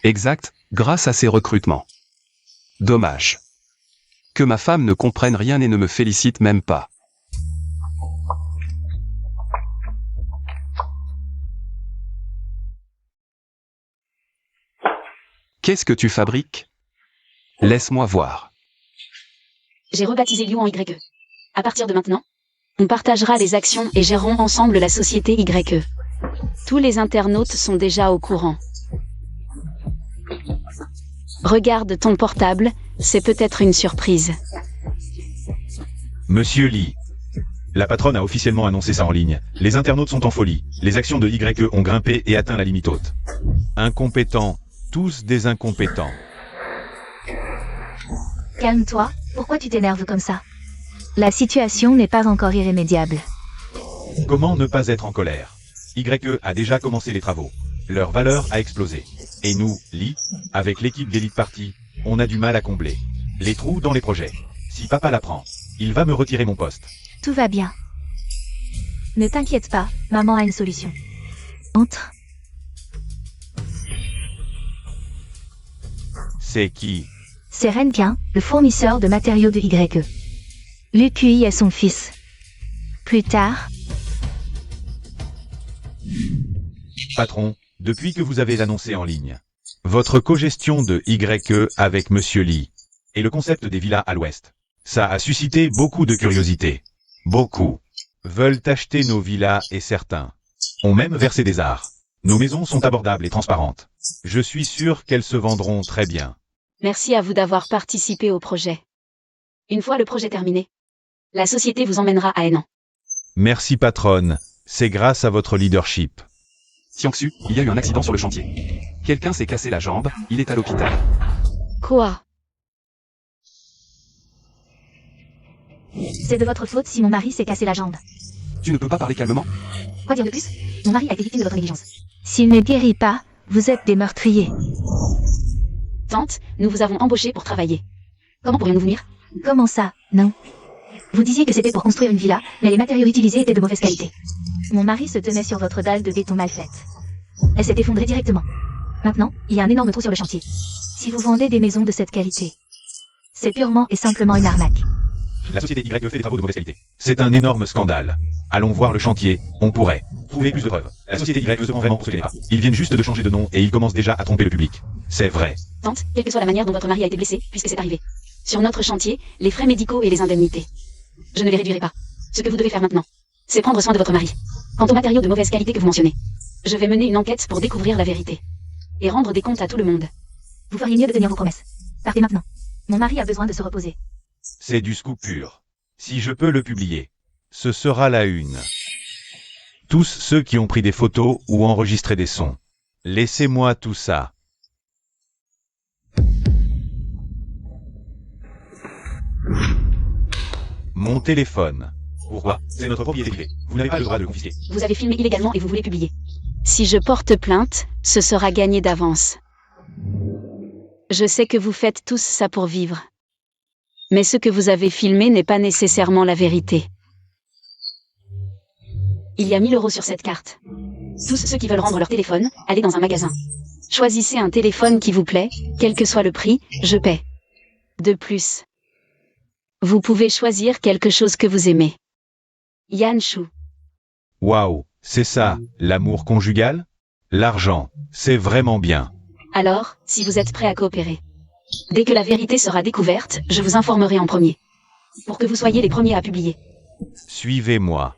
Exact, grâce à ces recrutements. Dommage. Que ma femme ne comprenne rien et ne me félicite même pas. Qu'est-ce que tu fabriques? Laisse-moi voir. J'ai rebaptisé Liu en YE. À partir de maintenant, on partagera les actions et gérerons ensemble la société YE. Tous les internautes sont déjà au courant. Regarde ton portable, c'est peut-être une surprise. Monsieur Li. La patronne a officiellement annoncé ça en ligne. Les internautes sont en folie. Les actions de YE ont grimpé et atteint la limite haute. Incompétents. Tous des incompétents. Calme-toi, pourquoi tu t'énerves comme ça? La situation n'est pas encore irrémédiable. Comment ne pas être en colère? YE a déjà commencé les travaux. Leur valeur a explosé. Et nous, Li, avec l'équipe d'Elite Party, on a du mal à combler les trous dans les projets. Si papa l'apprend, il va me retirer mon poste. Tout va bien. Ne t'inquiète pas, maman a une solution. Entre. C'est qui? C'est Renkin, le fournisseur de matériaux de YE. Lucui est son fils. Plus tard... Patron, depuis que vous avez annoncé en ligne votre cogestion de YE avec Monsieur Li et le concept des villas à l'ouest, ça a suscité beaucoup de curiosité. Beaucoup veulent acheter nos villas et certains ont même versé des arts. Nos maisons sont abordables et transparentes. Je suis sûr qu'elles se vendront très bien. Merci à vous d'avoir participé au projet. Une fois le projet terminé, la société vous emmènera à Henan. Merci patronne, c'est grâce à votre leadership. Xiangxu, il y a eu un accident sur le chantier. Quelqu'un s'est cassé la jambe, il est à l'hôpital. Quoi? C'est de votre faute si mon mari s'est cassé la jambe. Tu ne peux pas parler calmement? Quoi dire de plus? Mon mari a été victime de votre négligence. S'il ne guérit pas, vous êtes des meurtriers. Tante, nous vous avons embauché pour travailler. Comment pourrions-nous venir? Comment ça? Non. Vous disiez que c'était pour construire une villa, mais les matériaux utilisés étaient de mauvaise qualité. Mon mari se tenait sur votre dalle de béton mal faite. Elle s'est effondrée directement. Maintenant, il y a un énorme trou sur le chantier. Si vous vendez des maisons de cette qualité, c'est purement et simplement une arnaque. La société Y fait des travaux de mauvaise qualité. C'est un énorme scandale. Allons voir le chantier, on pourrait trouver plus de preuves. La société Y se prend vraiment pour ce qu'elle n'est pas. Ils viennent juste de changer de nom et ils commencent déjà à tromper le public. C'est vrai. Tante, quelle que soit la manière dont votre mari a été blessé, puisque c'est arrivé. Sur notre chantier, les frais médicaux et les indemnités. Je ne les réduirai pas. Ce que vous devez faire maintenant, c'est prendre soin de votre mari. Quant aux matériaux de mauvaise qualité que vous mentionnez, je vais mener une enquête pour découvrir la vérité. Et rendre des comptes à tout le monde. Vous feriez mieux de tenir vos promesses. Partez maintenant. Mon mari a besoin de se reposer. C'est du scoop pur. Si je peux le publier, ce sera la une. Tous ceux qui ont pris des photos ou enregistré des sons. Laissez-moi tout ça. Mon téléphone. Pourquoi? C'est notre propriété privée. Vous n'avez pas le droit de le confisquer. Vous avez filmé illégalement et vous voulez publier. Si je porte plainte, ce sera gagné d'avance. Je sais que vous faites tous ça pour vivre. Mais ce que vous avez filmé n'est pas nécessairement la vérité. Il y a 1000 € sur cette carte. Tous ceux qui veulent rendre leur téléphone, allez dans un magasin. Choisissez un téléphone qui vous plaît, quel que soit le prix, je paie. De plus, vous pouvez choisir quelque chose que vous aimez. Yann Chou. Waouh, c'est ça, l'amour conjugal? L'argent, c'est vraiment bien. Alors, si vous êtes prêt à coopérer. Dès que la vérité sera découverte, je vous informerai en premier. Pour que vous soyez les premiers à publier. Suivez-moi.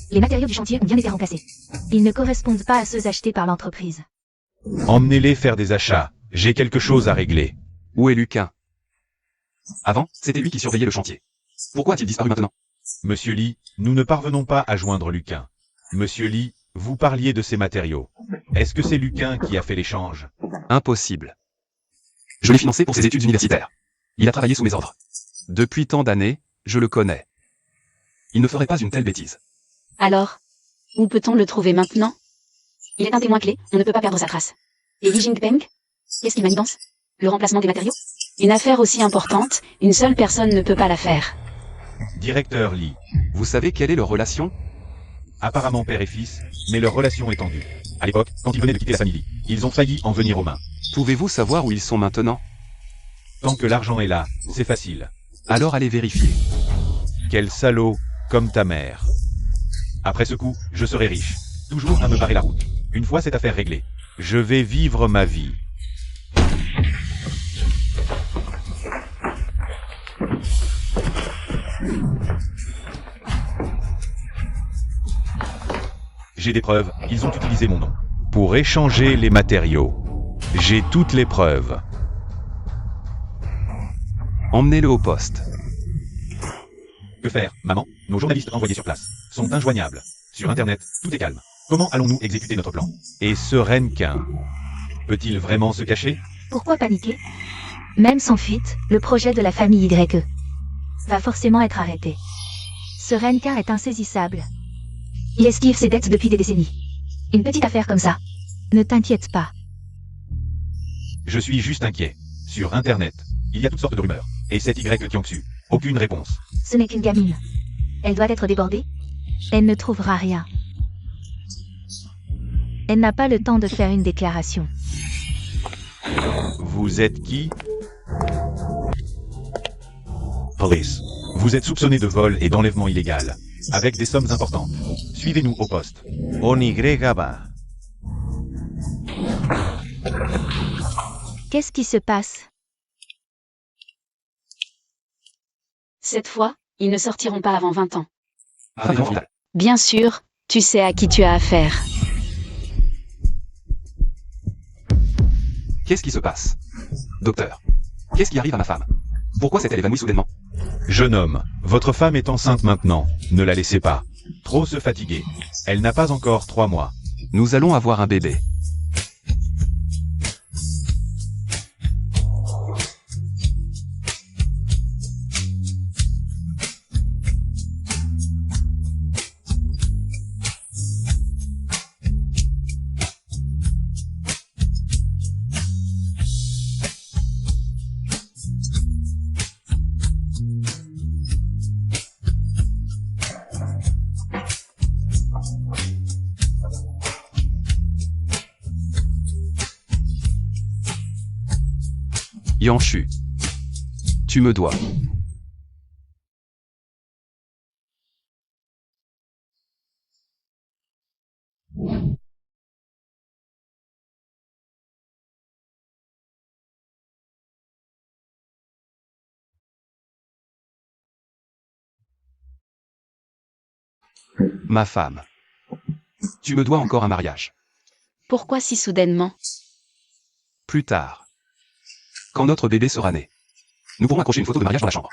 Les matériaux du chantier ont bien été remplacés. Ils ne correspondent pas à ceux achetés par l'entreprise. Emmenez-les faire des achats. J'ai quelque chose à régler. Où est Luquin? Avant, c'était lui qui surveillait le chantier. Pourquoi a-t-il disparu maintenant? Monsieur Lee, nous ne parvenons pas à joindre Luquin. Monsieur Lee, vous parliez de ces matériaux. Est-ce que c'est Luquin qui a fait l'échange? Impossible. Je l'ai financé pour ses études universitaires. Il a travaillé sous mes ordres. Depuis tant d'années, je le connais. Il ne ferait pas une telle bêtise. Alors, où peut-on le trouver maintenant? Il est un témoin clé, on ne peut pas perdre sa trace. Et Li Jingpeng? Qu'est-ce qu'il manigance? Le remplacement des matériaux? Une affaire aussi importante, une seule personne ne peut pas la faire. Directeur Lee, Vous savez quelle est leur relation? apparemment père et fils, mais leur relation est tendue. À l'époque, quand ils venaient de quitter la famille Lee, ils ont failli en venir aux mains. Pouvez-vous savoir où ils sont maintenant? Tant que l'argent est là, c'est facile. Alors allez vérifier. Quel salaud, comme ta mère. Après ce coup, je serai riche. Toujours à me barrer la route. Une fois cette affaire réglée, je vais vivre ma vie. J'ai des preuves, ils ont utilisé mon nom. Pour échanger les matériaux. J'ai toutes les preuves. Emmenez-le au poste. Que faire, maman? Nos journalistes envoyés sur place sont injoignables. Sur Internet, tout est calme. Comment allons-nous exécuter notre plan? Et ce Renquin peut-il vraiment se cacher? Pourquoi paniquer? Même sans fuite, le projet de la famille YE va forcément être arrêté. Ce Renquin est insaisissable. Il esquive ses dettes depuis des décennies. Une petite affaire comme ça. Ne t'inquiète pas. Je suis juste inquiet. Sur Internet, il y a toutes sortes de rumeurs. Et cette Y Kyongsu, aucune réponse. Ce n'est qu'une gamine. Elle doit être débordée. Elle ne trouvera rien. Elle n'a pas le temps de faire une déclaration. Vous êtes qui? Police. Vous êtes soupçonné de vol et d'enlèvement illégal, avec des sommes importantes. Suivez-nous au poste. Onigrégaba. Qu'est-ce qui se passe? Cette fois, ils ne sortiront pas avant 20 ans. Bien sûr, tu sais à qui tu as affaire. Qu'est-ce qui se passe? Docteur, qu'est-ce qui arrive à ma femme? Pourquoi s'est-elle évanouie soudainement? Jeune homme, votre femme est enceinte maintenant. Ne la laissez pas. Trop se fatiguer. Elle n'a pas encore 3 mois. Nous allons avoir un bébé. Yanshu. Tu me dois. Ma femme. Tu me dois encore un mariage. Pourquoi si soudainement? Plus tard. Quand notre bébé sera né. Nous pourrons accrocher une photo de mariage dans la chambre.